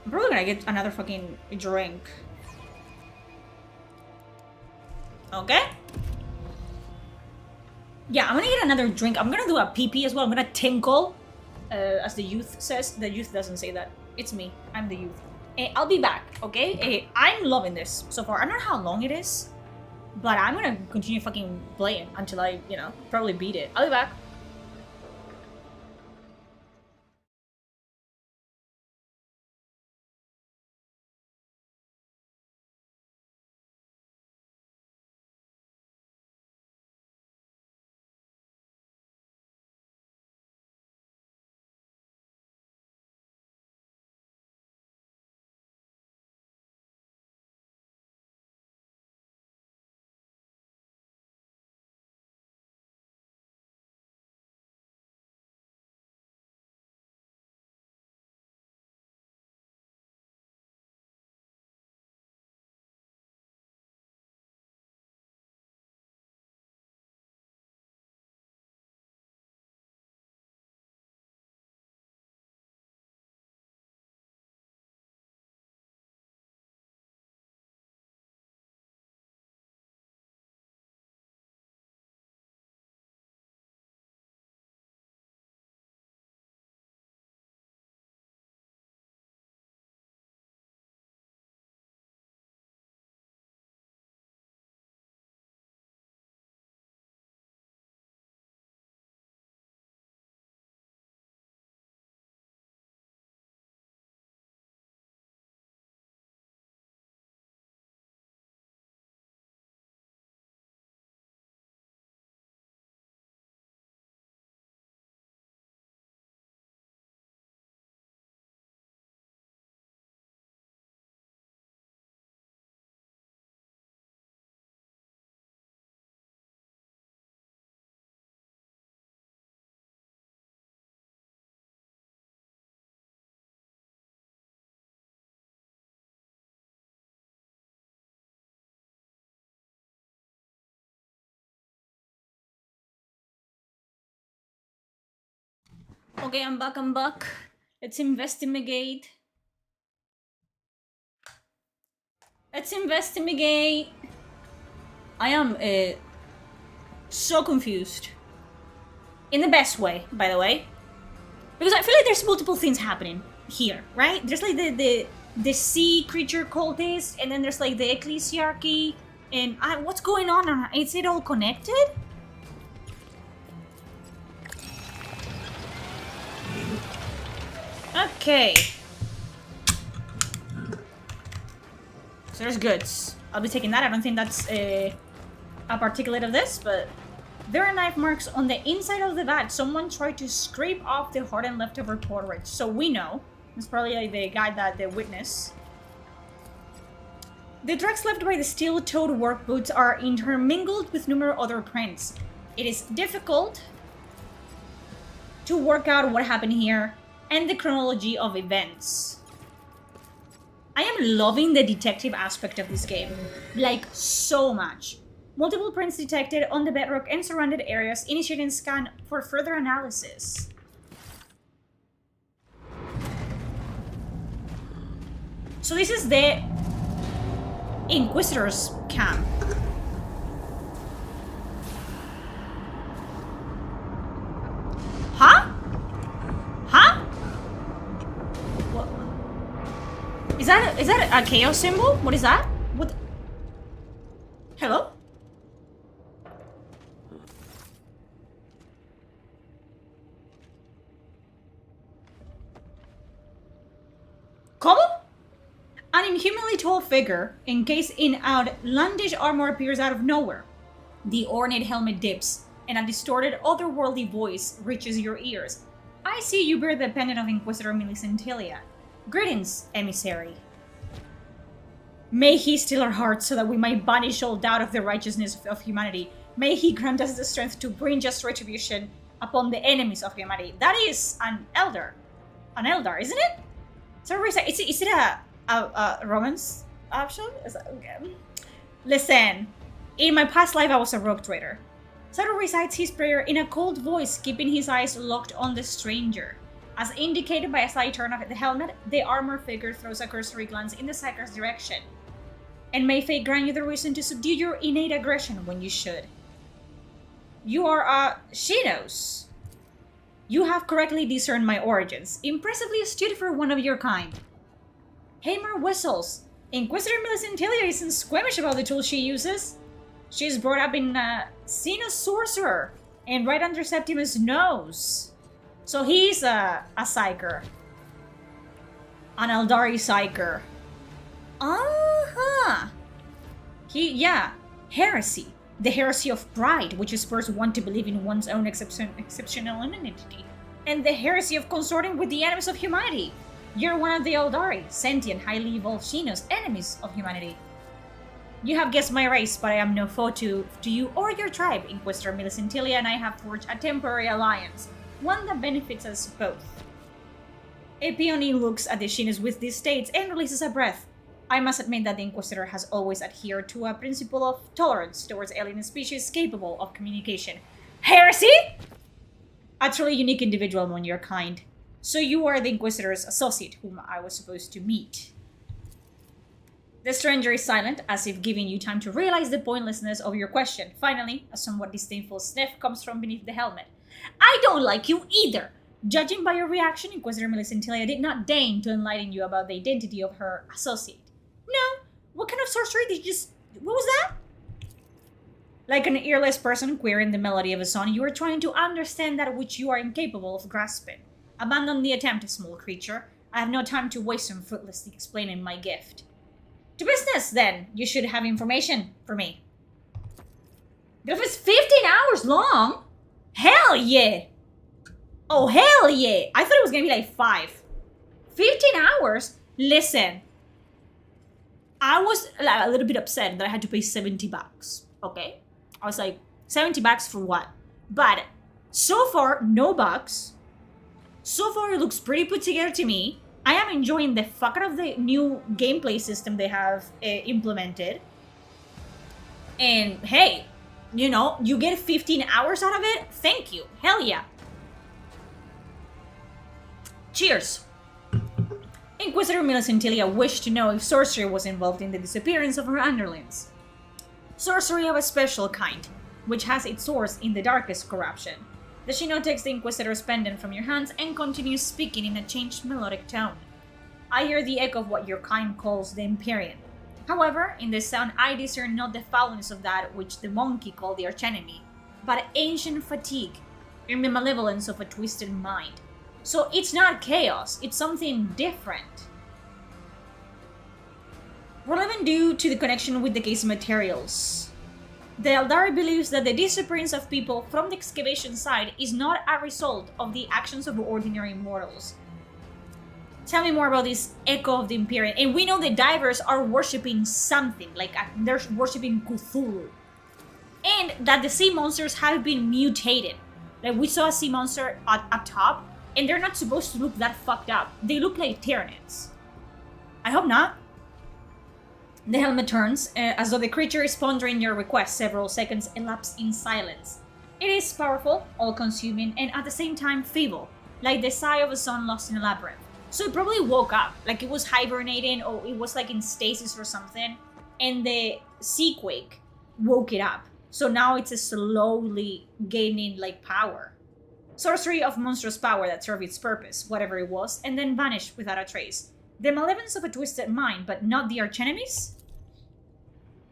I'm probably gonna get another fucking drink. Okay? Yeah, I'm gonna get another drink. I'm gonna do a pee-pee as well. I'm gonna tinkle, as the youth says. The youth doesn't say that. It's me. I'm the youth. I'll be back, okay? I'm loving this so far. I don't know how long it is, but I'm gonna continue fucking playing until I, probably beat it. I'll be back. Okay, I'm back. Let's investigate. I am so confused. In the best way, by the way. Because I feel like there's multiple things happening here, right? There's like the sea creature cultist, and then there's like the ecclesiarchy, and what's going on? Is it all connected? Okay. So there's goods. I'll be taking that. I don't think that's a particulate of this, but there are knife marks on the inside of the vat. Someone tried to scrape off the hardened leftover porridge. So we know. It's probably like the guy that the witness. The tracks left by the steel-toed work boots are intermingled with numerous other prints. It is difficult to work out what happened here and the chronology of events. I am loving the detective aspect of this game, like so much. Multiple prints detected on the bedrock and surrounded areas, initiating scan for further analysis. So this is the Inquisitor's camp. Huh? Huh? What? Is that a chaos symbol? What is that? What? Hello? ¿Cómo? An inhumanly tall figure, encased in outlandish armor, appears out of nowhere. The ornate helmet dips, and a distorted, otherworldly voice reaches your ears. I see you bear the pendant of Inquisitor Millicentilia. Greetings, emissary. May he still our hearts so that we might banish all doubt of the righteousness of humanity. May he grant us the strength to bring just retribution upon the enemies of humanity. That is an elder. An eldar, isn't it? So is it a romance option? Okay. Listen, in my past life I was a rogue trader. Sato recites his prayer in a cold voice, keeping his eyes locked on the stranger. As indicated by a slight turn of the helmet, the armored figure throws a cursory glance in the Psyker's direction. And may fate grant you the reason to subdue your innate aggression when you should. You are she knows. You have correctly discerned my origins. Impressively astute for one of your kind. Hamer whistles. Inquisitor Millicentilia isn't squeamish about the tools she uses. She's brought up in seen a sorcerer, and right under Septimus' nose. So he's a psyker. An Eldari psyker. Uh-huh. Heresy. The heresy of pride, which spurs one to believe in one's own exceptional identity. And the heresy of consorting with the enemies of humanity. You're one of the Eldari, sentient, highly evolved Xenos, enemies of humanity. You have guessed my race, but I am no foe to you or your tribe. Inquisitor Millicentilia and I have forged a temporary alliance, one that benefits us both. A peony looks at the Xenos with distaste and releases a breath. I must admit that the Inquisitor has always adhered to a principle of tolerance towards alien species capable of communication. Heresy? A truly unique individual among your kind. So you are the Inquisitor's associate, whom I was supposed to meet. The stranger is silent, as if giving you time to realize the pointlessness of your question. Finally, a somewhat disdainful sniff comes from beneath the helmet. I don't like you either! Judging by your reaction, Inquisitor Millicentilia did not deign to enlighten you about the identity of her associate. No? What kind of sorcery did you what was that? Like an earless person querying the melody of a song, you are trying to understand that which you are incapable of grasping. Abandon the attempt, small creature. I have no time to waste on fruitlessly explaining my gift. To business, then. You should have information for me. If it's 15 hours long? Hell yeah! Oh, hell yeah! I thought it was gonna be like 5. 15 hours? Listen. I was a little bit upset that I had to pay $70. Okay? I was like, $70 for what? But so far, no bugs. So far, it looks pretty put together to me. I am enjoying the fuck out of the new gameplay system they have implemented. And hey, you know, you get 15 hours out of it? Thank you. Hell yeah. Cheers! Inquisitor Millicentilia wished to know if sorcery was involved in the disappearance of her underlings. Sorcery of a special kind, which has its source in the darkest corruption. The Shino takes the Inquisitor's pendant from your hands and continues speaking in a changed melodic tone. I hear the echo of what your kind calls the Empyrean. However, in this sound I discern not the foulness of that which the monkey called the archenemy, but ancient fatigue and the malevolence of a twisted mind. So it's not chaos, it's something different. Relevant due to the connection with the case materials. The Eldari believes that the disappearance of people from the excavation site is not a result of the actions of ordinary mortals. Tell me more about this echo of the Empyrean. And we know the divers are worshipping something, like they're worshipping Cthulhu. And that the sea monsters have been mutated. Like we saw a sea monster up top, and they're not supposed to look that fucked up. They look like Tyranids. I hope not. The helmet turns, as though the creature is pondering your request. Several seconds elapse in silence. It is powerful, all-consuming, and at the same time feeble, like the sigh of a son lost in a labyrinth. So it probably woke up, like it was hibernating, or it was like in stasis or something, and the sea quake woke it up. So now it's slowly gaining like power. Sorcery of monstrous power that served its purpose, whatever it was, and then vanished without a trace. The malevolence of a twisted mind, but not the archenemies?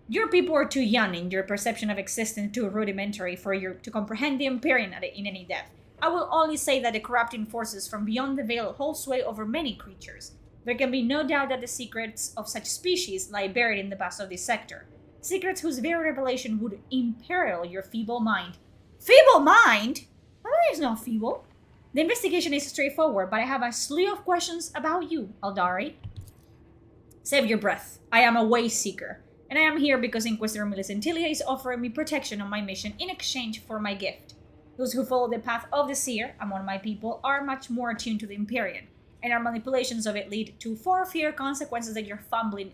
Your people are too young and your perception of existence too rudimentary for you to comprehend the Empyrean in any depth. I will only say that the corrupting forces from beyond the veil hold sway over many creatures. There can be no doubt that the secrets of such species lie buried in the past of this sector. Secrets whose very revelation would imperil your feeble mind. Feeble mind? My mind is not feeble. The investigation is straightforward, but I have a slew of questions about you, Eldari. Save your breath. I am a way seeker, and I am here because Inquisitor Millicentilia is offering me protection on my mission in exchange for my gift. Those who follow the path of the seer among my people are much more attuned to the Empyrean, and our manipulations of it lead to far fewer consequences than your fumbling.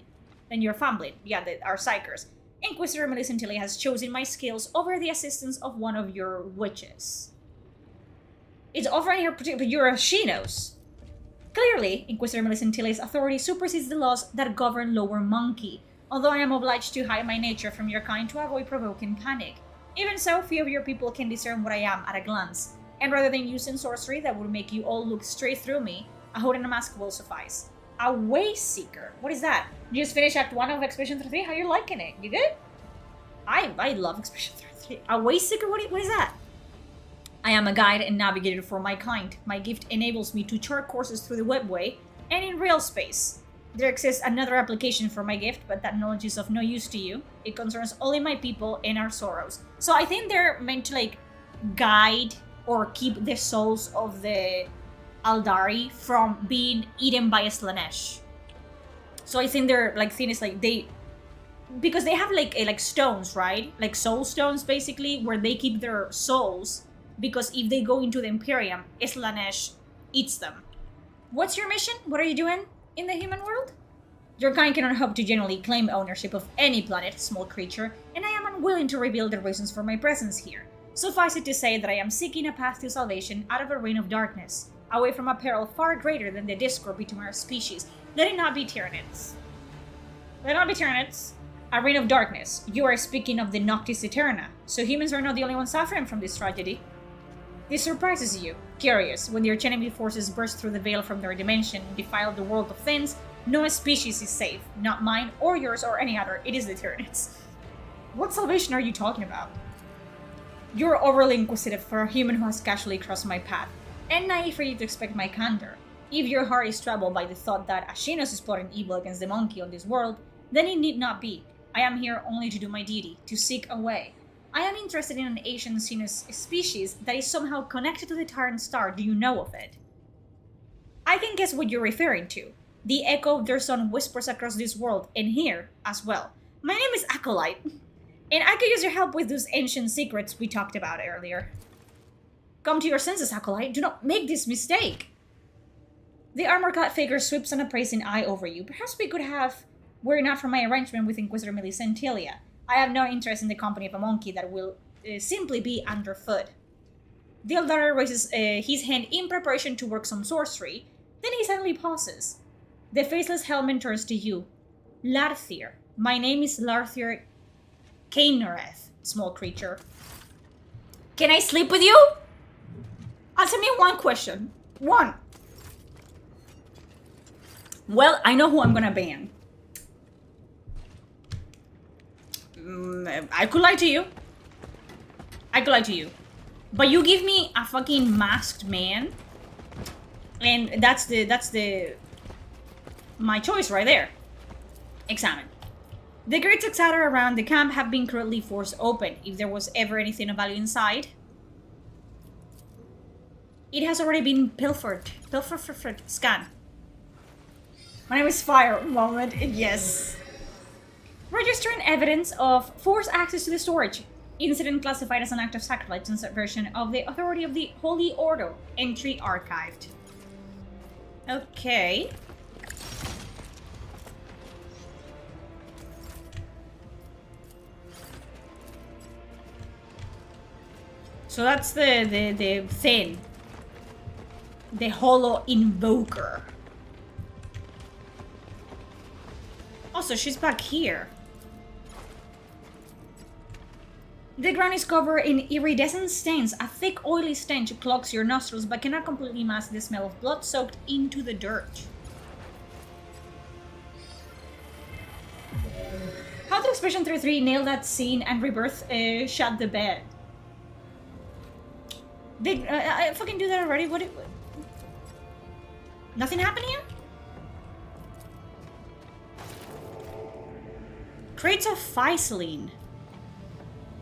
Our psychers. Inquisitor Millicentilia has chosen my skills over the assistance of one of your witches. It's offering her protection, but you're a Shinos. Clearly, Inquisitor Millicentilia's authority supersedes the laws that govern Lower Monkey, although I am obliged to hide my nature from your kind to avoid provoking panic. Even so, few of your people can discern what I am at a glance, and rather than using sorcery that would make you all look straight through me, a hood and a mask will suffice. A way seeker? What is that? You just finished Act 1 of Expedition 33? How you liking it? You good? I love Expedition 33. A way seeker? What is that? I am a guide and navigator for my kind. My gift enables me to chart courses through the webway and in real space. There exists another application for my gift, but that knowledge is of no use to you. It concerns only my people and our sorrows. So I think they're meant to like guide or keep the souls of the Eldari from being eaten by a Slanesh. So I think their like thing is like because they have like stones, right? Like soul stones basically, where they keep their souls. Because if they go into the Imperium, Slanesh eats them. What's your mission? What are you doing in the human world? Your kind cannot hope to genuinely claim ownership of any planet, small creature, and I am unwilling to reveal the reasons for my presence here. Suffice it to say that I am seeking a path to salvation out of a reign of darkness, away from a peril far greater than the discord between our species. Let it not be Tyranids. Let it not be Tyranids. A reign of darkness. You are speaking of the Noctis Eterna, so humans are not the only ones suffering from this tragedy. This surprises you. Curious, when the archenemy forces burst through the veil from their dimension and defile the world of things, no species is safe. Not mine, or yours, or any other. It is the Tyranids. What salvation are you talking about? You're overly inquisitive for a human who has casually crossed my path, and naive for you to expect my candor. If your heart is troubled by the thought that Ashinos is plotting evil against the monkey on this world, then it need not be. I am here only to do my duty, to seek a way. I am interested in an ancient Sinus species that is somehow connected to the Tyrant Star. Do you know of it? I can guess what you're referring to. The echo of their son whispers across this world, and here as well. My name is Acolyte, and I could use your help with those ancient secrets we talked about earlier. Come to your senses, Acolyte. Do not make this mistake. The armor-clad figure sweeps an appraising eye over you. Perhaps we could have, were it not for my arrangement with Inquisitor Millicentilia. I have no interest in the company of a monkey that will simply be underfoot. The Eldari raises his hand in preparation to work some sorcery, Then he suddenly pauses. The faceless helmet turns to you. Larthir. My name is Larthir Kainereth, small creature. Can I sleep with you? Answer me one question. One. Well, I know who I'm gonna ban. I could lie to you. But you give me a fucking masked man, and that's my choice right there. Examine. The gates scattered around the camp have been currently forced open. If there was ever anything of value inside, it has already been pilfered. Scan. My name is Fire. Moment. Yes. Registering evidence of forced access to the storage. Incident classified as an act of sacrilege and subversion of the authority of the Holy Order. Entry archived. Okay. So that's the thing. The Hollow Invoker. Also, she's back here. The ground is covered in iridescent stains. A thick, oily stench clogs your nostrils but cannot completely mask the smell of blood soaked into the dirt. How did Expression 33 nail that scene and Rebirth shut the bed? Did I fucking do that already? What? Nothing happened here? Crates of Physaline.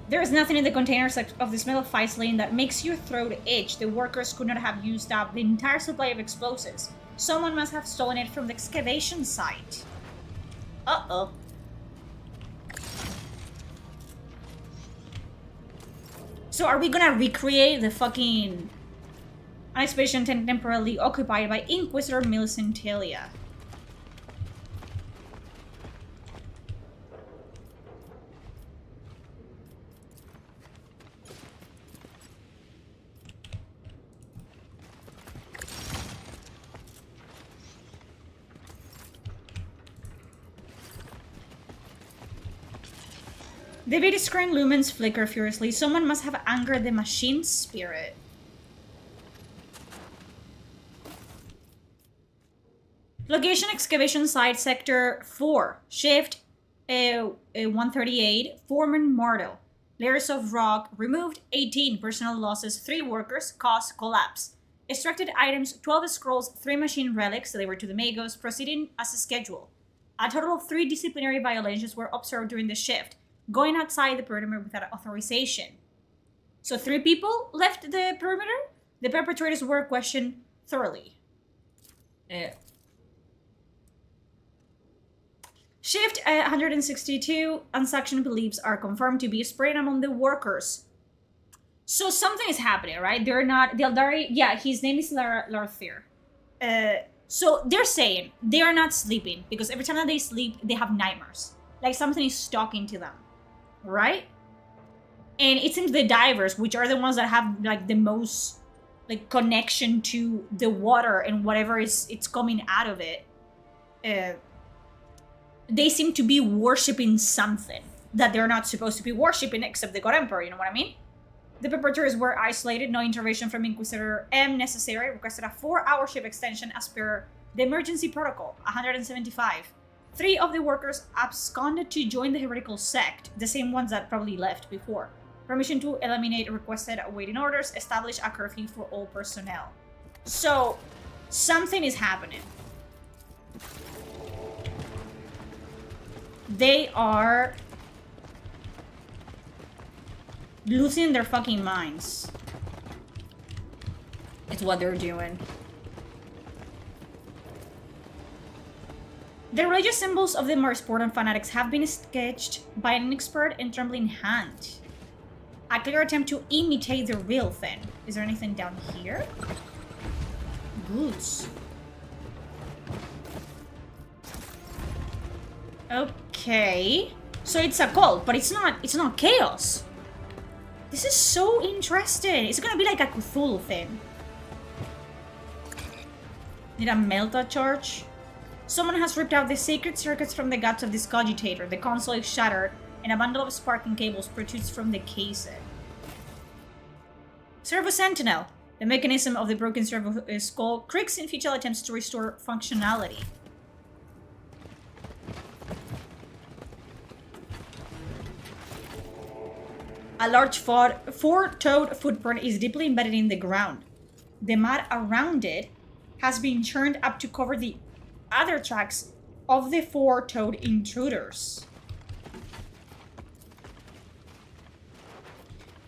There is nothing in the containers of the smell of Physaline that makes your throat itch. The workers could not have used up the entire supply of explosives. Someone must have stolen it from the excavation site. Uh-oh. So are we gonna recreate the fucking expedition temporarily occupied by Inquisitor Millicent Talia? The Vita screen lumens flicker furiously. Someone must have angered the machine spirit. Location excavation site sector 4. Shift 138. Foreman Martel. Layers of rock removed. 18 personal losses. 3 workers. Cause collapse. Extracted items 12 scrolls. 3 machine relics delivered to the Magos. Proceeding as scheduled. A total of 3 disciplinary violations were observed during the shift. Going outside the perimeter without authorization. So 3 people left the perimeter? The perpetrators were questioned thoroughly. Shift 162. Unsanctioned beliefs are confirmed to be spread among the workers. So something is happening, right? They're not... The Eldari... Yeah, his name is Larthir. So they're saying they are not sleeping because every time that they sleep, they have nightmares. Like something is talking to them. Right? And it seems the divers, which are the ones that have like the most like connection to the water and whatever it's coming out of it, they seem to be worshipping something that they're not supposed to be worshipping except the God Emperor, you know what I mean? The perpetrators were isolated, no intervention from Inquisitor M necessary, requested a 4-hour shift extension as per the emergency protocol, 175. 3 of the workers absconded to join the heretical sect, the same ones that probably left before. Permission to eliminate requested awaiting orders, establish a curfew for all personnel. So, something is happening. They are losing their fucking minds. It's what they're doing. The religious symbols of the Marsportan fanatics have been sketched by an expert and trembling hand. A clear attempt to imitate the real thing. Is there anything down here? Goods. Okay. So it's a cult, but it's not chaos. This is so interesting. It's gonna be like a Cthulhu thing. Need a melta charge? Someone has ripped out the sacred circuits from the guts of this cogitator. The console is shattered, and a bundle of sparking cables protrudes from the casing. Servo Sentinel. The mechanism of the broken servo skull creaks in futile attempts to restore functionality. A large four-toed footprint is deeply embedded in the ground. The mud around it has been churned up to cover the other tracks of the four-toed intruders.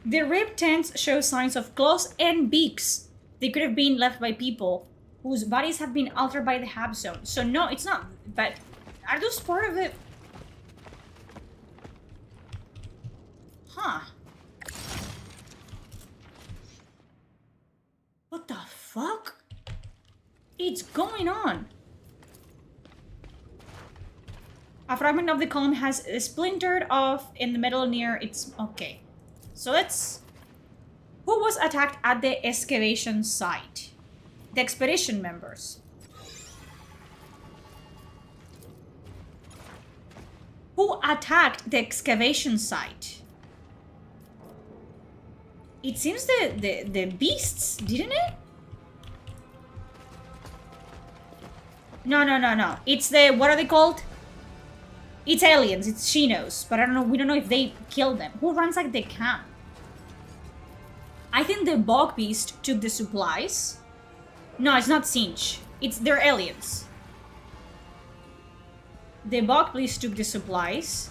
The ribbed tents show signs of claws and beaks. They could have been left by people whose bodies have been altered by the hab zone. So no, it's not. But are those part of it? Huh. What the fuck? It's going on. A fragment of the column has splintered off in the middle near its... Okay. So let's... Who was attacked at the excavation site? The expedition members. Who attacked the excavation site? It seems the beasts, didn't it? No. It's the... What are they called? It's aliens, it's Shinos, but I don't know, we don't know if they killed them. Who runs like the camp? I think the bog beast took the supplies. No, it's not Sinch. They're aliens. The bog beast took the supplies.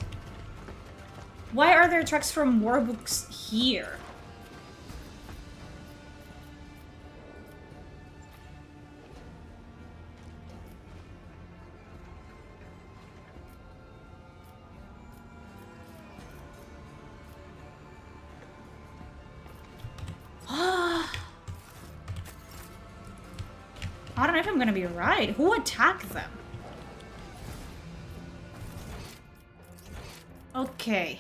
Why are there trucks from Warbooks here? I don't know if I'm gonna be right. Who attacked them? Okay.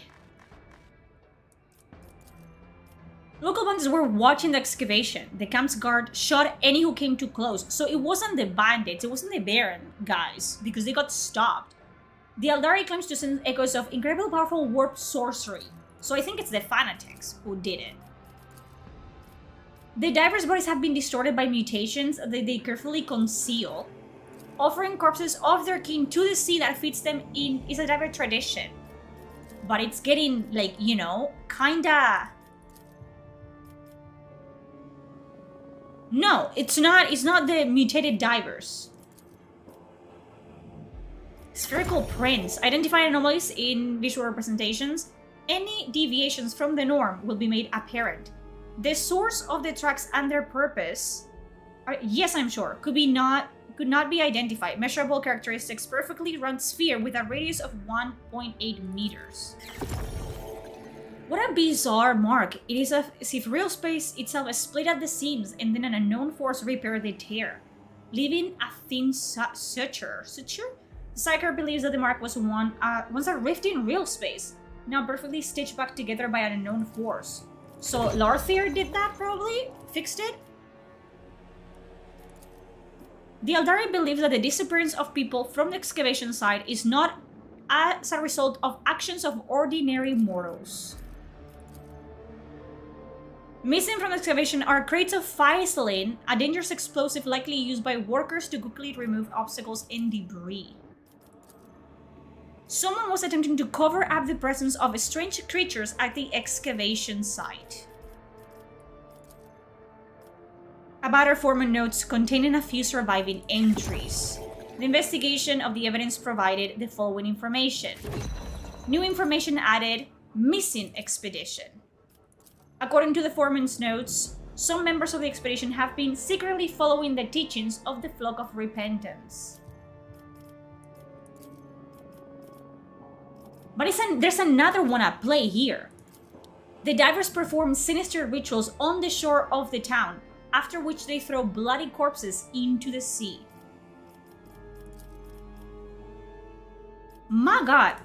Local bandits were watching the excavation. The camp's guard shot any who came too close. So it wasn't the bandits, it wasn't the Baron guys, because they got stopped. The Eldari claims to send echoes of incredibly powerful warp sorcery. So I think it's the fanatics who did it. The divers' bodies have been distorted by mutations that they carefully conceal. Offering corpses of their kin to the sea that fits them in is a diver tradition. But it's getting, like, you know, kinda... No, it's not the mutated divers. Spherical prints. Identify anomalies in visual representations. Any deviations from the norm will be made apparent. The source of the tracks and their purpose, yes, I'm sure, could not be identified. Measurable characteristics: perfectly round sphere with a radius of 1.8 meters. What a bizarre mark. It is as if real space itself is split at the seams and then an unknown force repaired the tear, leaving a thin suture. Psyker believes that the mark was once a rift in real space, now perfectly stitched back together by an unknown force. So Larthier did that, probably? Fixed it? The Eldari believes that the disappearance of people from the excavation site is not as a result of actions of ordinary mortals. Missing from the excavation are crates of physaline, a dangerous explosive likely used by workers to quickly remove obstacles and debris. Someone was attempting to cover up the presence of strange creatures at the excavation site. A battered foreman notes containing a few surviving entries. The investigation of the evidence provided the following information. New information added: missing expedition. According to the foreman's notes, some members of the expedition have been secretly following the teachings of the Flock of Repentance. But there's another one at play here. The divers perform sinister rituals on the shore of the town, after which they throw bloody corpses into the sea. My god!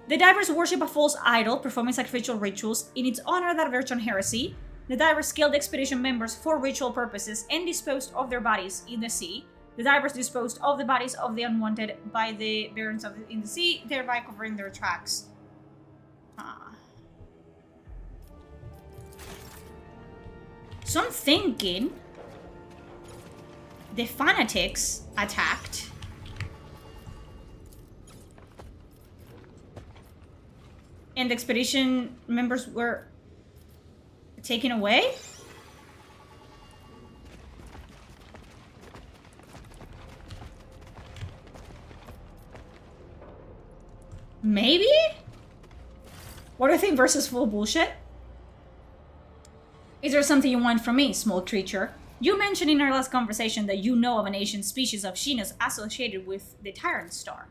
The divers worship a false idol, performing sacrificial rituals in its honor that verge on heresy. The divers killed expedition members for ritual purposes and disposed of their bodies in the sea. The divers disposed of the bodies of the unwanted by the barons in the sea, thereby covering their tracks. So I'm thinking the fanatics attacked. And the expedition members were taken away? Maybe? What do you think versus full bullshit? Is there something you want from me, small creature? You mentioned in our last conversation that you know of an ancient species of Shinas associated with the Tyrant Star.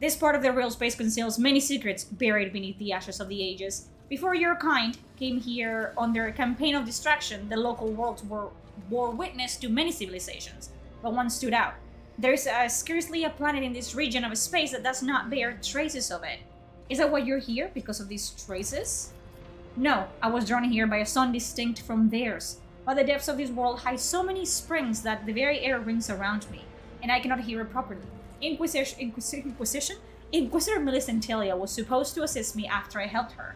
This part of the real space conceals many secrets buried beneath the ashes of the ages. Before your kind came here on their campaign of destruction, the local worlds bore witness to many civilizations, but one stood out. There's scarcely a planet in this region of space that does not bear traces of it. Is that why you're here, because of these traces? No, I was drawn here by a sun distinct from theirs, but the depths of this world hide so many springs that the very air rings around me, and I cannot hear it properly. Inquisitor Millicent Telia was supposed to assist me after I helped her.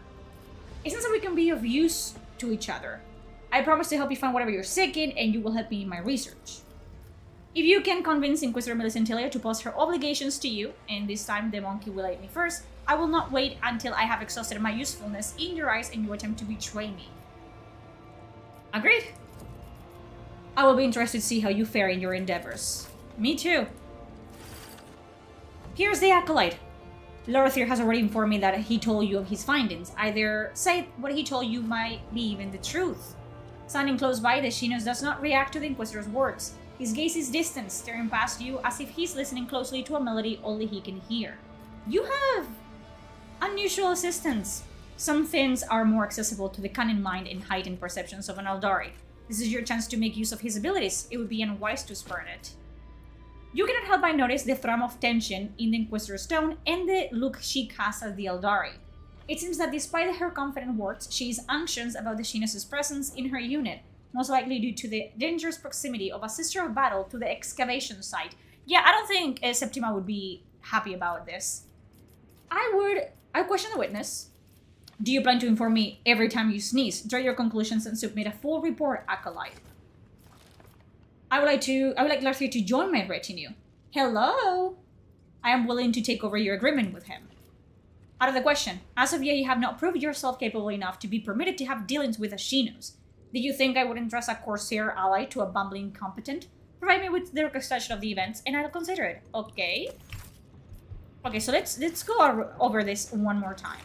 It seems that we can be of use to each other. I promise to help you find whatever you're seeking, and you will help me in my research. If you can convince Inquisitor Millicent Telia to post her obligations to you, and this time the monkey will aid me first, I will not wait until I have exhausted my usefulness in your eyes and you attempt to betray me. Agreed? I will be interested to see how you fare in your endeavors. Me too. Here's the acolyte. Lorthir has already informed me that he told you of his findings. I dare say what he told you might be even the truth. Standing close by, the Shinos does not react to the Inquisitor's words. His gaze is distant, staring past you as if he's listening closely to a melody only he can hear. You have unusual assistants. Some things are more accessible to the cunning mind and heightened perceptions of an Aldari. This is your chance to make use of his abilities. It would be unwise to spurn it. You cannot help but notice the thrum of tension in the Inquisitor's tone and the look she casts at the Aldari. It seems that despite her confident words, she is anxious about the Shinos' presence in her unit, most likely due to the dangerous proximity of a sister of battle to the excavation site. Yeah, I don't think Septima would be happy about this. I question the witness. Do you plan to inform me every time you sneeze, draw your conclusions, and submit a full report, acolyte? I would like Larthir to join my retinue. Hello? I am willing to take over your agreement with him. Out of the question. As of yet, you have not proved yourself capable enough to be permitted to have dealings with the Shinos. Did you think I would entrust a Corsair ally to a bumbling incompetent? Provide me with the reconstruction of the events, and I'll consider it. Okay. Okay, so let's go over this one more time.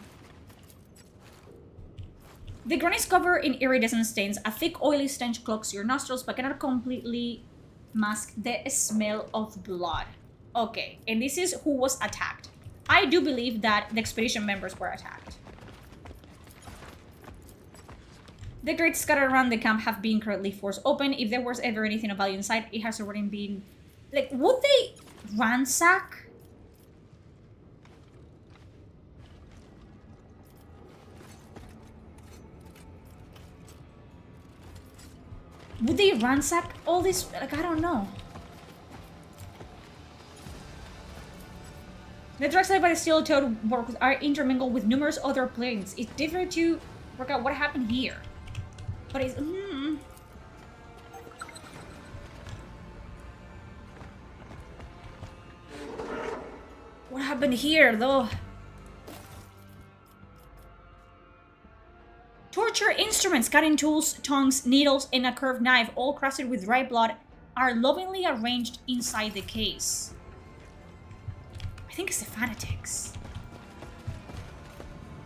The ground is covered in iridescent stains. A thick, oily stench clogs your nostrils, but cannot completely mask the smell of blood. Okay, and this is who was attacked. I do believe that the expedition members were attacked. The grates scattered around the camp have been currently forced open. If there was ever anything of value inside, it has already been... Like, would they ransack? Would they ransack all this? Like, I don't know. The dark side by the steel-toed works are intermingled with numerous other planes. It's difficult to work out what happened here. But it's... What happened here, though? Torture instruments, cutting tools, tongs, needles, and a curved knife, all crusted with dry blood, are lovingly arranged inside the case. I think it's the fanatics.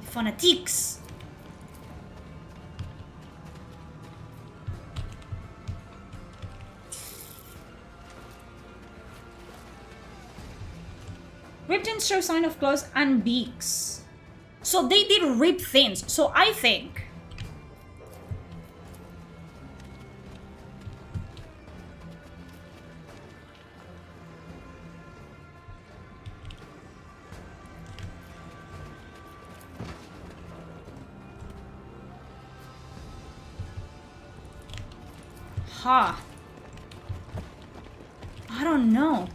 The fanatiques. Ripped ends show sign of claws and beaks. So they did rip things. So I think... Huh. I don't know.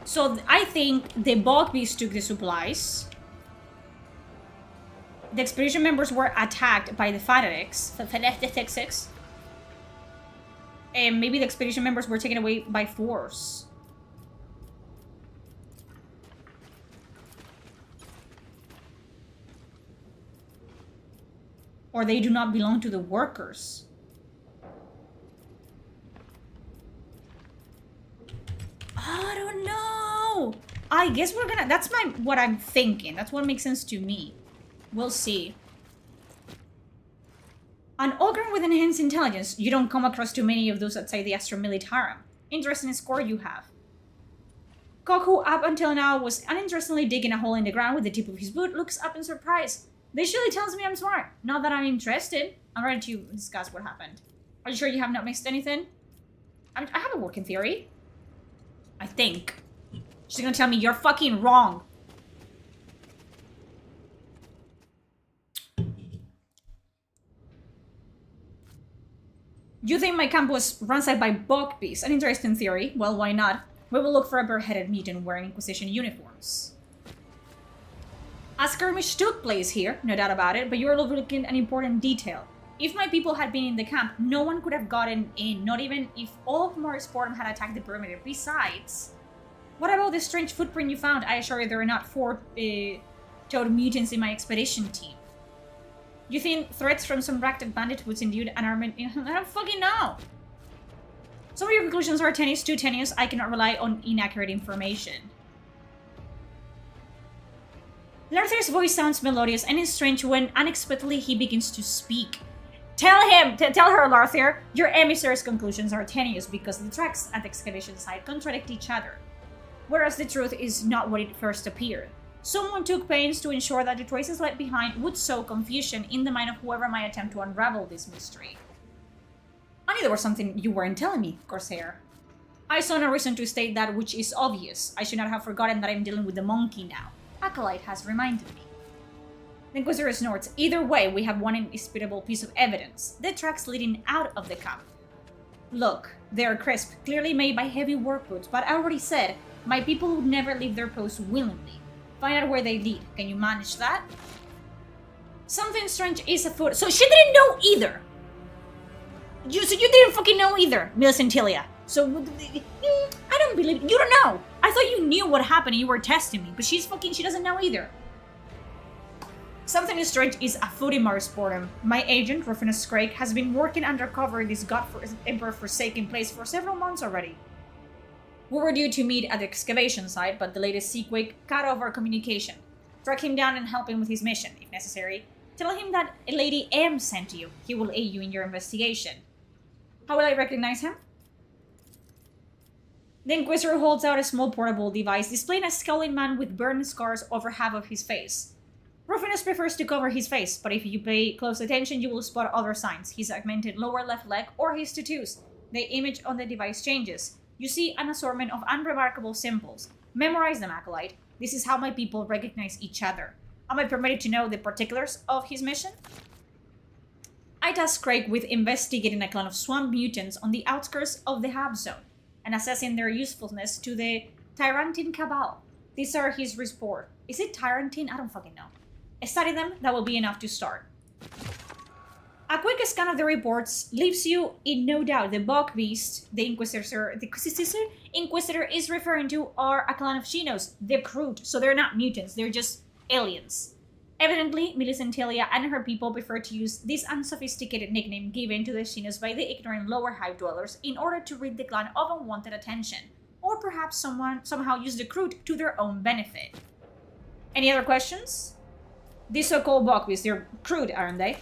So I think the bog beast took the supplies. The expedition members were attacked by the fanatics. And maybe the expedition members were taken away by force. Or they do not belong to the workers. I don't know. I guess we're gonna... That's what I'm thinking. That's what makes sense to me. We'll see. An ogre with enhanced intelligence. You don't come across too many of those outside the Astro Militarum. Interesting score you have. Cock, who up until now was uninterestingly digging a hole in the ground with the tip of his boot, looks up in surprise. This surely tells me I'm smart. Not that I'm interested. I'm ready to discuss what happened. Are you sure you have not missed anything? I have a working theory. I think. She's gonna tell me you're fucking wrong. You think my camp was ransacked by bog beasts? An interesting theory. Well, why not? We will look for a bare-headed mutant wearing Inquisition uniforms. A skirmish took place here, no doubt about it, but you are overlooking an important detail. If my people had been in the camp, no one could have gotten in, not even if all of Morrisportum had attacked the perimeter. Besides, what about the strange footprint you found? I assure you there are not 4-toed mutants in my expedition team. You think threats from some racked bandit who's induced an armament? I don't fucking know. Some of your conclusions are tenuous, too tenuous. I cannot rely on inaccurate information. Larther's voice sounds melodious and is strange when unexpectedly he begins to speak. Tell her, Larther, your emissary's conclusions are tenuous because the tracks at the excavation site contradict each other. Whereas the truth is not what it first appeared. Someone took pains to ensure that the traces left behind would sow confusion in the mind of whoever might attempt to unravel this mystery. I knew there was something you weren't telling me, Corsair. I saw no reason to state that which is obvious. I should not have forgotten that I'm dealing with the monkey now. Acolyte has reminded me. The Inquisitor snorts. Either way, we have one indisputable piece of evidence. The tracks leading out of the camp. Look, they are crisp, clearly made by heavy work boots, but I already said, my people would never leave their posts willingly. Find out where they lead. Can you manage that? Something strange is afoot. So she didn't know either. So you didn't fucking know either, Millicentilia. So I don't believe you don't know. I thought you knew what happened and you were testing me, but she doesn't know either. Something strange is afoot in Morrisportum. My agent, Rufinus Craig, has been working undercover in this emperor-forsaken place for several months already. We were due to meet at the excavation site, but the latest sequake cut off our communication. Track him down and help him with his mission, if necessary. Tell him that Lady M sent you. He will aid you in your investigation. How will I recognize him? The Inquisitor holds out a small portable device, displaying a scowling man with burn scars over half of his face. Rufinus prefers to cover his face, but if you pay close attention, you will spot other signs. His augmented lower left leg or his tattoos. The image on the device changes. You see an assortment of unremarkable symbols. Memorize them, Acolyte. This is how my people recognize each other. Am I permitted to know the particulars of his mission? I tasked Craig with investigating a clan of swamp mutants on the outskirts of the Hub Zone and assessing their usefulness to the Tyrantine Cabal. These are his report. Is it Tyrantine? I don't fucking know. Study them, that will be enough to start. A quick scan of the reports leaves you in no doubt the bog beast the Inquisitor is referring to are a clan of Xenos, the Crude, so they're not mutants, they're just aliens. Evidently, Millicentilia and her people prefer to use this unsophisticated nickname given to the Xenos by the ignorant lower hive dwellers in order to rid the clan of unwanted attention, or perhaps somehow use the Crude to their own benefit. Any other questions? These so-called bog beasts, they're crude, aren't they?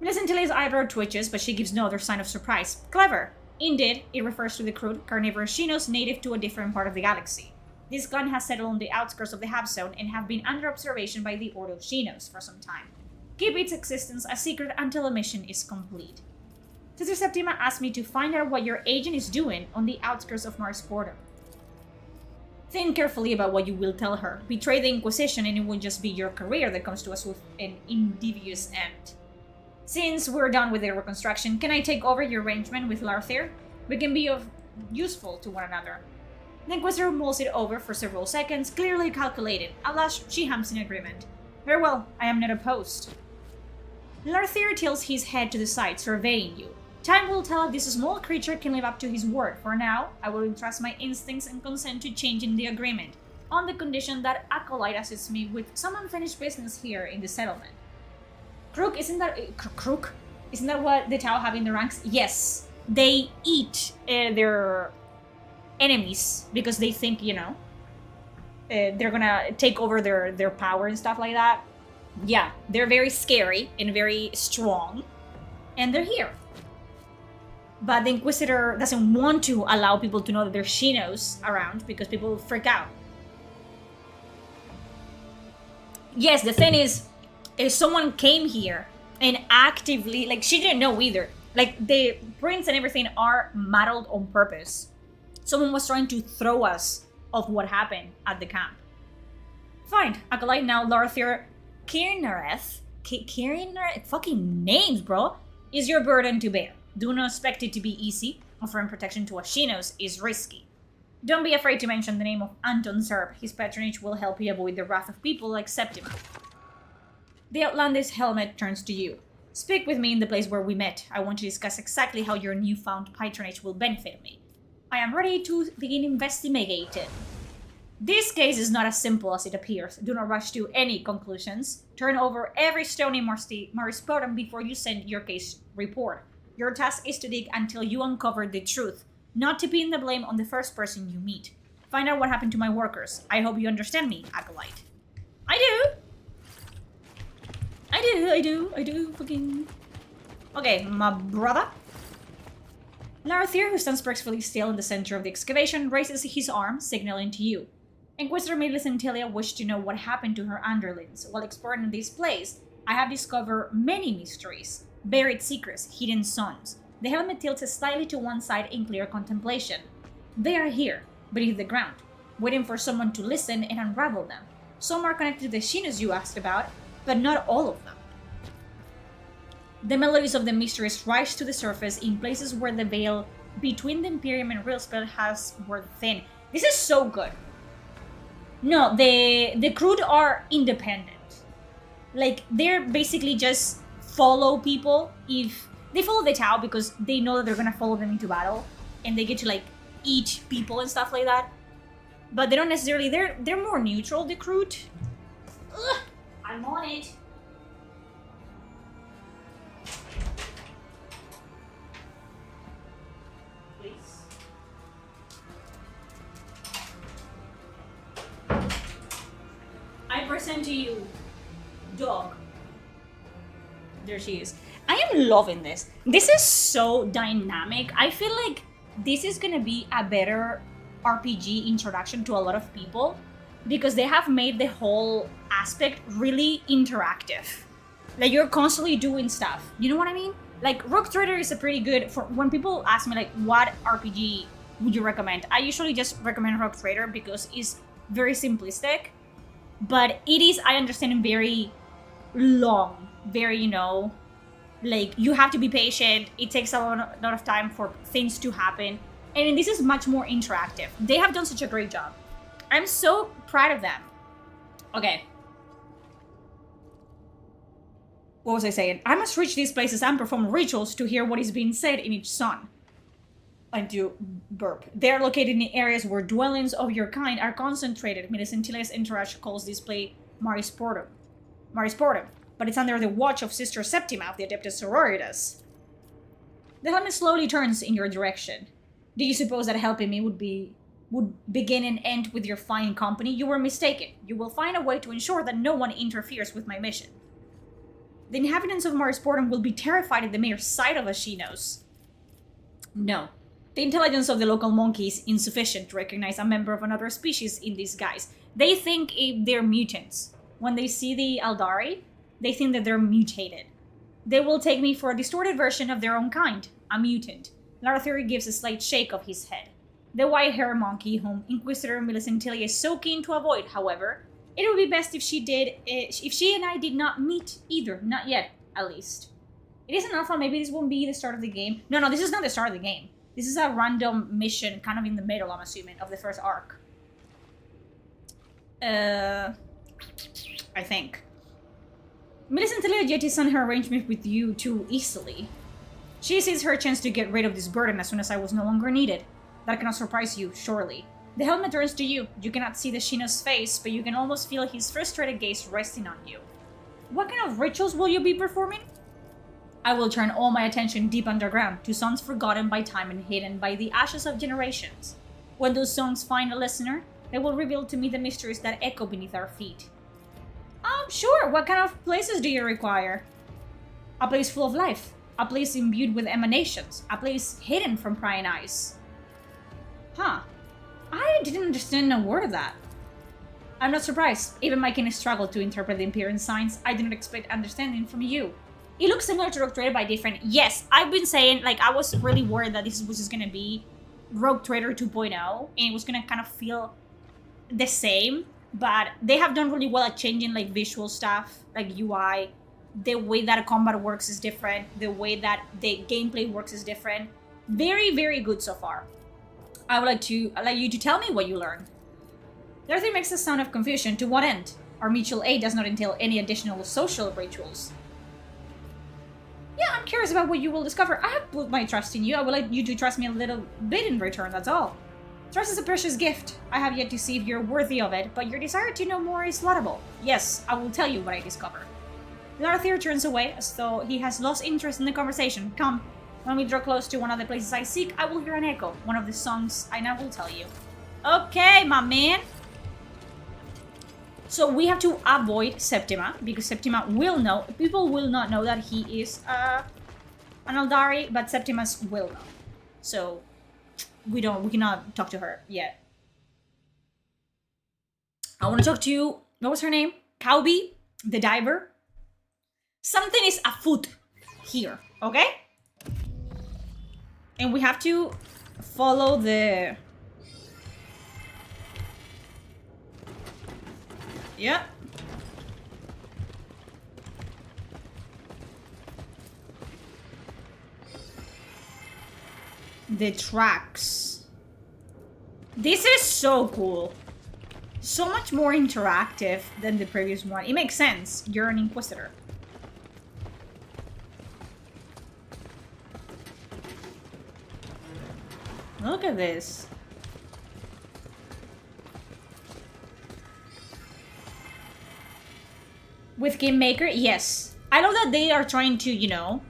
Millicentilia's eyebrow twitches, but she gives no other sign of surprise. Clever. Indeed, it refers to the crude, carnivorous Xenos native to a different part of the galaxy. This clan has settled on the outskirts of the Hub Zone and have been under observation by the Order of Xenos for some time. Keep its existence a secret until the mission is complete. Sister Septima asked me to find out what your agent is doing on the outskirts of Morrisportum. Think carefully about what you will tell her. Betray the Inquisition and it will just be your career that comes to a swift and indevious end. Since we're done with the reconstruction, can I take over your arrangement with Larthier? We can be useful to one another. The Inquisitor mulls it over for several seconds, clearly calculated. At last, she hums in agreement. Very well, I am not opposed. Larthier tilts his head to the side, surveying you. Time will tell if this small creature can live up to his word. For now, I will entrust my instincts and consent to changing the agreement, on the condition that Acolyte assists me with some unfinished business here in the settlement. Crook, isn't that what the Tau have in the ranks? Yes, they eat their enemies because they think, they're gonna take over their power and stuff like that. Yeah, they're very scary and very strong, and they're here. But the Inquisitor doesn't want to allow people to know that there's Shinos around because people will freak out. Yes, the thing is, if someone came here and actively, she didn't know either. The prints and everything are muddled on purpose. Someone was trying to throw us off what happened at the camp. Fine, Acolyte, now Larthier Kirnareth, fucking names, bro, is your burden to bear. Do not expect it to be easy. Offering protection to Ashinos is risky. Don't be afraid to mention the name of Anton Zerb. His patronage will help you avoid the wrath of people like Septima. The outlandish helmet turns to you. Speak with me in the place where we met. I want to discuss exactly how your newfound patronage will benefit me. I am ready to begin investigating. This case is not as simple as it appears. Do not rush to any conclusions. Turn over every stone in Marispodum before you send your case report. Your task is to dig until you uncover the truth, not to pin the blame on the first person you meet. Find out what happened to my workers. I hope you understand me, Acolyte. I do, fucking... Okay, my brother. Larthier, who stands perfectly still in the center of the excavation, raises his arm, signaling to you. Inquisitor Midlis and Tilia wish to know what happened to her underlings. While exploring this place, I have discovered many mysteries, buried secrets, hidden zones. The helmet tilts slightly to one side in clear contemplation. They are here, beneath the ground, waiting for someone to listen and unravel them. Some are connected to the Shinos you asked about, but not all of them. The melodies of the mysteries rise to the surface in places where the veil between the Imperium and Realspell has worn thin. This is so good. No, the crew are independent. They're basically just follow people. If they follow the Tau because they know that they're gonna follow them into battle, and they get to eat people and stuff like that. But they don't necessarily. They're more neutral. The crew. Ugh, I'm on it. I present to you, dog. There she is. I am loving this. This is so dynamic. I feel like this is gonna be a better RPG introduction to a lot of people because they have made the whole aspect really interactive. You're constantly doing stuff. You know what I mean? Rogue Trader is a pretty good... For when people ask me, what RPG would you recommend? I usually just recommend Rogue Trader because it's very simplistic. But it is, I understand, very long. Very, you have to be patient. It takes a lot of time for things to happen. And this is much more interactive. They have done such a great job. I'm so proud of them. Okay. What was I saying? I must reach these places and perform rituals to hear what is being said in each zone. I do burp. They are located in areas where dwellings of your kind are concentrated. Millicentiles Entourage calls this place Marisportum. But it's under the watch of Sister Septima of the Adeptus Sororitas. The helmet slowly turns in your direction. Do you suppose that helping me would begin and end with your fine company? You were mistaken. You will find a way to ensure that no one interferes with my mission. The inhabitants of Marisportum will be terrified at the mere sight of Ashinos. No. The intelligence of the local monkey is insufficient to recognize a member of another species in disguise. They think they're mutants. When they see the Aldari, they think that they're mutated. They will take me for a distorted version of their own kind, a mutant. Larthier gives a slight shake of his head. The white-haired monkey, whom Inquisitor Millicentilia is so keen to avoid, however, it would be best if she and I did not meet either, not yet, at least. It is an alpha, maybe this won't be the start of the game. No, this is not the start of the game. This is a random mission, kind of in the middle, I'm assuming, of the first arc. I think. Millicent telling Yeti signed her arrangement with you too easily. She sees her chance to get rid of this burden as soon as I was no longer needed. That cannot surprise you, surely. The helmet turns to you. You cannot see the Shino's face, but you can almost feel his frustrated gaze resting on you. What kind of rituals will you be performing? I will turn all my attention deep underground to songs forgotten by time and hidden by the ashes of generations. When those songs find a listener, they will reveal to me the mysteries that echo beneath our feet. Sure. What kind of places do you require? A place full of life. A place imbued with emanations. A place hidden from prying eyes. Huh. I didn't understand a word of that. I'm not surprised. Even my kin struggled to interpret the Imperial signs. I didn't expect understanding from you. It looks similar to Rogue Trader, but different. Yes, I've been saying, like, I was really worried that this was just gonna be Rogue Trader 2.0, and it was gonna kind of feel the same, but they have done really well at changing, like, visual stuff, like UI. The way that a combat works is different. The way that the gameplay works is different. Very, very good so far. I'd like you to tell me what you learned. The other thing makes a sound of confusion. To what end? Our mutual aid does not entail any additional social rituals. Yeah, I'm curious about what you will discover. I have put my trust in you. I would like you to trust me a little bit in return, that's all. Trust is a precious gift. I have yet to see if you're worthy of it, but your desire to know more is laudable. Yes, I will tell you what I discover. Larthier turns away as though he has lost interest in the conversation. Come, when we draw close to one of the places I seek, I will hear an echo. One of the songs I now will tell you. Okay, my man. So we have to avoid Septima, because Septima will know. People will not know that he is an Aldari, but Septimas will know. So we cannot talk to her yet. I want to talk to, what was her name? Kaubi, the diver. Something is afoot here, okay? And we have to follow the... Yeah. The tracks. This is so cool. So much more interactive than the previous one. It makes sense. You're an Inquisitor. Look at this. With Game Maker, yes. I love that they are trying to, you know,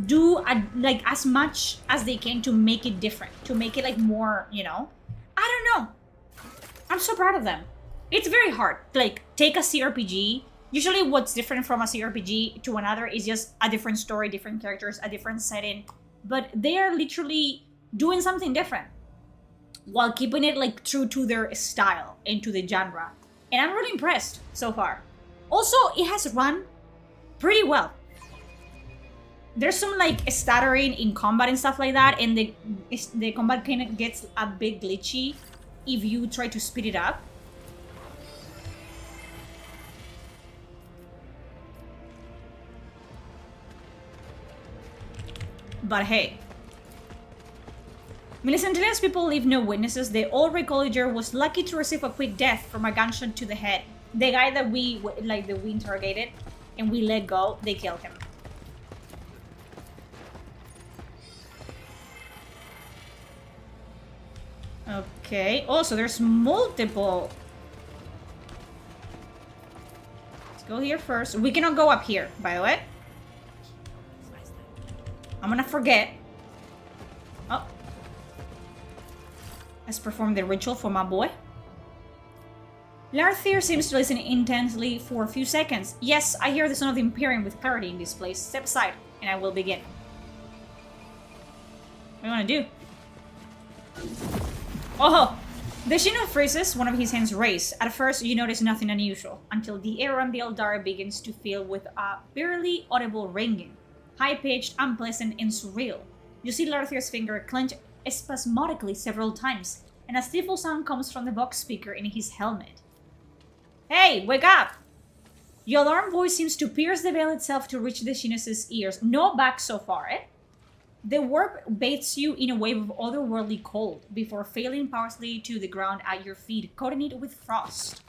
do like as much as they can to make it different, to make it like more, you know. I don't know. I'm so proud of them. It's very hard. Like, take a CRPG. Usually what's different from a CRPG to another is just a different story, different characters, a different setting. But they are literally doing something different while keeping it like true to their style and to the genre. And I'm really impressed so far. Also, it has run pretty well. There's some like stuttering in combat and stuff like that, and the combat kind of gets a bit glitchy if you try to speed it up. But hey. Millicent's people leave no witnesses. The old Recolager was lucky to receive a quick death from a gunshot to the head. The guy that we interrogated and we let go, they killed him. Okay. Also, there's multiple. Let's go here first. We cannot go up here, by the way. I'm gonna forget. Oh. Let's perform the ritual for my boy. Larthier seems to listen intensely for a few seconds. Yes, I hear the sound of the Imperium with clarity in this place. Step aside, and I will begin. What do you want to do? Oh! The Shino freezes, one of his hands raised. At first, you notice nothing unusual, until the air around the Eldar begins to fill with a barely audible ringing. High-pitched, unpleasant, and surreal. You see Larthier's finger clench spasmodically several times, and a stifled sound comes from the box speaker in his helmet. Hey, wake up! The alarm voice seems to pierce the veil itself to reach the Shinus' ears. No back so far, eh? The warp bathes you in a wave of otherworldly cold before falling powerlessly to the ground at your feet, coating it with frost.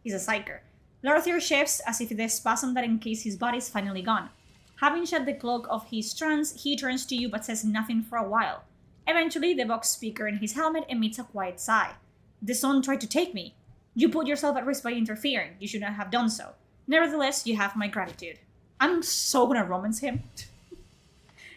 He's a psyker. Lorthier shifts as if the spasm that encased his body is finally gone. Having shed the cloak of his trance, he turns to you but says nothing for a while. Eventually, the box speaker in his helmet emits a quiet sigh. The sun tried to take me. You put yourself at risk by interfering. You should not have done so. Nevertheless, you have my gratitude. I'm so gonna romance him.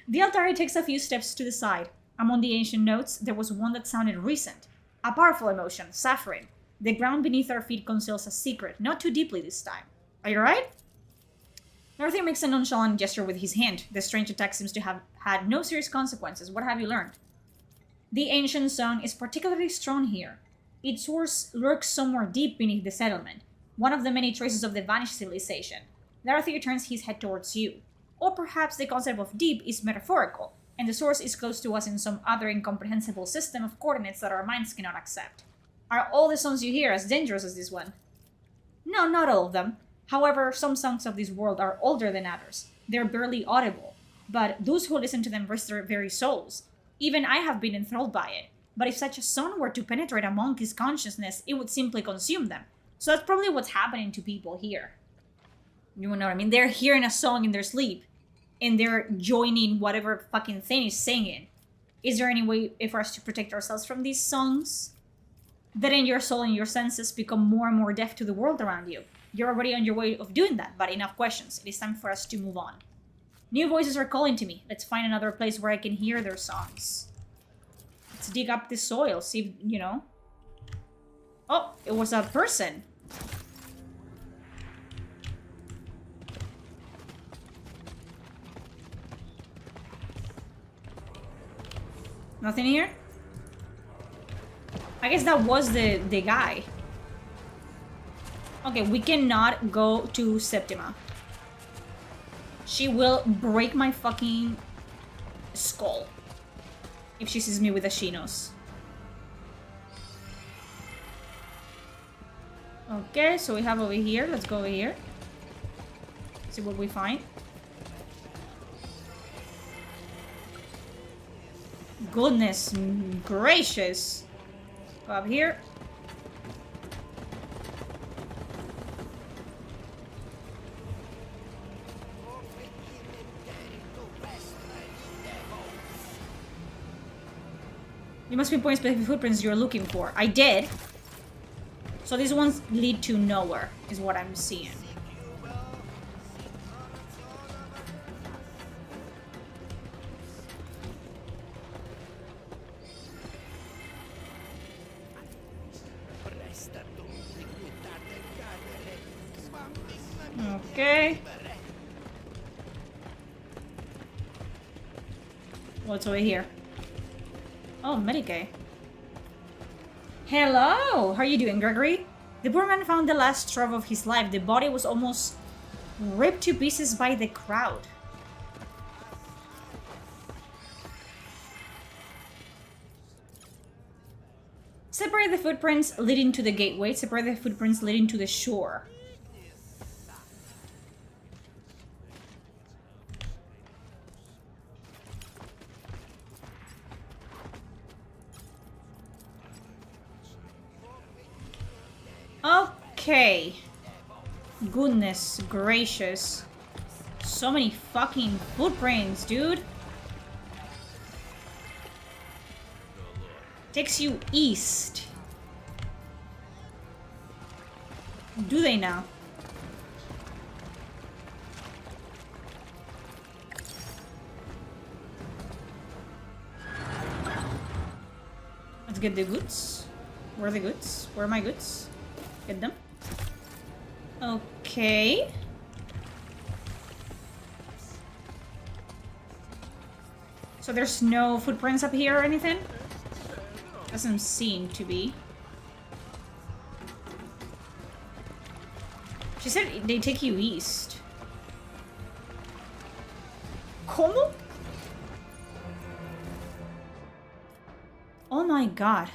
The Altari takes a few steps to the side. Among the ancient notes, there was one that sounded recent. A powerful emotion, suffering. The ground beneath our feet conceals a secret, not too deeply this time. Are you alright? Northier makes a nonchalant gesture with his hand. The strange attack seems to have had no serious consequences. What have you learned? The ancient song is particularly strong here. Its source lurks somewhere deep beneath the settlement, one of the many traces of the vanished civilization. Northier turns his head towards you. Or perhaps the concept of deep is metaphorical, and the source is close to us in some other incomprehensible system of coordinates that our minds cannot accept. Are all the songs you hear as dangerous as this one? No, not all of them. However, some songs of this world are older than others. They're barely audible, but those who listen to them risk their very souls. Even I have been enthralled by it. But if such a song were to penetrate a monkey's consciousness, it would simply consume them. So that's probably what's happening to people here. You know what I mean? They're hearing a song in their sleep, and they're joining whatever fucking thing is singing. Is there any way for us to protect ourselves from these songs? Then your soul and your senses become more and more deaf to the world around you. You're already on your way of doing that, but enough questions. It is time for us to move on. New voices are calling to me. Let's find another place where I can hear their songs. Let's dig up the soil, see if, you know. Oh, it was a person. Nothing here? I guess that was the guy. Okay, we cannot go to Septima. She will break my fucking skull if she sees me with a Shinos. Okay, so we have over here. Let's go over here. See what we find. Goodness gracious. Go up here. You must pinpoint specific footprints you're looking for. I did. So these ones lead to nowhere, is what I'm seeing. Okay. What's over here? Oh, Medicaid. Hello! How are you doing, Gregory? The poor man found the last straw of his life. The body was almost ripped to pieces by the crowd. Separate the footprints leading to the gateway. Separate the footprints leading to the shore. Okay. Goodness gracious. So many fucking footprints, dude. Takes you east. Do they now? Let's get the goods. Where are the goods? Where are my goods? Get them. Okay. So there's no footprints up here or anything? Doesn't seem to be. She said they take you east. ¿Cómo? Oh my god.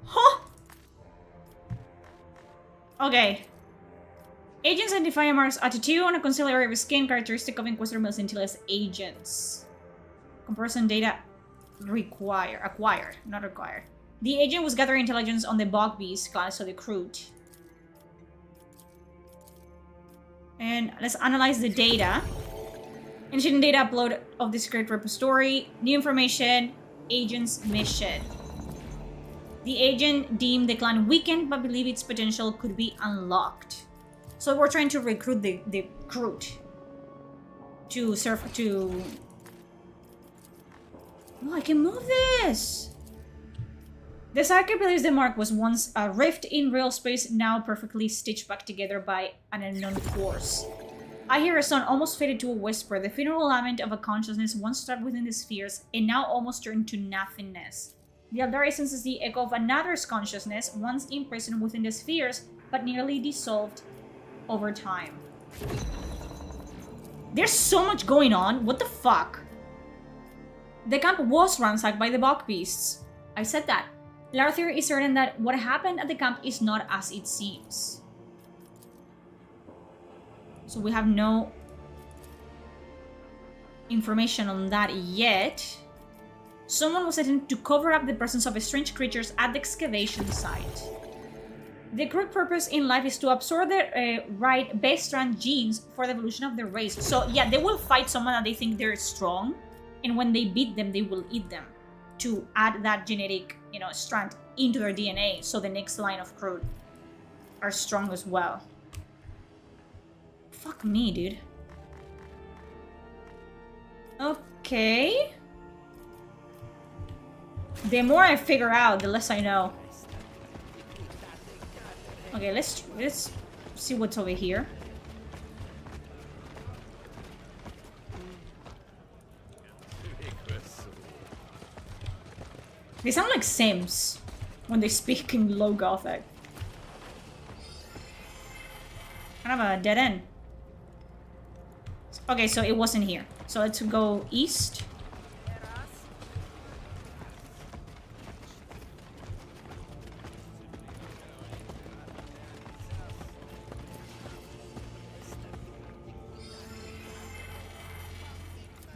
Huh? Okay. Agents identify marks at 2 on a concealed area of skin, characteristic of Inquisitor Mills Intelligence agents. Comparison data acquired, not required. The agent was gathering intelligence on the Bog Beast class of the Crute. And let's analyze the data. Initiating data upload of the secret repository. New information. Agent's mission. The agent deemed the clan weakened but believed its potential could be unlocked. So we're trying to recruit the Crute to serve to... Oh, I can move this! The Psychic believes the mark was once a rift in real space, now perfectly stitched back together by an unknown force. I hear a sound almost faded to a whisper, the funeral lament of a consciousness once trapped within the spheres and now almost turned to nothingness. The Eldari senses the echo of another's consciousness, once imprisoned within the spheres, but nearly dissolved over time. There's so much going on, what the fuck? The camp was ransacked by the Bog Beasts. I said that. Larthier is certain that what happened at the camp is not as it seems. So we have no information on that yet. Someone was attempting to cover up the presence of strange creatures at the excavation site. The Crute purpose in life is to absorb the right base strand genes for the evolution of the race. So yeah, they will fight someone that they think they're strong, and when they beat them, they will eat them to add that genetic, strand into their DNA, so the next line of Crute are strong as well. Fuck me, dude. Okay. The more I figure out, the less I know. Okay, let's see what's over here. They sound like Sims when they speak in low Gothic. Kind of a dead end. Okay, so it wasn't here. So let's go east.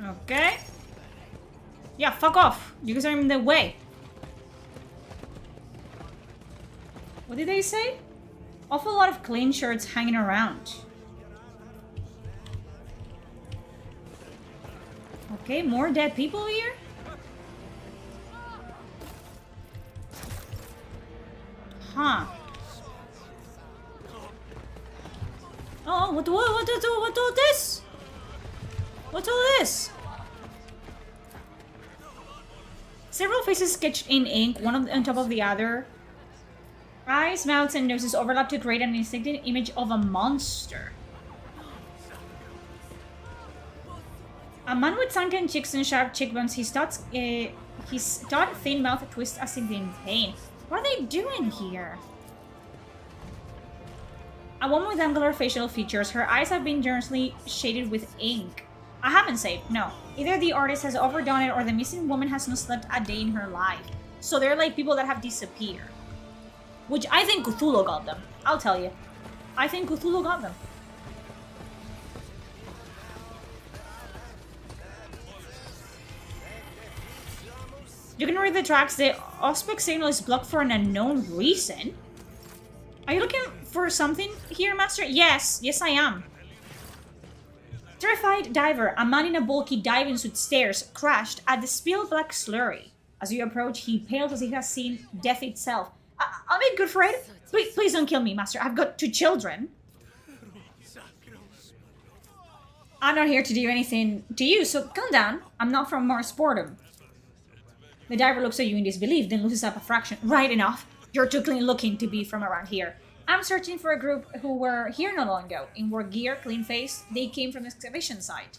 Okay. Yeah, fuck off. You guys are in the way. What did they say? Awful lot of clean shirts hanging around. Okay, more dead people here? Huh. Oh, what's all this? What's all this? Several faces sketched in ink, one on top of the other. Eyes, mouths, and noses overlap to create an instinctive image of a monster. A man with sunken cheeks and sharp cheekbones, his taut thin mouth twists as if in pain. What are they doing here? A woman with angular facial features, her eyes have been generously shaded with ink. I haven't saved, no. Either the artist has overdone it or the missing woman has not slept a day in her life. So they're like people that have disappeared. Which I think Cthulhu got them. I'll tell you. I think Cthulhu got them. You can read the tracks. The Auspex signal is blocked for an unknown reason. Are you looking for something here, Master? Yes. Yes, I am. Terrified diver, a man in a bulky diving suit stares, crashed at the spilled black slurry. As you approach, he pales as if he has seen death itself. I'll make good for it. Please don't kill me, Master. I've got 2 children. I'm not here to do anything to you, so calm down. I'm not from Mars Boredom. The diver looks at you in disbelief, then loses up a fraction. Right enough. You're too clean looking to be from around here. I'm searching for a group who were here not long ago. In work gear, clean-faced, they came from the excavation site.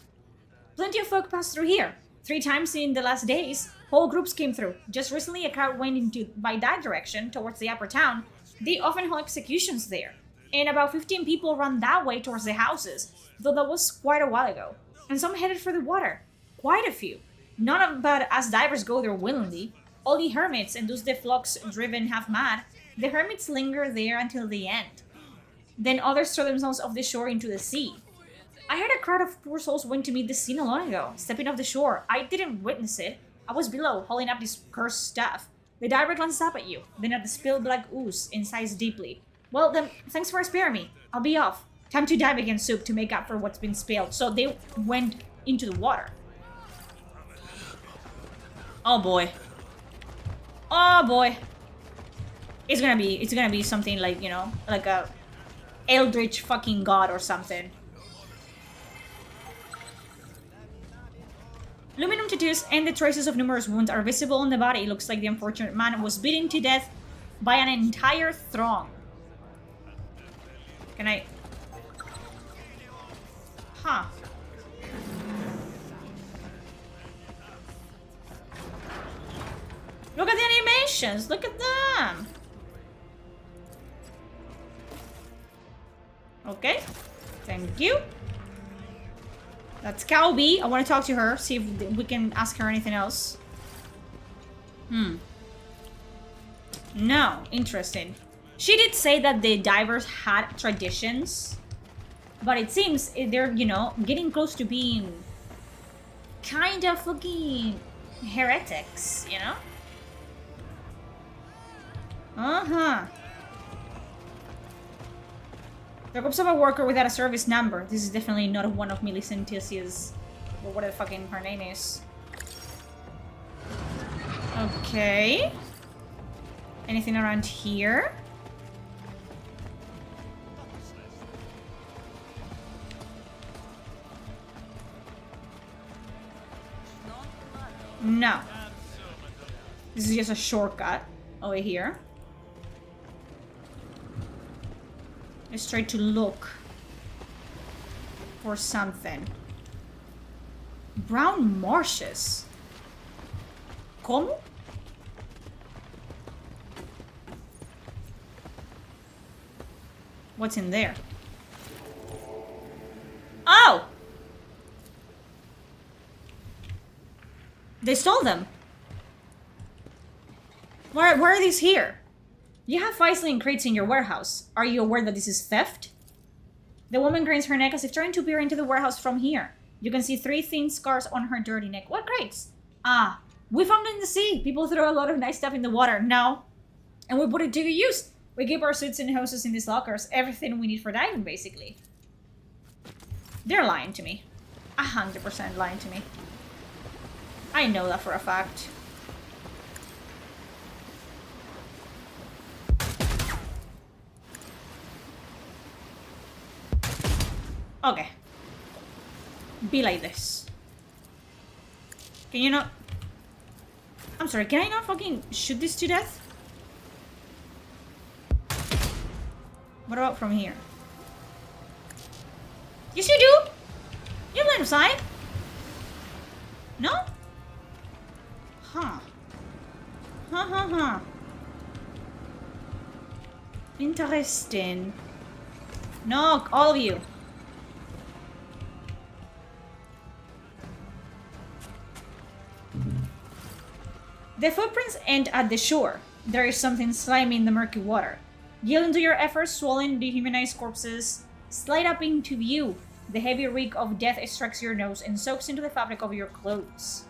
Plenty of folk passed through here. 3 times in the last days, whole groups came through. Just recently a crowd went by that direction, towards the upper town. They often hold executions there. And about 15 people ran that way towards the houses, though that was quite a while ago. And some headed for the water. Quite a few. None but us divers go there willingly. All the hermits and those the flocks driven half mad. The hermits linger there until the end. Then others throw themselves off the shore into the sea. I heard a crowd of poor souls went to meet the scene long ago, stepping off the shore. I didn't witness it. I was below, holding up this cursed stuff. The diver glances up at you, then at the spilled black ooze and sighs deeply. Well then, thanks for sparing me. I'll be off. Time to dive again, Soup, to make up for what's been spilled. So they went into the water. Oh boy. Oh boy. It's gonna be something like, you know, like a eldritch fucking god or something. Aluminum tattoos and the traces of numerous wounds are visible on the body. It looks like the unfortunate man was beaten to death by an entire throng. Can I... Huh. Look at the animations! Look at them! Okay. Thank you. That's Calby. I want to talk to her, see if we can ask her anything else. No. Interesting. She did say that the divers had traditions, but it seems they're, you know, getting close to being kind of fucking heretics, you know? Uh-huh. There comes up a worker without a service number. This is definitely not one of Millicentius's, or whatever fucking her name is. Okay. Anything around here? No. This is just a shortcut over here. Let's try to look for something. Brown marshes. ¿Cómo? What's in there? Oh! They stole them. Why are these here? You have Feisling crates in your warehouse. Are you aware that this is theft? The woman cranes her neck as if trying to peer into the warehouse from here. You can see 3 thin scars on her dirty neck. What crates? Ah, we found them in the sea. People throw a lot of nice stuff in the water. No. And we put it to good use. We keep our suits and hoses in these lockers. Everything we need for diving, basically. They're lying to me. 100% lying to me. I know that for a fact. Okay. Be like this. Can you not... I'm sorry, can I not fucking shoot this to death? What about from here? Yes, you do! You have line of sight? No? Huh. Huh. Interesting. No, all of you. The footprints end at the shore. There is something slimy in the murky water. Yielding to your efforts, swollen, dehumanized corpses slide up into view. The heavy reek of death strikes your nose and soaks into the fabric of your clothes.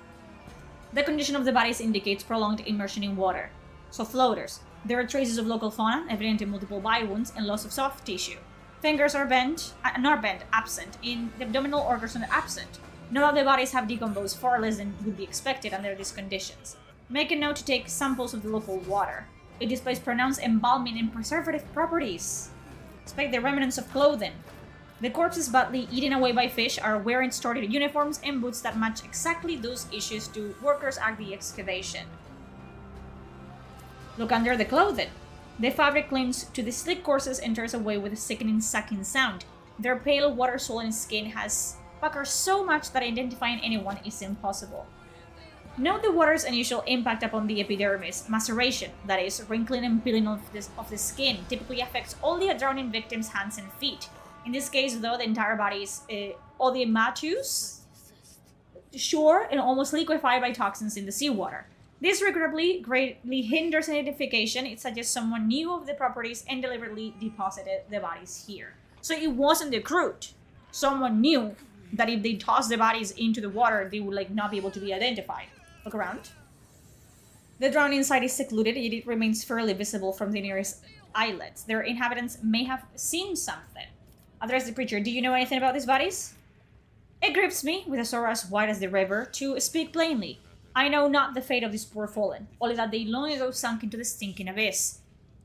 The condition of the bodies indicates prolonged immersion in water. So floaters. There are traces of local fauna, evident in multiple bite wounds and loss of soft tissue. Fingers are absent. In the abdominal organs are absent. Note that the bodies have decomposed far less than would be expected under these conditions. Make a note to take samples of the local water. It displays pronounced embalming and preservative properties. Inspect the remnants of clothing. The corpses badly eaten away by fish are wearing started uniforms and boots that match exactly those issues to workers at the excavation. Look under the clothing. The fabric clings to the sleek corpses and tears away with a sickening sucking sound. Their pale, water-swollen skin has puckered so much that identifying anyone is impossible. Note the water's unusual impact upon the epidermis. Maceration, that is, wrinkling and peeling of the skin, typically affects all the drowning victim's hands and feet. In this case, though, the entire body is oedematus, sure, and almost liquefied by toxins in the seawater. This regrettably greatly hinders identification. It suggests someone knew of the properties and deliberately deposited the bodies here. So it wasn't the crew. Someone knew that if they tossed the bodies into the water, they would like not be able to be identified. Look around. The drown inside is secluded, yet it remains fairly visible from the nearest islets. Their inhabitants may have seen something. Address the preacher. Do you know anything about these bodies? It grips me, with a sorrow as wide as the river, to speak plainly. I know not the fate of these poor fallen, only that they long ago sunk into the stinking abyss.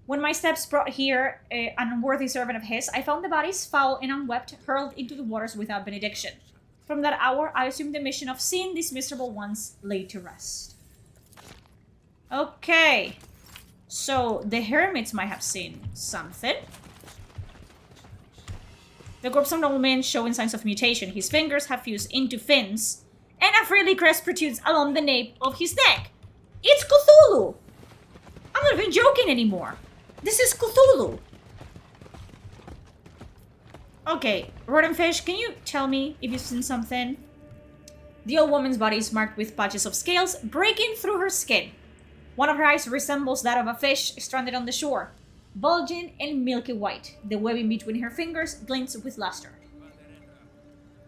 When my steps brought here an unworthy servant of his, I found the bodies, foul and unwept, hurled into the waters without benediction. From that hour, I assumed the mission of seeing these miserable ones laid to rest. Okay. So, the hermits might have seen something. The corpse of an old man showing signs of mutation. His fingers have fused into fins, and a friendly crest protrudes along the nape of his neck. It's Cthulhu! I'm not even joking anymore. This is Cthulhu. Okay, Roddenfish, can you tell me if you've seen something? The old woman's body is marked with patches of scales breaking through her skin. One of her eyes resembles that of a fish stranded on the shore, bulging and milky white. The webbing between her fingers glints with luster.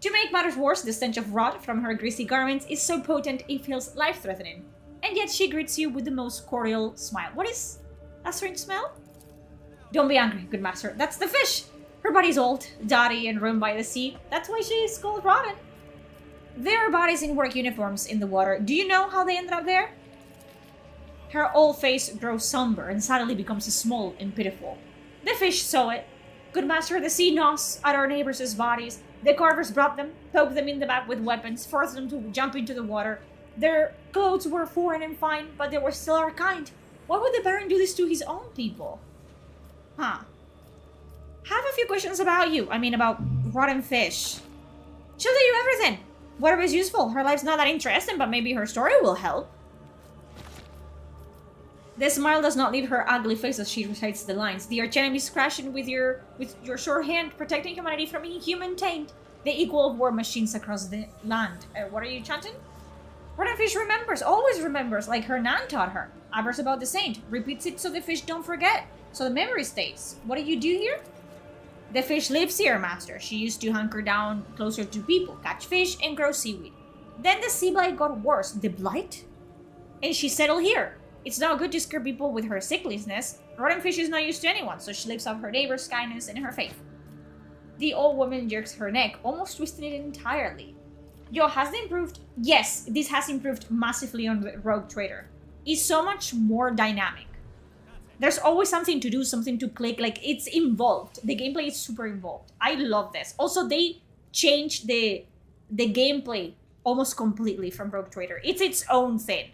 To make matters worse, the stench of rot from her greasy garments is so potent it feels life-threatening. And yet she greets you with the most cordial smile. What is that strange smell? Don't be angry, good master. That's the fish. Her body's old, dirty, and ruined by the sea. That's why she is called rotten. There are bodies in work uniforms in the water. Do you know how they ended up there? Her old face grows somber and suddenly becomes small and pitiful. The fish saw it. Good master, the sea gnaws at our neighbors' bodies. The carvers brought them, poked them in the back with weapons, forced them to jump into the water. Their clothes were foreign and fine, but they were still our kind. Why would the Baron do this to his own people? Huh. Have a few questions about you. I mean, about rotten fish. She'll tell you everything. Whatever is useful. Her life's not that interesting, but maybe her story will help. The smile does not leave her ugly face as she recites the lines. The archenemy is crashing with your sure hand, protecting humanity from inhuman taint. The equal of war machines across the land. What are you chanting? Roddenfish remembers, always remembers, like her nan taught her. A verse about the saint. Repeats it so the fish don't forget. So the memory stays. What do you do here? The fish lives here, master. She used to hunker down closer to people, catch fish, and grow seaweed. Then the sea blight got worse. The blight? And she settled here. It's not good to scare people with her sickliness. Roddenfish is not used to anyone, so she lives off her neighbor's kindness and her faith. The old woman jerks her neck, almost twisting it entirely. Yo, has it improved? Yes, this has improved massively on the Rogue Trader. It's so much more dynamic. There's always something to do, something to click, like it's involved. The gameplay is super involved. I love this. Also, they changed the gameplay almost completely from Rogue Trader. It's its own thing.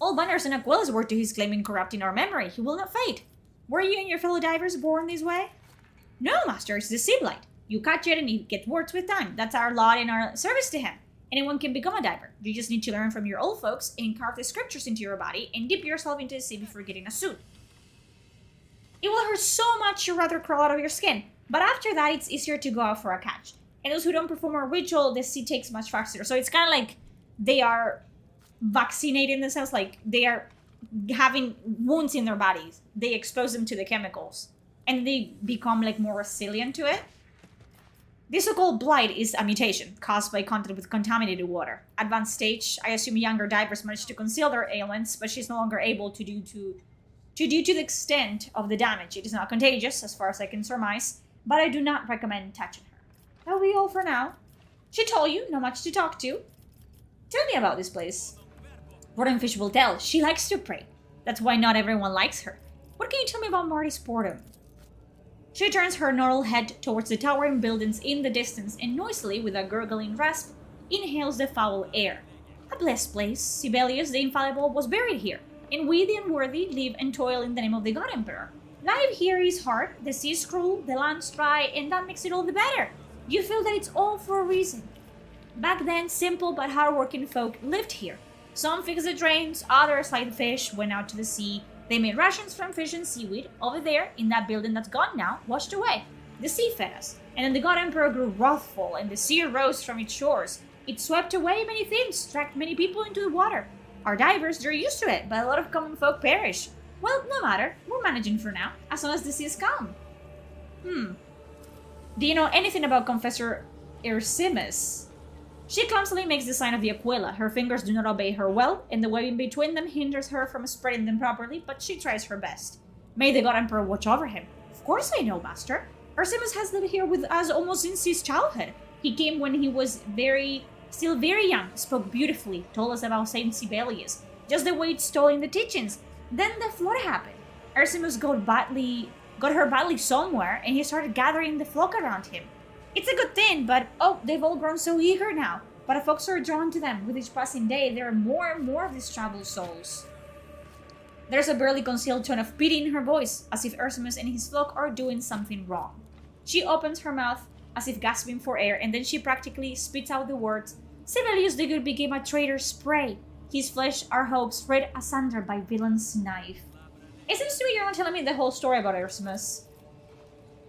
All banners and Aquilus were to his claiming corrupting our memory. He will not fade. Were you and your fellow divers born this way? No, master, it's the sea blight. You catch it and it gets worse with time. That's our lot and our service to him. Anyone can become a diver. You just need to learn from your old folks and carve the scriptures into your body and dip yourself into the sea before getting a suit. It will hurt so much you'd rather crawl out of your skin, but after that it's easier to go out for a catch. And those who don't perform a ritual, the sea takes much faster. So it's kind of like they are vaccinated in the sense like they are having wounds in their bodies. They expose them to the chemicals and they become like more resilient to it. This so-called blight is a mutation caused by contact with contaminated water. Advanced stage, I assume younger divers manage to conceal their ailments, but she's no longer able to due to the extent of the damage. It is not contagious, as far as I can surmise, but I do not recommend touching her. That'll be all for now. She told you, not much to talk to. Tell me about this place. Roddenfish will tell. She likes to pray. That's why not everyone likes her. What can you tell me about Marty's boredom? She turns her gnarled head towards the towering buildings in the distance and noisily, with a gurgling rasp, inhales the foul air. A blessed place. Sibelius the Infallible was buried here, and we the unworthy live and toil in the name of the God Emperor. Life here is hard, the sea is cruel, the land's dry, and that makes it all the better. You feel that it's all for a reason. Back then, simple but hard-working folk lived here. Some fixed the drains, others, like the fish, went out to the sea. They made rations from fish and seaweed. Over there, in that building that's gone now, washed away. The sea fed us. And then the God Emperor grew wrathful, and the sea rose from its shores. It swept away many things, dragged many people into the water. Our divers, they're used to it, but a lot of common folk perish. Well, no matter. We're managing for now, as long as the sea is calm. Do you know anything about Confessor Ersimus? She clumsily makes the sign of the Aquila. Her fingers do not obey her well, and the webbing between them hinders her from spreading them properly, but she tries her best. May the God Emperor watch over him. Of course I know, Master. Ersimus has lived here with us almost since his childhood. He came when he was still very young, spoke beautifully, told us about Saint Sibelius, just the way it's told in the teachings. Then the flood happened. Ersimus got her badly somewhere, and he started gathering the flock around him. It's a good thing, but they've all grown so eager now. But folks are drawn to them. With each passing day, there are more and more of these troubled souls. There's a barely concealed tone of pity in her voice, as if Ersimus and his flock are doing something wrong. She opens her mouth, as if gasping for air, and then she practically spits out the words, Sibelius the Good became a traitor's prey. His flesh, our hopes, spread asunder by villain's knife. It seems to me you're not telling me the whole story about Ersimus.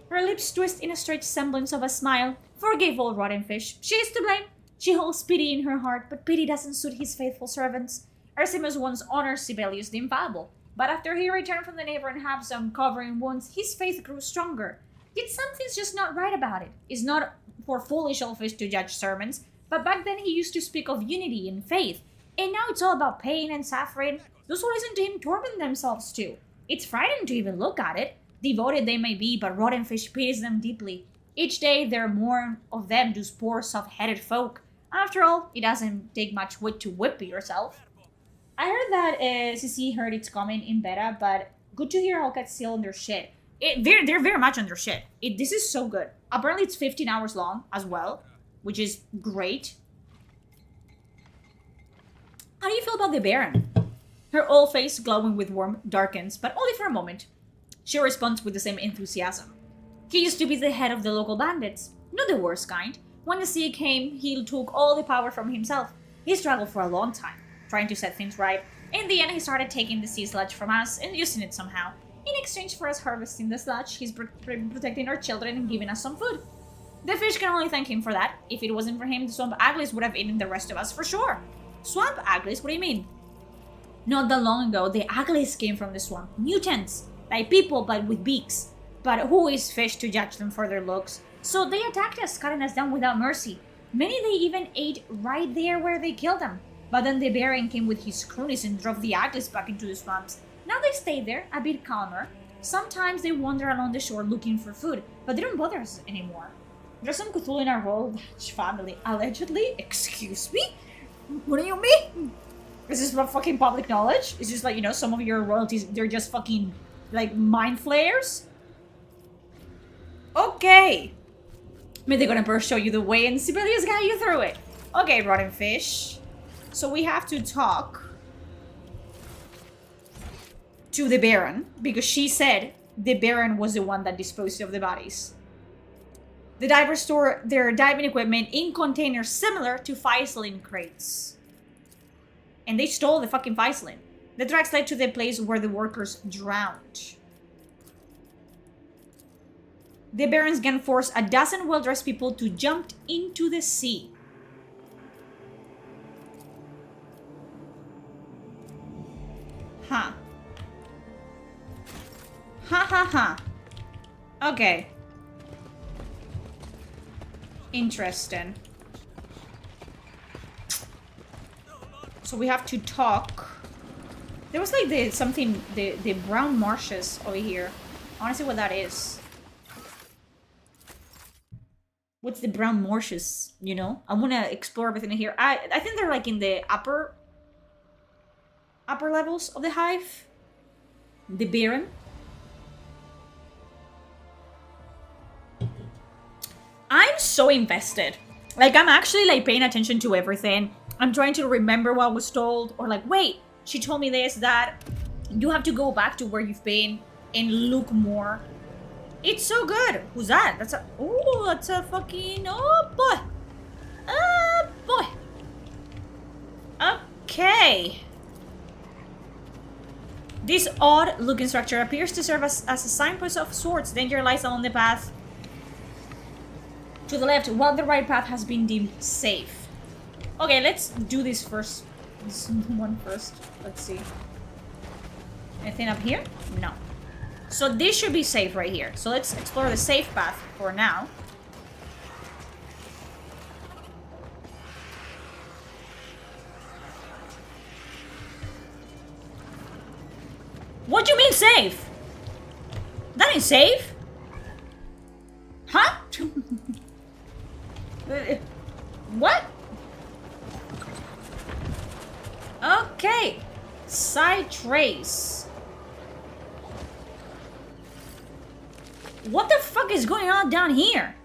Her lips twist in a strange semblance of a smile. Forgive all rotten fish. She is to blame. She holds pity in her heart, but pity doesn't suit his faithful servants. Ersimus once honored Sibelius the Infallible, but after he returned from the neighboring Habsam covering wounds, his faith grew stronger. Yet something's just not right about it. It's not for foolish old fish to judge sermons, but back then he used to speak of unity and faith, and now it's all about pain and suffering. Those who listen to him torment themselves too. It's frightening to even look at it. Devoted they may be, but rotten fish pities them deeply. Each day there are more of them, those poor soft-headed folk. After all, it doesn't take much wit to whip yourself. I heard that CC heard it's coming in beta, but good to hear Hellcat's still on their shit. They're very much on their shit. This is so good. Apparently it's 15 hours long as well, which is great. How do you feel about the Baron? Her old face, glowing with warmth, darkens, but only for a moment. She responds with the same enthusiasm. He used to be the head of the local bandits. Not the worst kind. When the sea came, he took all the power from himself. He struggled for a long time, trying to set things right. In the end, he started taking the sea sludge from us and using it somehow. In exchange for us harvesting the sludge, he's protecting our children and giving us some food. The fish can only thank him for that. If it wasn't for him, the swamp uglies would have eaten the rest of us for sure. Swamp uglies? What do you mean? Not that long ago, the uglies came from the swamp. Mutants. Like people, but with beaks. But who is fish to judge them for their looks? So they attacked us, cutting us down without mercy. Many they even ate right there where they killed them. But then the Baron came with his cronies and drove the uglies back into the swamps. Now they stay there, a bit calmer. Sometimes they wander along the shore looking for food, but they don't bother us anymore. There's some Cthulhu in our royal family, allegedly. Excuse me? What do you mean? Is this fucking public knowledge? Is this like, some of your royalties, they're just fucking, like, mind flayers? Okay. May the God Emperor show you the way and Sibelius guide you through it. Okay, rotten fish. So we have to talk to the Baron, because she said the Baron was the one that disposed of the bodies. The divers store their diving equipment in containers similar to Faislin crates. And they stole the fucking Faislin. The tracks led to the place where the workers drowned. The Barons can force a dozen well-dressed people to jump into the sea. Huh. Ha ha ha. Okay. Interesting. So we have to talk. There was like the brown marshes over here. I want to see what that is. What's the brown marshes, I want to explore everything in here. I think they're like in the upper levels of the hive. The Baron. I'm so invested. Like, I'm actually like paying attention to everything. I'm trying to remember what was told, or like, wait, she told me this, that. You have to go back to where you've been and look more. It's so good. Who's that? That's a fucking, oh boy. Oh boy. Okay. This odd looking structure appears to serve as a signpost of sorts. Danger lies along the path to the left, while the right path has been deemed safe. Okay, let's do this first this one first. Let's see. Anything up here? No. So this should be safe right here. So let's explore the safe path for now. What do you mean safe? That ain't safe. Huh? What? Okay. Side trace. What the fuck is going on down here?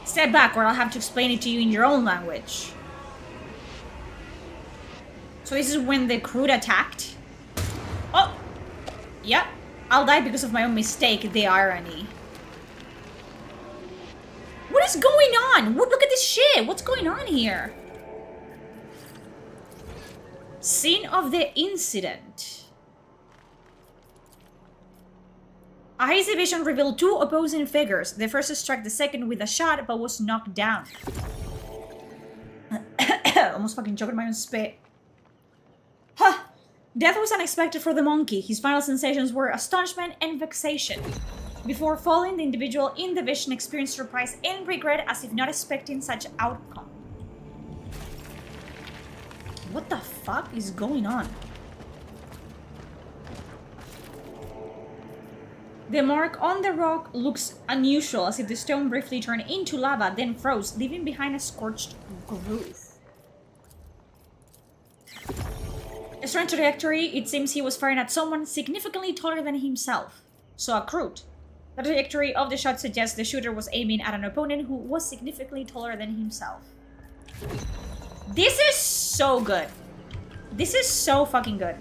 Step back or I'll have to explain it to you in your own language. So this is when the crew attacked? Oh! Yep. I'll die because of my own mistake, the irony. What is going on? Look at this shit! What's going on here? Scene of the incident. A hazy vision revealed two opposing figures. The first struck the second with a shot, but was knocked down. Almost fucking choking my own spit. Huh! Death was unexpected for the monkey. His final sensations were astonishment and vexation. Before falling, the individual in the vision experienced surprise and regret as if not expecting such outcome. What the fuck is going on? The mark on the rock looks unusual, as if the stone briefly turned into lava, then froze, leaving behind a scorched groove. A strange trajectory, it seems he was firing at someone significantly taller than himself. So a crude. The trajectory of the shot suggests the shooter was aiming at an opponent who was significantly taller than himself. This is so good. This is so fucking good.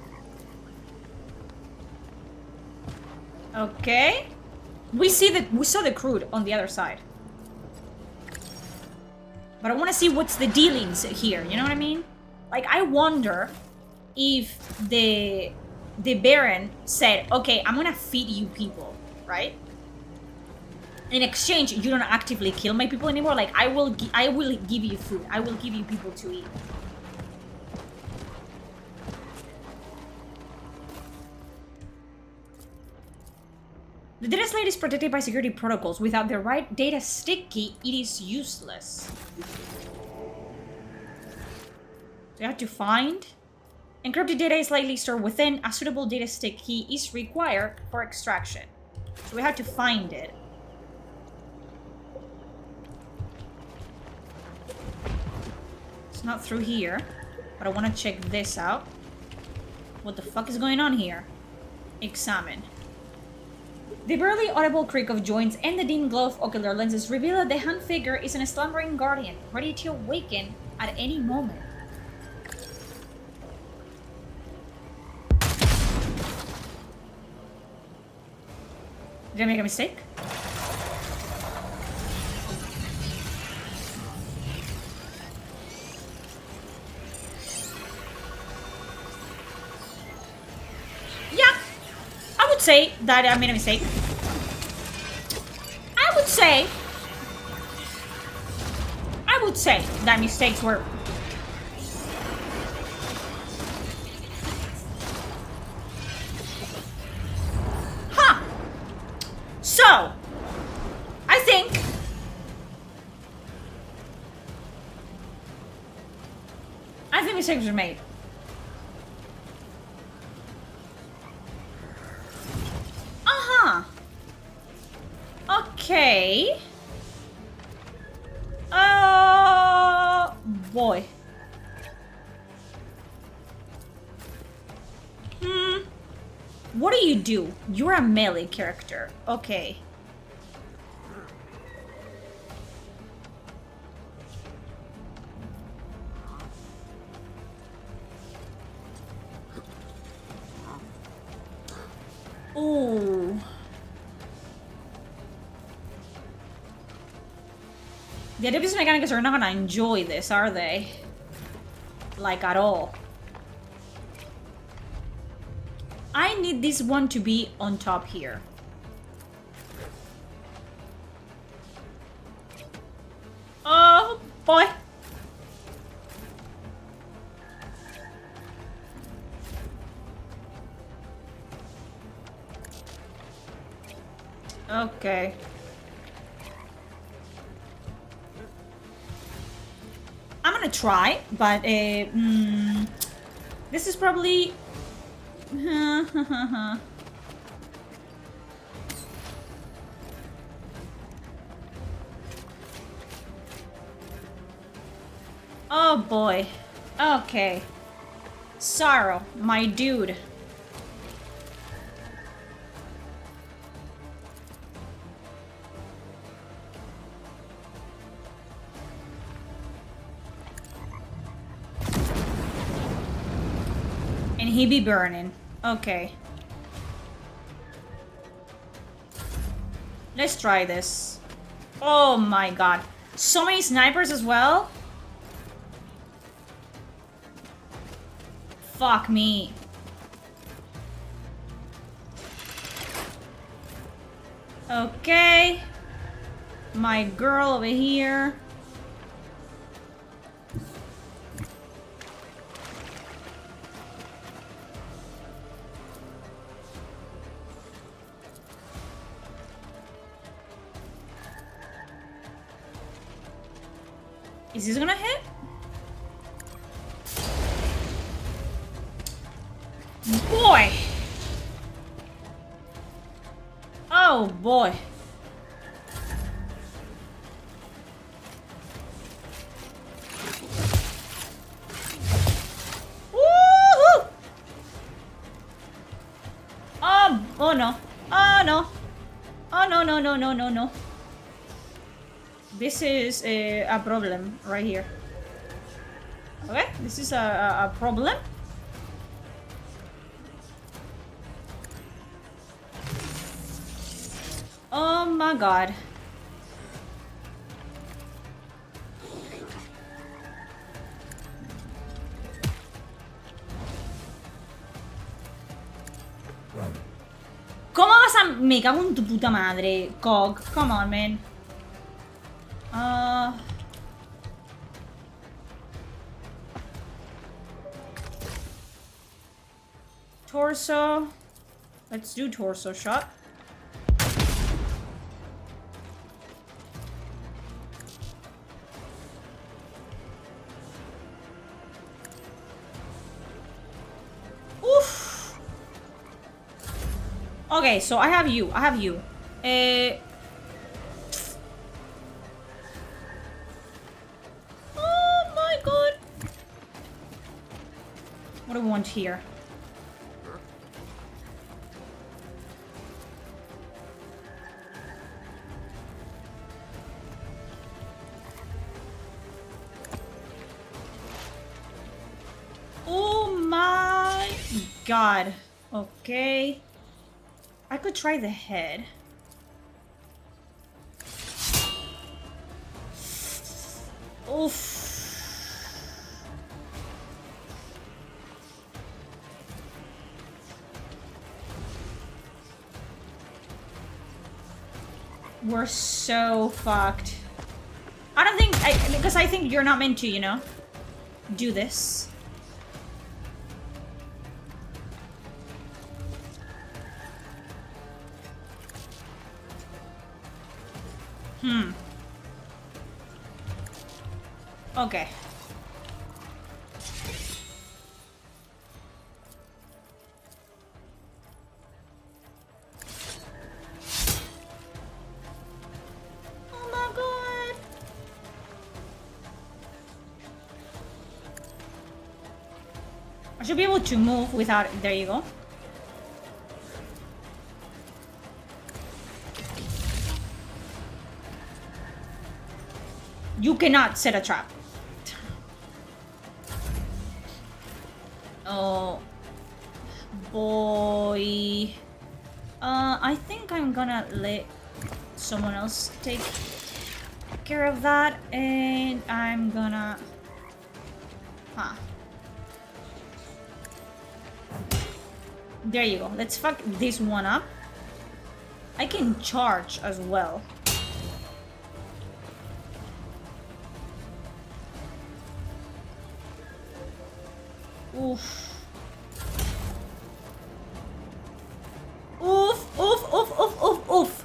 Okay. We saw the crude on the other side. But I want to see what's the dealings here, you know what I mean? Like, I wonder if the Baron said, okay, I'm gonna feed you people, right? In exchange, you don't actively kill my people anymore. Like, I will give you food. I will give you people to eat. The data slate is protected by security protocols. Without the right data stick key, it is useless. We have to find... Encrypted data is likely stored within. A suitable data stick key is required for extraction. So we have to find it. It's not through here, but I want to check this out. What the fuck is going on here? Examine. The barely audible creak of joints and the dim glow of ocular lenses reveal that the hand figure is a slumbering guardian, ready to awaken at any moment. Did I make a mistake? Yeah, I would say that I made a mistake. I would say that mistakes were... Huh! So, I think mistakes were made. Uh-huh. Okay. Oh, boy. What do you do? You're a melee character. Okay. Ooh. The adeptus mechanicus are not gonna enjoy this, are they? Like, at all. I need this one to be on top here. Oh, boy. Okay. I'm gonna try, but this is probably... Oh boy. Okay. Sorrow, my dude. And he be burning. Okay. Let's try this. Oh my god. So many snipers as well? Fuck me. Okay. My girl over here. Is this gonna hit? Boy! Oh boy. Woohoo! Oh no. Oh no. Oh no, no, no, no, no, no. This is a problem right here. Okay, this is a problem. Oh my god. ¿Cómo vas a...? Me cago en tu puta madre, Cog. Come on, man. Torso. Let's do torso shot. Oof. Okay, so I have you. I have you. Oh my god. What do we want here? Oh my god. Okay. I could try the head. Oof. We're so fucked. I don't think... because I think you're not meant to, you know? Do this. Okay. Oh my god. I should be able to move without... There you go. You cannot set a trap. Oh boy. I think I'm gonna let someone else take care of that, and I'm gonna... There you go. Let's fuck this one up. I can charge as well. Oof. Oof, oof, oof, oof, oof, oof.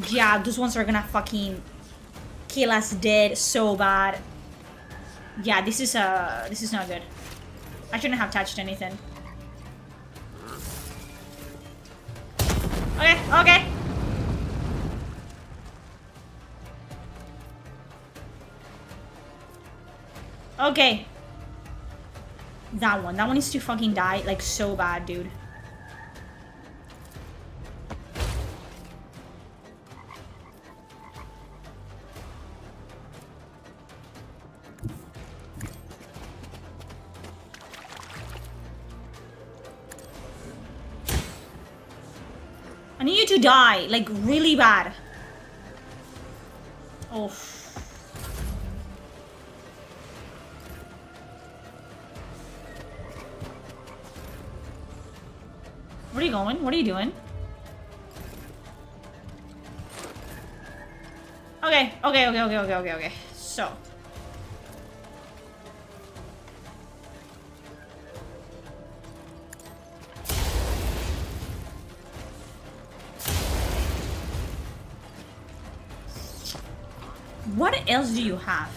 Yeah, those ones are gonna fucking kill us dead so bad. Yeah, this is not good. I shouldn't have touched anything. Okay, okay. Okay. That one needs to fucking die, like, so bad, dude. I need you to die, like, really bad. Oh. Where are you going? What are you doing? Okay. So. What else do you have?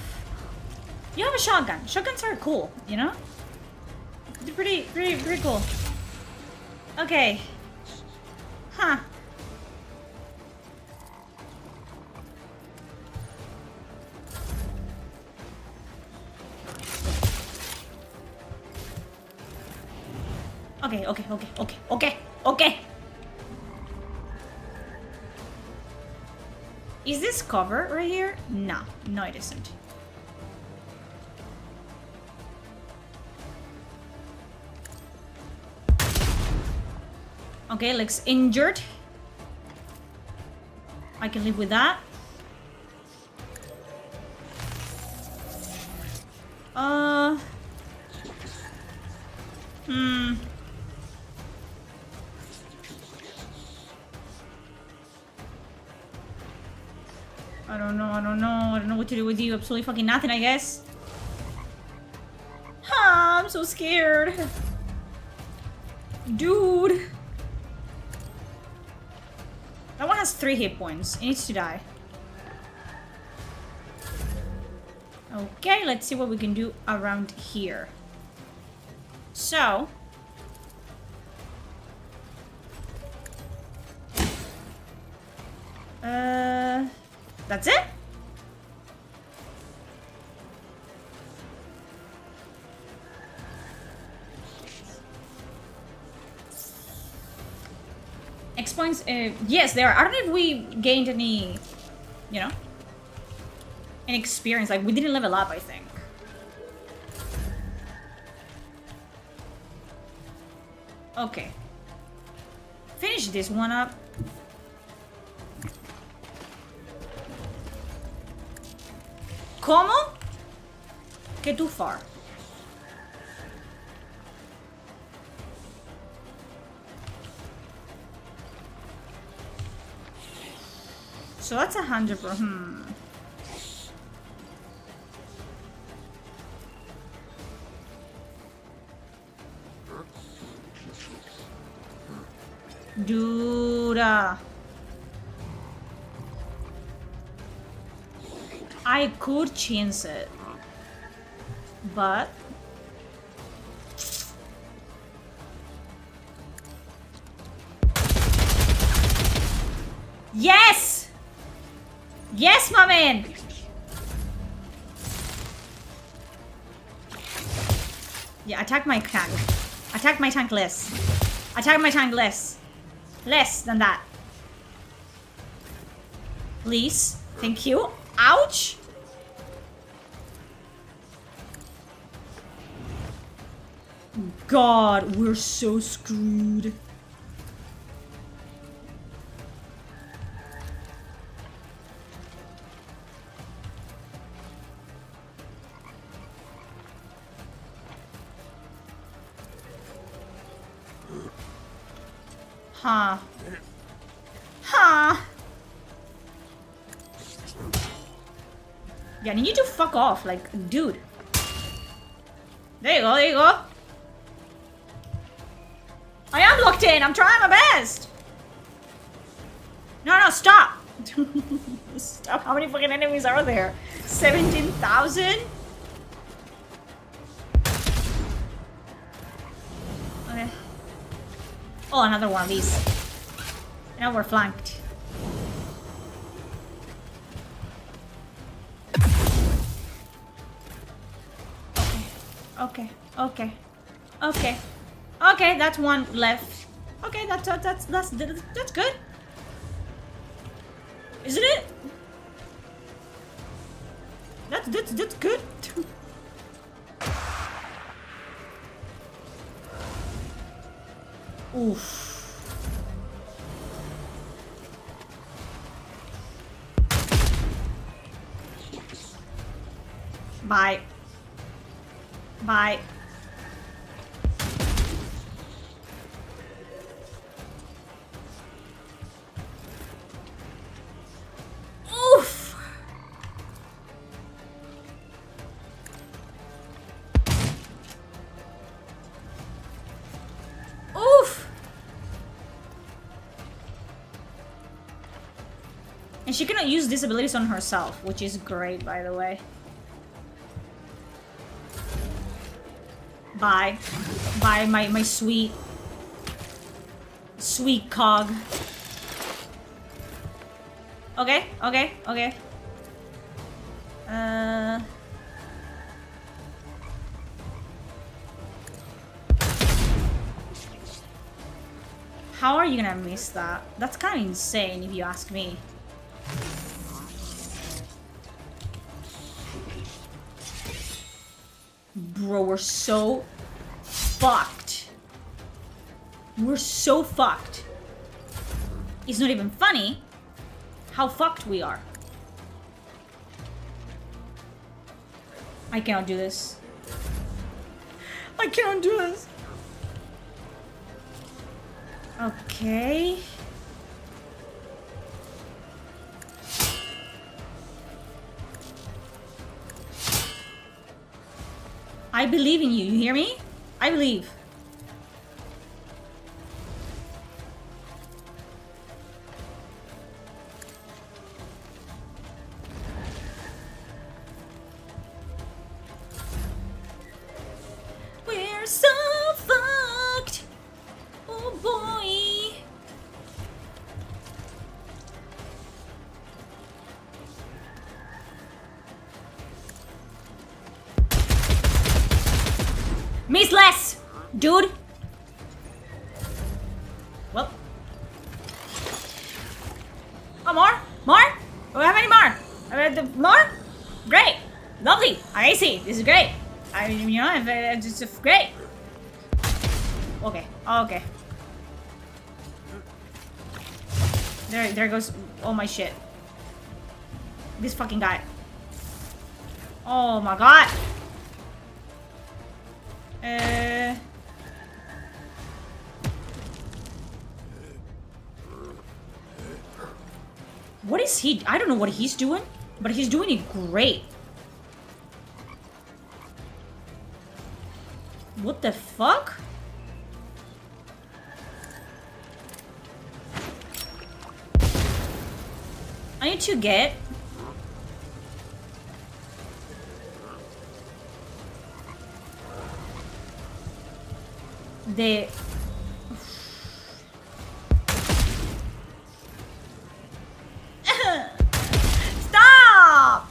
You have a shotgun. Shotguns are cool, you know? They're pretty cool. Okay. Huh. Okay. Is this cover right here? No, it isn't. Okay, looks injured. I can live with that. I don't know what to do with you. Absolutely fucking nothing, I guess. I'm so scared. Dude. That one has 3 hit points. It needs to die. Okay, let's see what we can do around here. So. That's it? X points, yes, there are. I don't know if we gained any, you know, any experience. Like, we didn't level up, I think. Okay. Finish this one up. ¿Cómo? Que too far. So that's 100 per Dude. I could change it. But yes! Yes, my man! Yeah, attack my tank. Attack my tank less. Attack my tank less. Less than that. Please. Thank you. Ouch! God, we're so screwed. Huh. Yeah, I need you to fuck off, like, dude. There you go. I am locked in. I'm trying my best. No, stop. Stop. How many fucking enemies are there? 17,000? Okay. Oh, another one of these. Now we're flanked. Okay. Okay. Okay. Okay, that's one left. Okay, that's good. Isn't it? That's good. Oof. Bye. Bye. Oof. Oof. And she cannot use disabilities on herself, which is great, by the way. Bye. Bye, my sweet cog. Okay, okay, okay. How are you gonna miss that? That's kind of insane if you ask me. Bro, we're so fucked. We're so fucked. It's not even funny how fucked we are. I cannot do this. I cannot do this. Okay. I believe in you. You hear me? I believe. We're so fucked. Oh boy. Miss less, dude. Well. Oh, more? More? Do we have any more? More? Great. Lovely. I see. This is great. It's great. Okay. Okay. There goes all my shit. This fucking guy. Oh my god. What is he? I don't know what he's doing, but he's doing it great. What the fuck? I need to get the stop.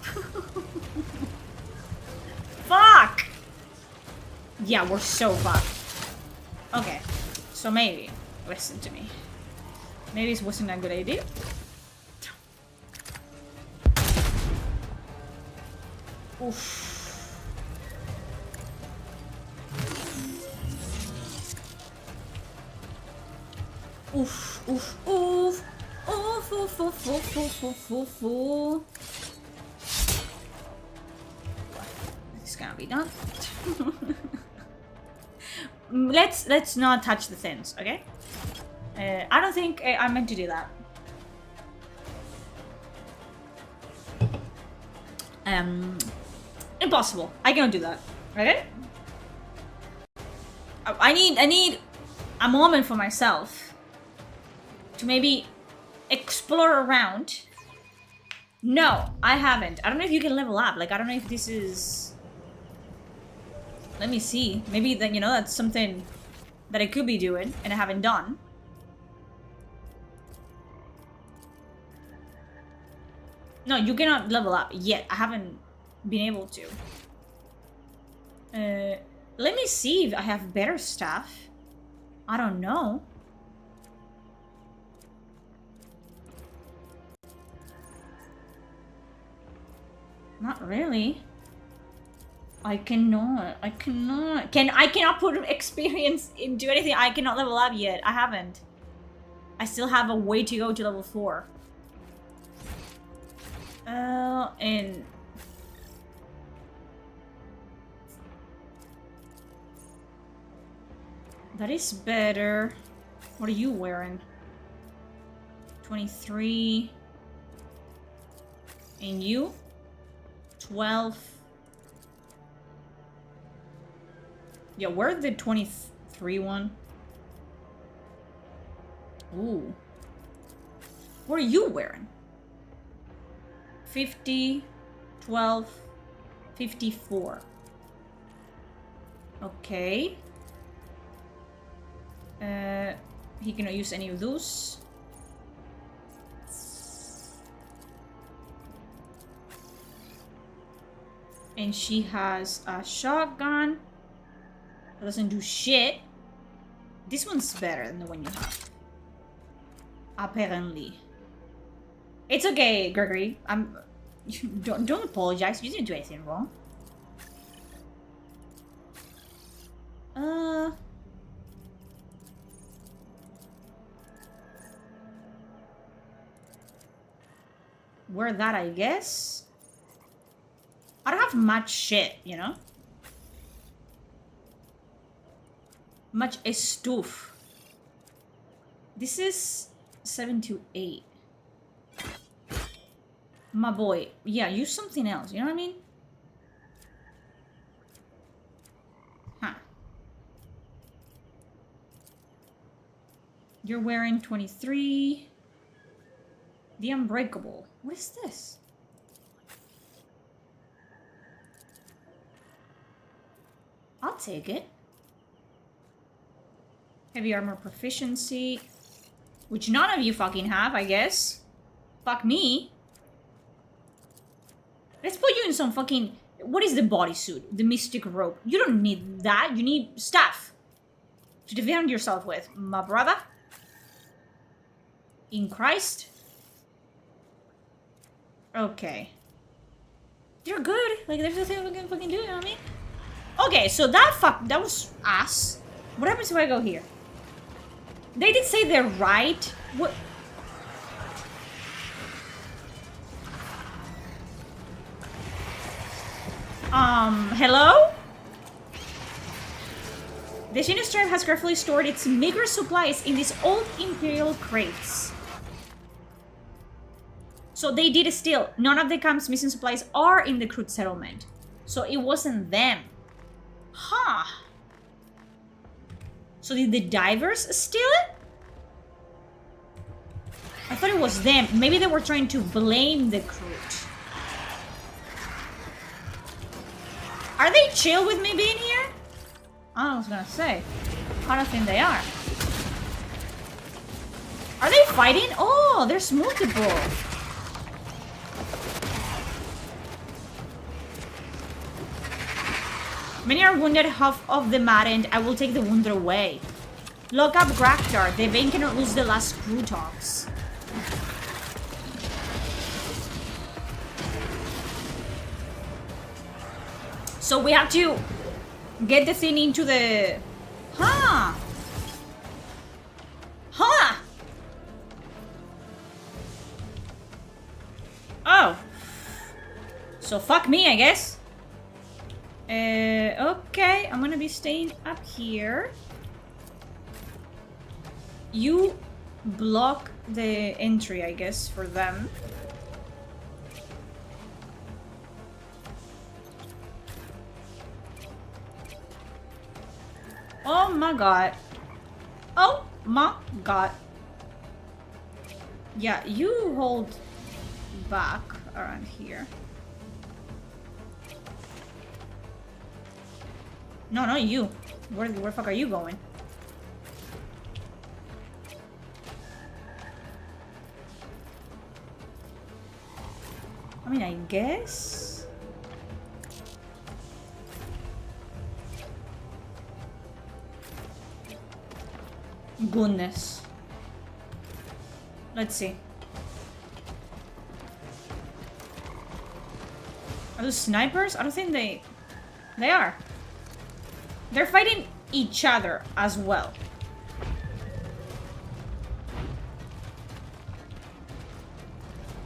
Fuck. Yeah, we're so fucked. Okay, so maybe listen to me. Maybe it wasn't a good idea. Oof. Oof, oof, oof. Oof, oof, oof, oof, oof, oof, oof, oof. It's gonna be done. Let's not touch the things, okay? I don't think I meant to do that. Impossible. I cannot do that. Okay? I need a moment for myself to maybe explore around No, I haven't. I don't know if you can level up. Like, I don't know if this is... Let me see. Maybe, that you know, that's something that I could be doing and I haven't done. No, you cannot level up yet. I haven't been able to. Let me see if I have better stuff. I don't know. Not really. I cannot. I cannot put experience into anything. I cannot level up yet. I haven't. I still have a way to go to level 4. And that is better. What are you wearing? 23. And you? 12. Yeah, where's the 23 one? Ooh. What are you wearing? 50, 12, 54. Okay. He cannot use any of those. And she has a shotgun. That doesn't do shit. This one's better than the one you have. Apparently. It's okay, Gregory. Don't apologize. You didn't do anything wrong. Wear that, I guess. I don't have much shit, you know? Much stuff. This is 7 to 8. My boy. Yeah, use something else. You know what I mean? Huh. You're wearing 23. The Unbreakable. What is this? I'll take it. Heavy armor proficiency. Which none of you fucking have, I guess. Fuck me. Let's put you in some fucking... What is the bodysuit? The mystic rope. You don't need that. You need stuff to defend yourself with, my brother. In Christ. Okay. You're good. Like, there's nothing we can fucking do, you know what I mean? Okay, so that was ass. What happens if I go here? They did say they're right. What? Hello? The Shinus tribe has carefully stored its meager supplies in these old imperial crates. So they did steal. None of the camp's missing supplies are in the crude settlement. So it wasn't them. Huh. So did the divers steal it? I thought it was them. Maybe they were trying to blame the crew. Are they chill with me being here? I was gonna say. I don't think they are. Are they fighting? Oh, there's multiple. Many are wounded, half of them maddened. I will take the wounded away. Lock up Graktar. The Vayne cannot lose the last crew talks. So we have to get the thing into the... Huh! Huh! Oh. So fuck me, I guess. Okay, I'm gonna be staying up here. You block the entry, I guess, for them. Oh my god. Oh my god. Yeah, you hold back. around here. No, not you. Where the fuck are you going? I mean, I guess. Goodness. Let's see. Are those snipers? I don't think they are. They're fighting each other as well.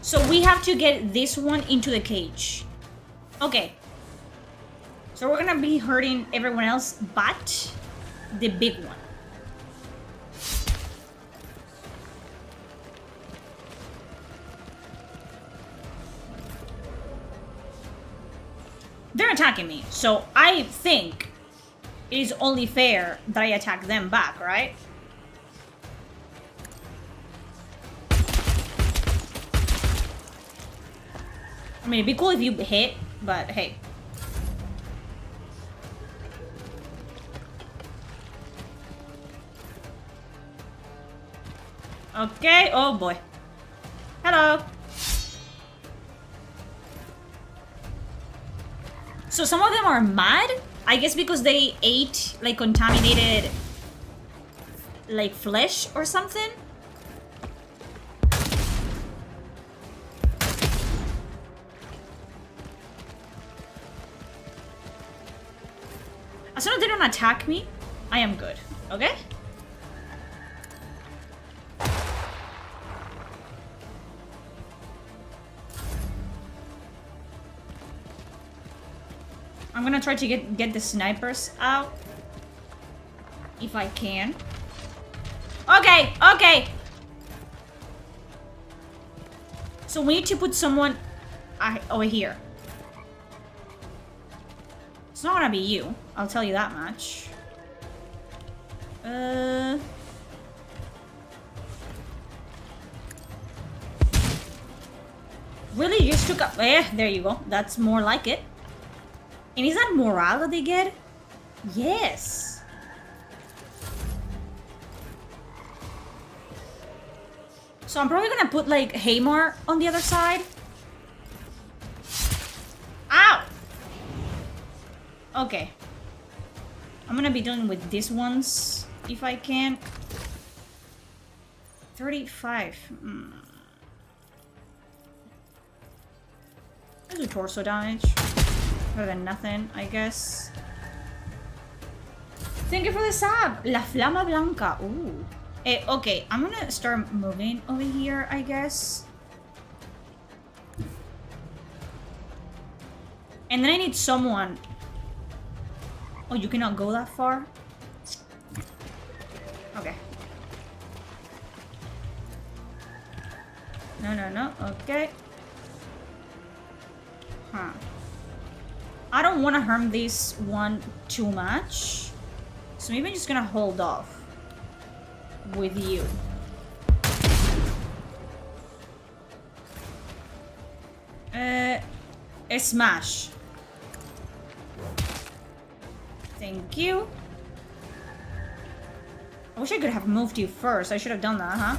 So we have to get this one into the cage. Okay. So we're gonna be hurting everyone else but the big one. They're attacking me, so I think it is only fair that I attack them back, right? I mean, it'd be cool if you hit, but hey. Okay, oh boy. Hello. So some of them are mad, I guess because they ate like contaminated like flesh or something. As long as they don't attack me, I am good, okay? I'm gonna try to get the snipers out. If I can. Okay, okay! So we need to put someone over here. It's not gonna be you, I'll tell you that much. Really? You just took up... there you go. That's more like it. And is that morale that they get? Yes. So I'm probably gonna put like Hamar on the other side. Ow! Okay. I'm gonna be dealing with these ones if I can. 35. Let's do torso damage. Better than nothing, I guess. Thank you for the sub! La Flama Blanca. Ooh. Okay, I'm gonna start moving over here, I guess. And then I need someone... Oh, you cannot go that far? Okay. No, okay. Huh. I don't want to harm this one too much. So maybe I'm just gonna hold off with you. A smash. Thank you. I wish I could have moved you first. I should have done that, huh?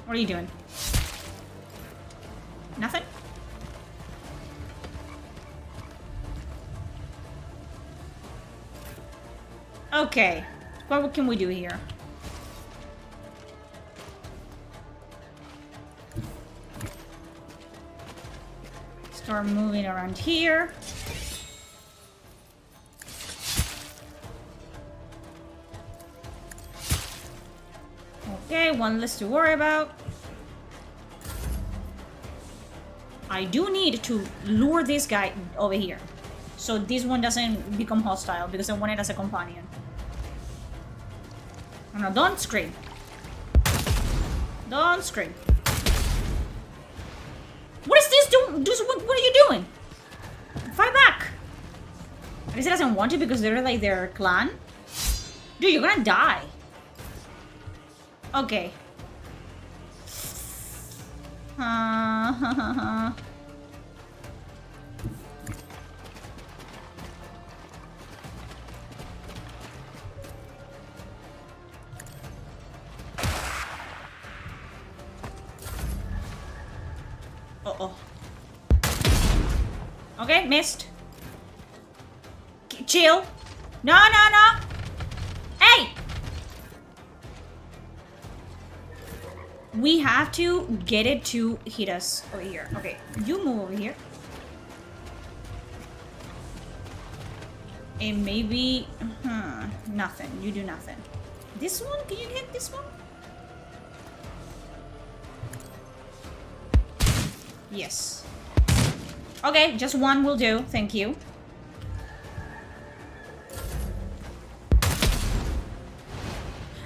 What are you doing? Nothing? Okay. What can we do here? Start moving around here. Okay, one less to worry about. I do need to lure this guy over here, so this one doesn't become hostile because I want it as a companion. Oh, no, don't scream. Don't scream. What is this doing? What are you doing? Fight back! I guess it doesn't want to because they're like their clan. Dude, you're gonna die. Okay. Uh-oh. Okay, missed. Chill. No, no, no. Hey! We have to get it to hit us over here. Okay, you move over here. And maybe... nothing. You do nothing. This one? Can you hit this one? Yes. Okay, just one will do. Thank you.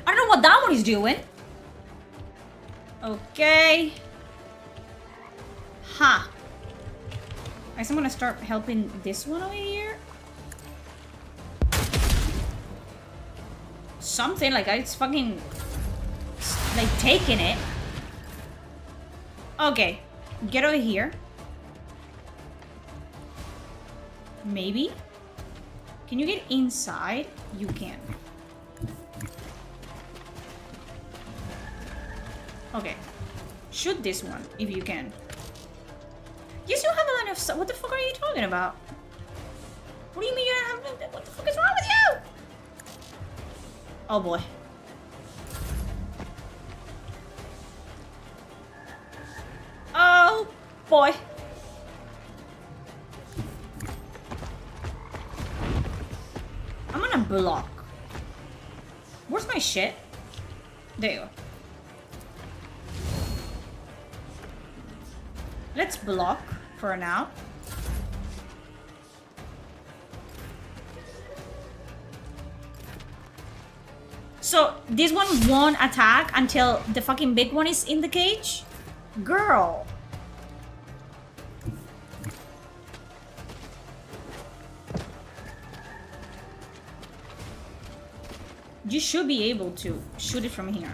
I don't know what that one is doing. Okay. Huh. I guess I'm gonna start helping this one over here. Something like it's fucking like taking it. Okay. Get over here. Maybe? Can you get inside? You can. Okay. Shoot this one, if you can. Yes, you have a line of sight. What the fuck are you talking about? What do you mean you don't have... What the fuck is wrong with you? Oh boy. Oh boy. I'm gonna block. Where's my shit? There you go. Let's block for now. So this one won't attack until the fucking big one is in the cage? Girl. You should be able to shoot it from here.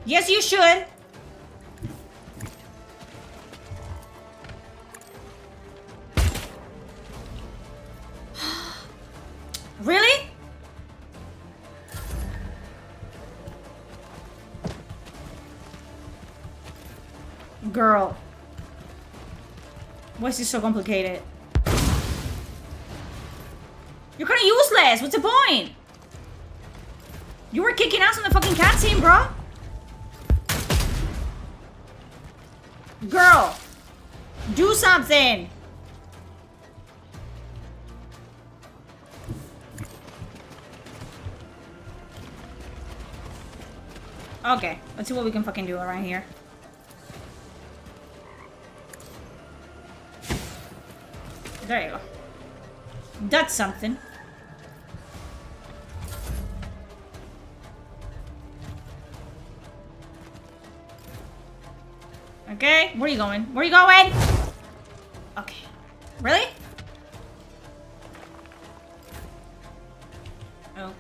Yes, you should. Really? Girl. Why is this so complicated? You're kinda useless. What's the point? You were kicking ass on the fucking cutscene, bro. Girl, do something. Okay, let's see what we can fucking do around here. There you go. That's something. Okay, where are you going? Where are you going? Okay. Really?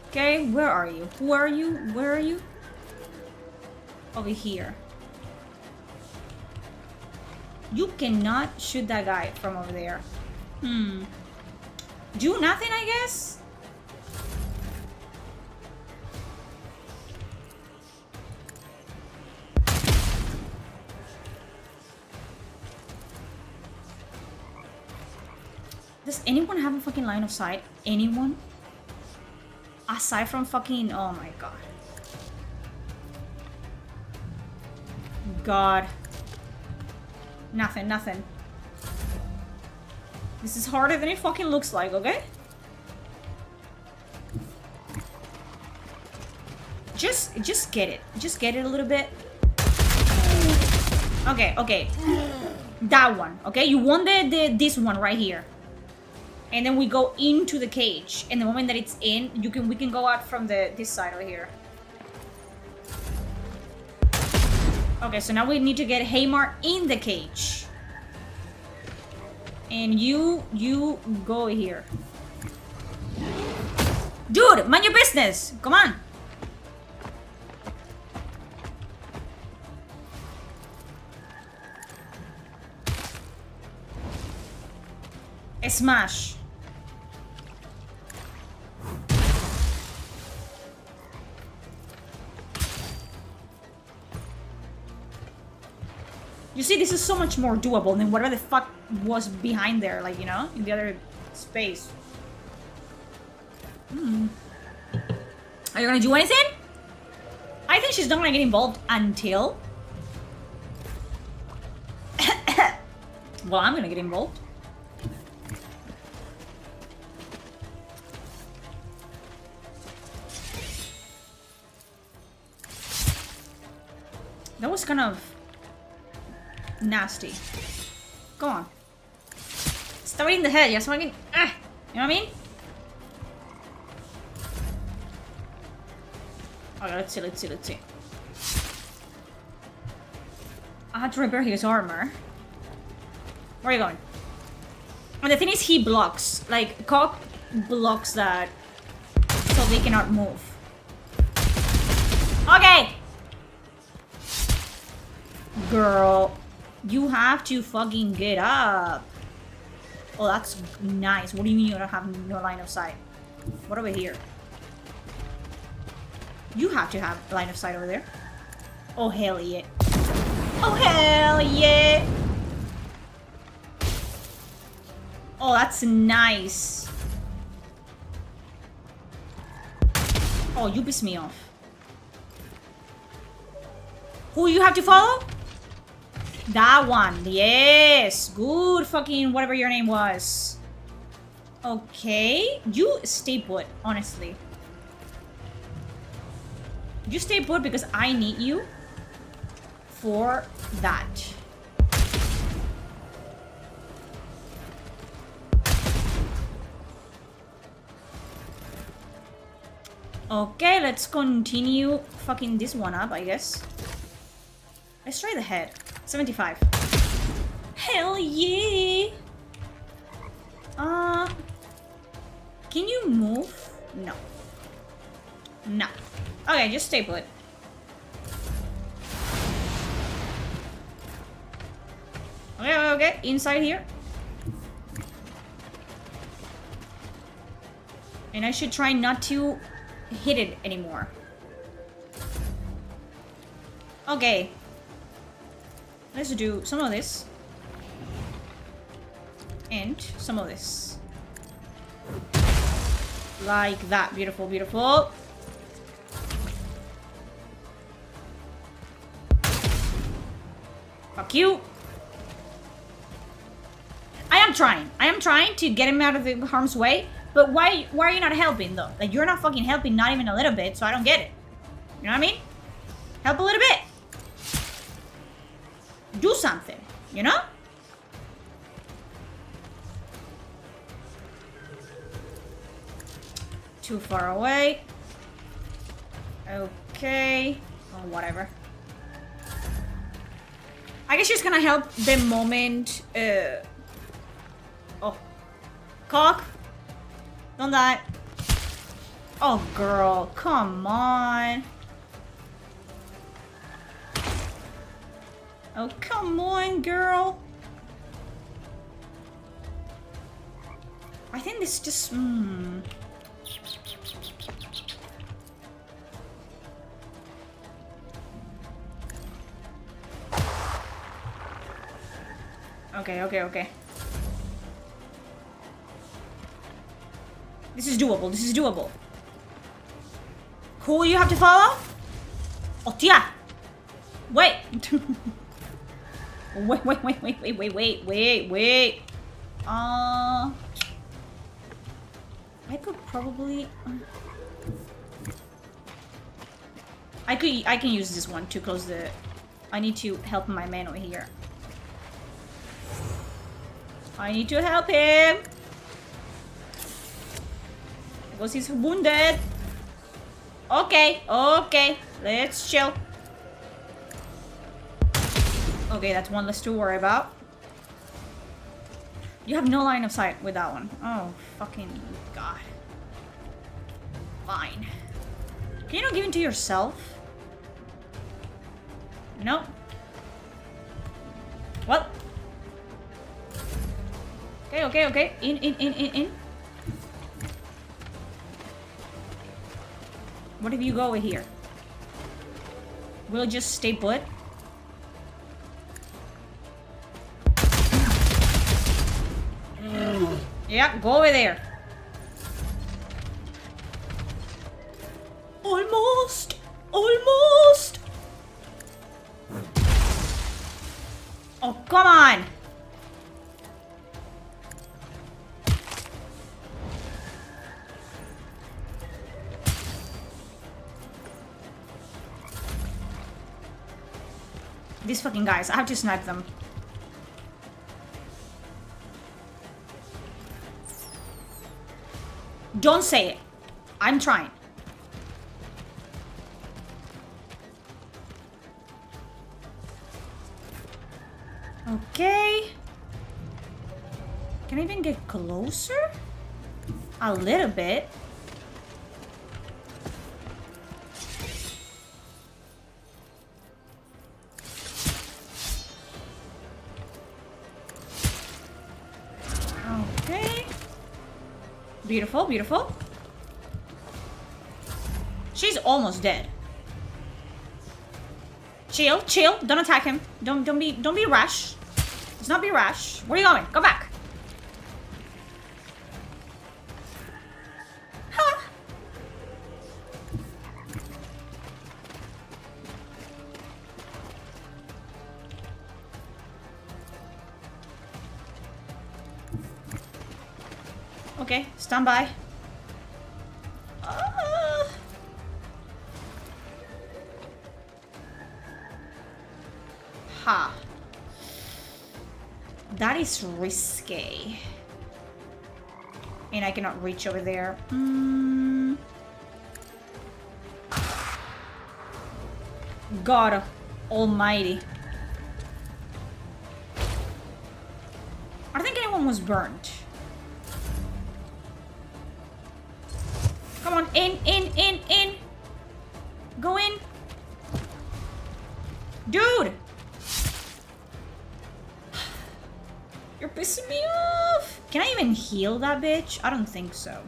Okay, where are you? Who are you? Where are you? Over here. You cannot shoot that guy from over there. Do nothing, I guess? Does anyone have a fucking line of sight? Anyone? Aside from fucking... Oh my god. God. Nothing, nothing. This is harder than it fucking looks like, okay? Just get it. Just get it a little bit. Okay, okay. That one, okay? You want this one right here. And then we go into the cage. And the moment that it's in, we can go out from this side over here. Okay, so now we need to get Haymar in the cage. And you go here. Dude, mind your business. Come on. Smash. You see, this is so much more doable than whatever the fuck was behind there, like, you know, in the other space. Are you gonna do anything? I think she's not gonna get involved until... well, I'm gonna get involved. That was kind of nasty. Go on. Stop it in the head, yes, fucking. You know what I mean? Okay, let's see. I had to repair his armor. Where are you going? And the thing is, he blocks. Like, Cock blocks that so they cannot move. Okay! Girl, you have to fucking get up. Oh, that's nice. What do you mean you don't have no line of sight? What over here? You have to have line of sight over there. Oh, hell yeah. Oh, hell yeah. Oh, that's nice. Oh, you piss me off. Who you have to follow? That one. Yes. Good fucking whatever your name was. Okay. You stay put, honestly. You stay put because I need you for that. Okay, let's continue fucking this one up, I guess. Let's try the head. 75. Hell yeah! Can you move? No. No. Okay, just stay put. Okay, inside here. And I should try not to hit it anymore. Okay. Let's do some of this. And some of this. Like that. Beautiful, beautiful. Fuck you. I am trying to get him out of the harm's way. But why are you not helping, though? Like, you're not fucking helping, not even a little bit, so I don't get it. You know what I mean? Help a little bit. Do something, you know? Too far away. Okay. Oh, whatever. I guess she's gonna help the moment. Oh. Cock. Don't die. Oh, girl. Come on. Oh, come on, girl. I think this just... Okay. This is doable. Who you have to follow? Oh, yeah. Wait. Wait. I could probably... I can use this one to close the... I need to help my man over here. I need to help him. Because he's wounded. Okay. Let's chill. Okay, that's one less to worry about. You have no line of sight with that one. Oh, fucking God. Fine. Can you not give in to yourself? No. Well. Okay. In. What if you go over here? We'll just stay put. Yeah, go over there. Almost. Oh, come on. These fucking guys, I have to snipe them. Don't say it. I'm trying. Okay. Can I even get closer? A little bit. Okay. Beautiful. She's almost dead. Chill. Don't attack him. Don't be rash. Let's not be rash. Where are you going? Go back. Huh. Okay, stand by. Ha. That is risky. And I cannot reach over there. God almighty. I don't think anyone was burnt. Come on, in. Go in. Dude! You're pissing me off! Can I even heal that bitch? I don't think so.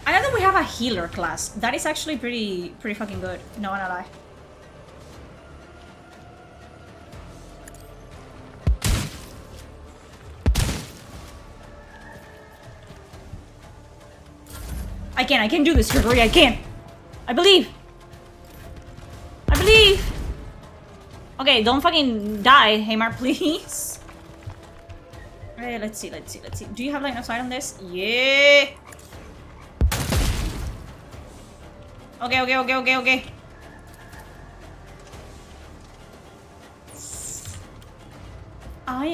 I know that we have a healer class. That is actually pretty fucking good. No, not lie. I can do this, Gregory, I can. I believe. Okay, don't fucking die, Hamar, please. Okay, let's see. Do you have line of sight on this? Yeah. Okay. I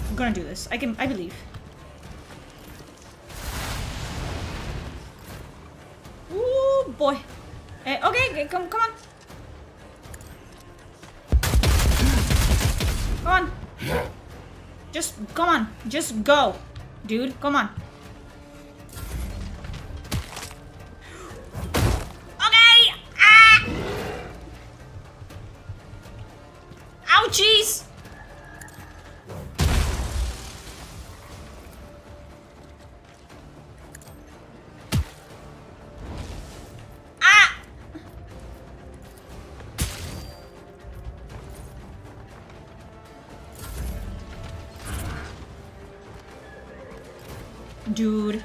am gonna do this. I believe. Ooh, boy. Okay, come on. Come on. Come on. Just go. Dude, come on. Okay! Ah! Ouchies! Dude.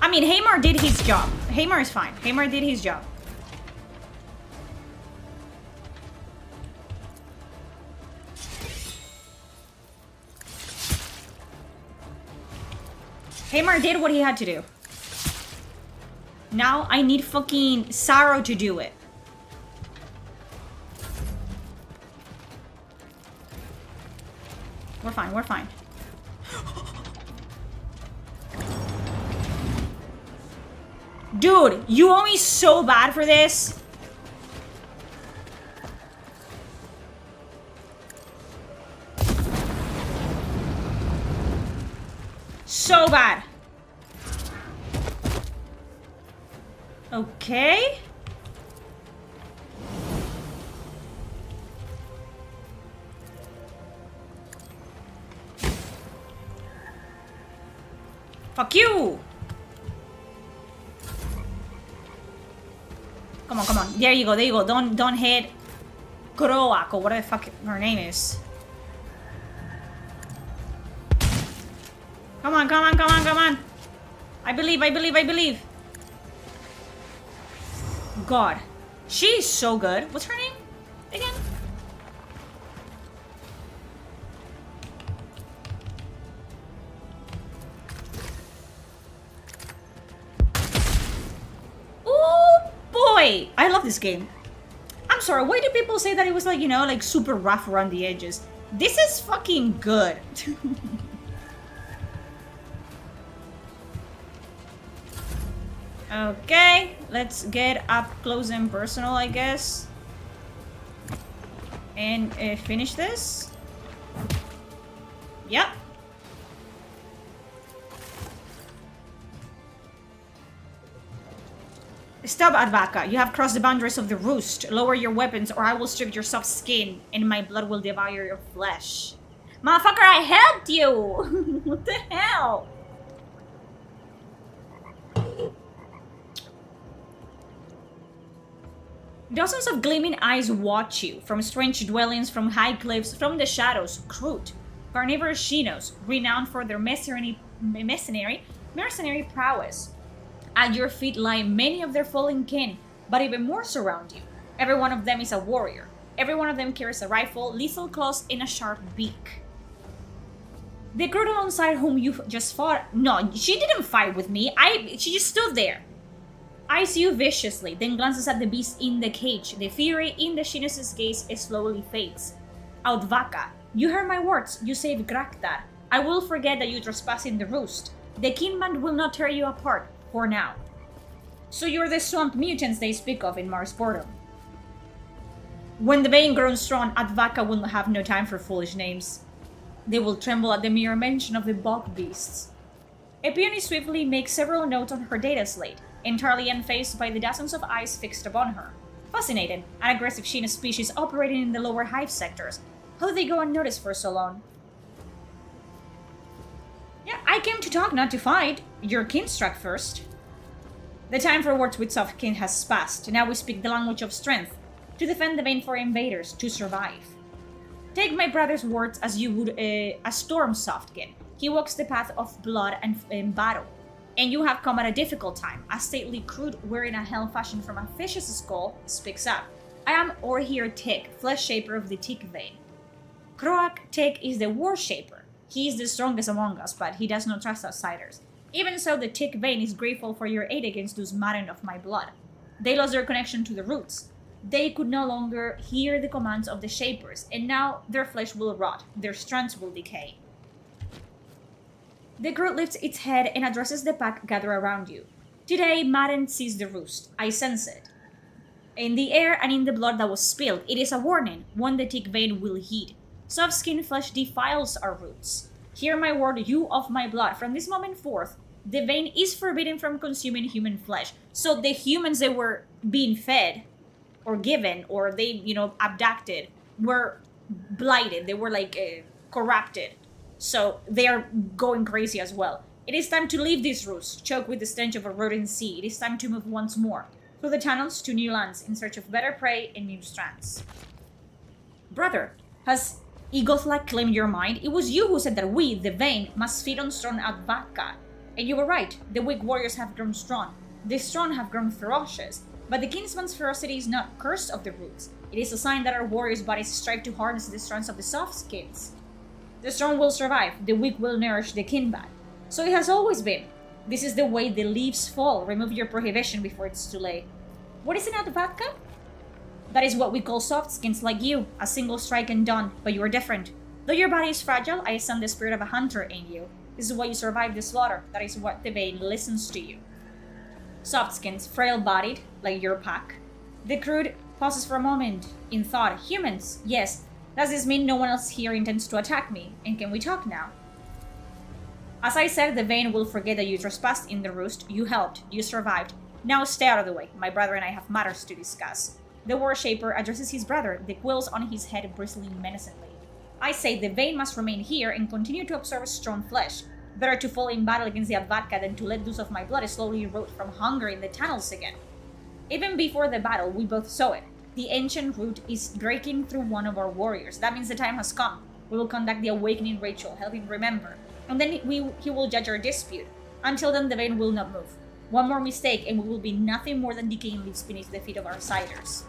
I mean, Hamar did his job. Hamar is fine. Hamar did his job. Hamar did what he had to do. Now I need fucking Saro to do it. We're fine. Dude, you owe me so bad for this. So bad. Okay. Fuck you. Come on, come on. There you go, there you go. Don't hit Kroak or whatever the fuck her name is. Come on, come on, come on, come on. I believe, I believe, I believe. God. She's so good. What's her name again? Oh boy! I love this game. I'm sorry, why do people say that it was like, you know, like super rough around the edges? This is fucking good. Okay, let's get up close and personal, I guess. And finish this. Yep. Stop, Advaka. You have crossed the boundaries of the roost. Lower your weapons or I will strip your soft skin and my blood will devour your flesh. Motherfucker, I helped you! What the hell? Dozens of gleaming eyes watch you, from strange dwellings, from high cliffs, from the shadows. Crude, carnivorous Shinos, renowned for their mercenary prowess. At your feet lie many of their fallen kin, but even more surround you. Every one of them is a warrior. Every one of them carries a rifle, lethal claws, and a sharp beak. The girl alongside whom you just fought... No, she didn't fight with me. She just stood there. Eyes you viciously, then glances at the beast in the cage. The fury in the Shinos' gaze slowly fades. Outvaka, you heard my words. You saved Graktar. I will forget that you trespass in the roost. The Kinband will not tear you apart, for now. So you're the swamp mutants they speak of in Mars Boredom. When the vein grows strong, Outvaka will have no time for foolish names. They will tremble at the mere mention of the bog beasts. Epione swiftly makes several notes on her data slate, entirely unfazed by the dozens of eyes fixed upon her. Fascinated, an aggressive Shina species operating in the lower hive sectors. How did they go unnoticed for so long? Yeah, I came to talk, not to fight. Your kin struck first. The time for words with soft kin has passed. Now we speak the language of strength. To defend the vein for invaders, to survive. Take my brother's words as you would a storm softkin. He walks the path of blood and battle. And you have come at a difficult time. A stately Crude wearing a helm fashioned from a fish's skull speaks up. I am Orhir Tek, flesh shaper of the Tik vein. Kroak Tek is the war shaper. He is the strongest among us, but he does not trust outsiders. Even so, the Tik vein is grateful for your aid against those maddened of my blood. They lost their connection to the roots. They could no longer hear the commands of the shapers, and now their flesh will rot, their strands will decay. The girl lifts its head and addresses the pack gathered around you. Today, Madden sees the roost. I sense it. In the air and in the blood that was spilled, it is a warning, one the Tik vein will heed. Soft skin flesh defiles our roots. Hear my word, you of my blood. From this moment forth, the vein is forbidden from consuming human flesh. So the humans that were being fed, or given, or they, abducted, were blighted. They were corrupted. So they are going crazy as well. It is time to leave this roost, choked with the stench of a rotting sea. It is time to move once more, through the tunnels to new lands, in search of better prey and new strands. Brother, has Egothla claimed your mind? It was you who said that we, the Vein, must feed on strong Outvaka. And you were right, the weak warriors have grown strong. The strong have grown ferocious. But the Kinsman's ferocity is not cursed of the roots. It is a sign that our warriors' bodies strive to harness the strands of the soft skins. The strong will survive, the weak will nourish the kinbad. So it has always been. This is the way the leaves fall. Remove your prohibition before it's too late. What is an Outvaka? That is what we call soft skins like you. A single strike and done, but you are different. Though your body is fragile, I send the spirit of a hunter in you. This is why you survive the slaughter. That is what the Vein listens to you. Soft skins, frail-bodied, like your pack. The Crude pauses for a moment, in thought. Humans, yes. Does this mean no one else here intends to attack me? And can we talk now? As I said, the Vane will forget that you trespassed in the roost. You helped. You survived. Now stay out of the way. My brother and I have matters to discuss. The Warshaper addresses his brother, the quills on his head bristling menacingly. I say the Vane must remain here and continue to observe strong flesh. Better to fall in battle against the Advatka than to let loose of my blood slowly rot from hunger in the tunnels again. Even before the battle, we both saw it. The ancient root is breaking through one of our warriors. That means the time has come. We will conduct the awakening ritual, help him remember. And then he will judge our dispute. Until then, the Vane will not move. One more mistake and we will be nothing more than decaying leaves beneath the feet of our siders.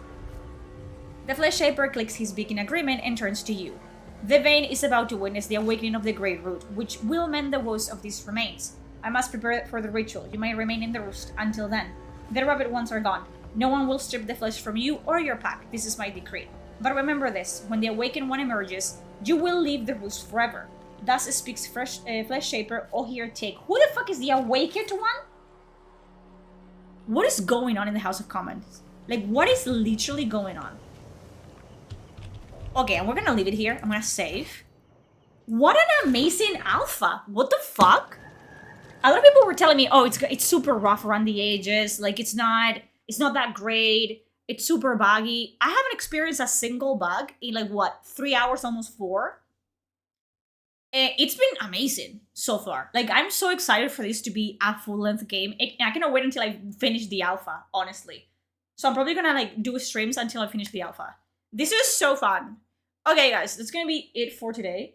The Flesh Shaper clicks his beak in agreement and turns to you. The Vane is about to witness the awakening of the Great Root, which will mend the woes of these remains. I must prepare for the ritual. You may remain in the roost until then. The rabbit ones are gone. No one will strip the flesh from you or your pack. This is my decree. But remember this, when the awakened one emerges, you will leave the roost forever. Thus speaks Flesh Shaper, oh here take. Who the fuck is the awakened one? What is going on in the House of Commons? Like, what is literally going on? Okay, and we're gonna leave it here. I'm gonna save. What an amazing alpha. What the fuck? A lot of people were telling me, oh, it's super rough around the edges. Like, it's not that great. It's super buggy. I haven't experienced a single bug in, like, what, 3 hours, almost 4? It's been amazing so far. Like, I'm so excited for this to be a full-length game. I cannot wait until I finish the alpha, honestly. So I'm probably gonna, like, do streams until I finish the alpha. This is so fun. Okay, guys, that's gonna be it for today.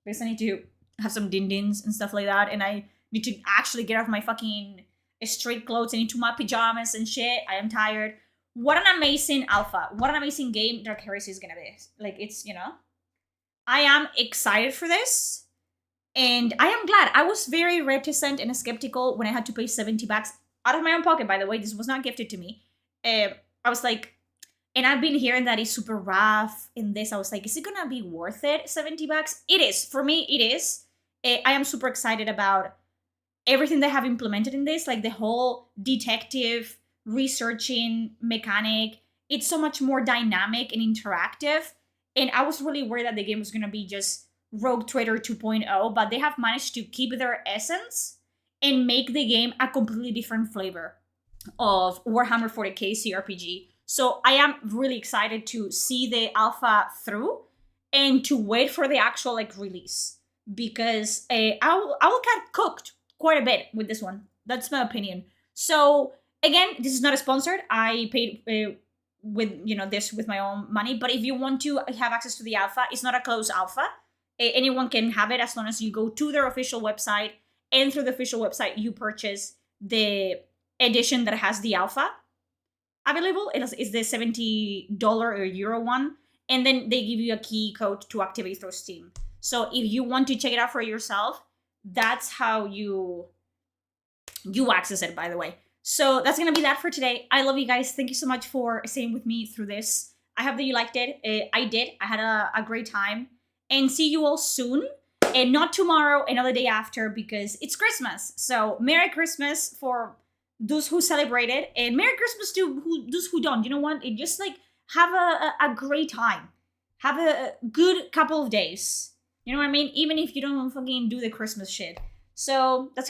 Because I need to have some din-dins and stuff like that. And I need to actually get off my fucking straight clothes and into my pajamas and shit. I am tired. What an amazing alpha. What an amazing game Dark Heresy is gonna be. Like, it's, you know. I am excited for this. And I am glad. I was very reticent and skeptical when I had to pay $70 out of my own pocket, by the way. This was not gifted to me. I was like, and I've been hearing that it's super rough in this. I was like, is it gonna be worth it, $70? It is. For me, it is. I am super excited about everything they have implemented in this, like the whole detective researching mechanic. It's so much more dynamic and interactive. And I was really worried that the game was gonna be just Rogue Trader 2.0, but they have managed to keep their essence and make the game a completely different flavor of Warhammer 40k CRPG. So I am really excited to see the alpha through and to wait for the actual, like, release, because I will get cooked quite a bit with this one. That's my opinion. So again, this is not a sponsored. I paid with, you know, this with my own money. But if you want to have access to the alpha, it's not a closed alpha. Anyone can have it as long as you go to their official website, and through the official website you purchase the edition that has the alpha available. It's the $70 or euro one, and then they give you a key code to activate through Steam. So if you want to check it out for yourself, that's how you access it, by the way. So that's gonna be that for today. I love you guys. Thank you so much for staying with me through this. I hope that you liked it. I did. I had a great time. And see you all soon. And not tomorrow, another day after, because it's Christmas. So Merry Christmas for those who celebrate it, and Merry Christmas to those who don't. You know what? It just, like, have a great time. Have a good couple of days. You know what I mean? Even if you don't fucking do the Christmas shit. So that's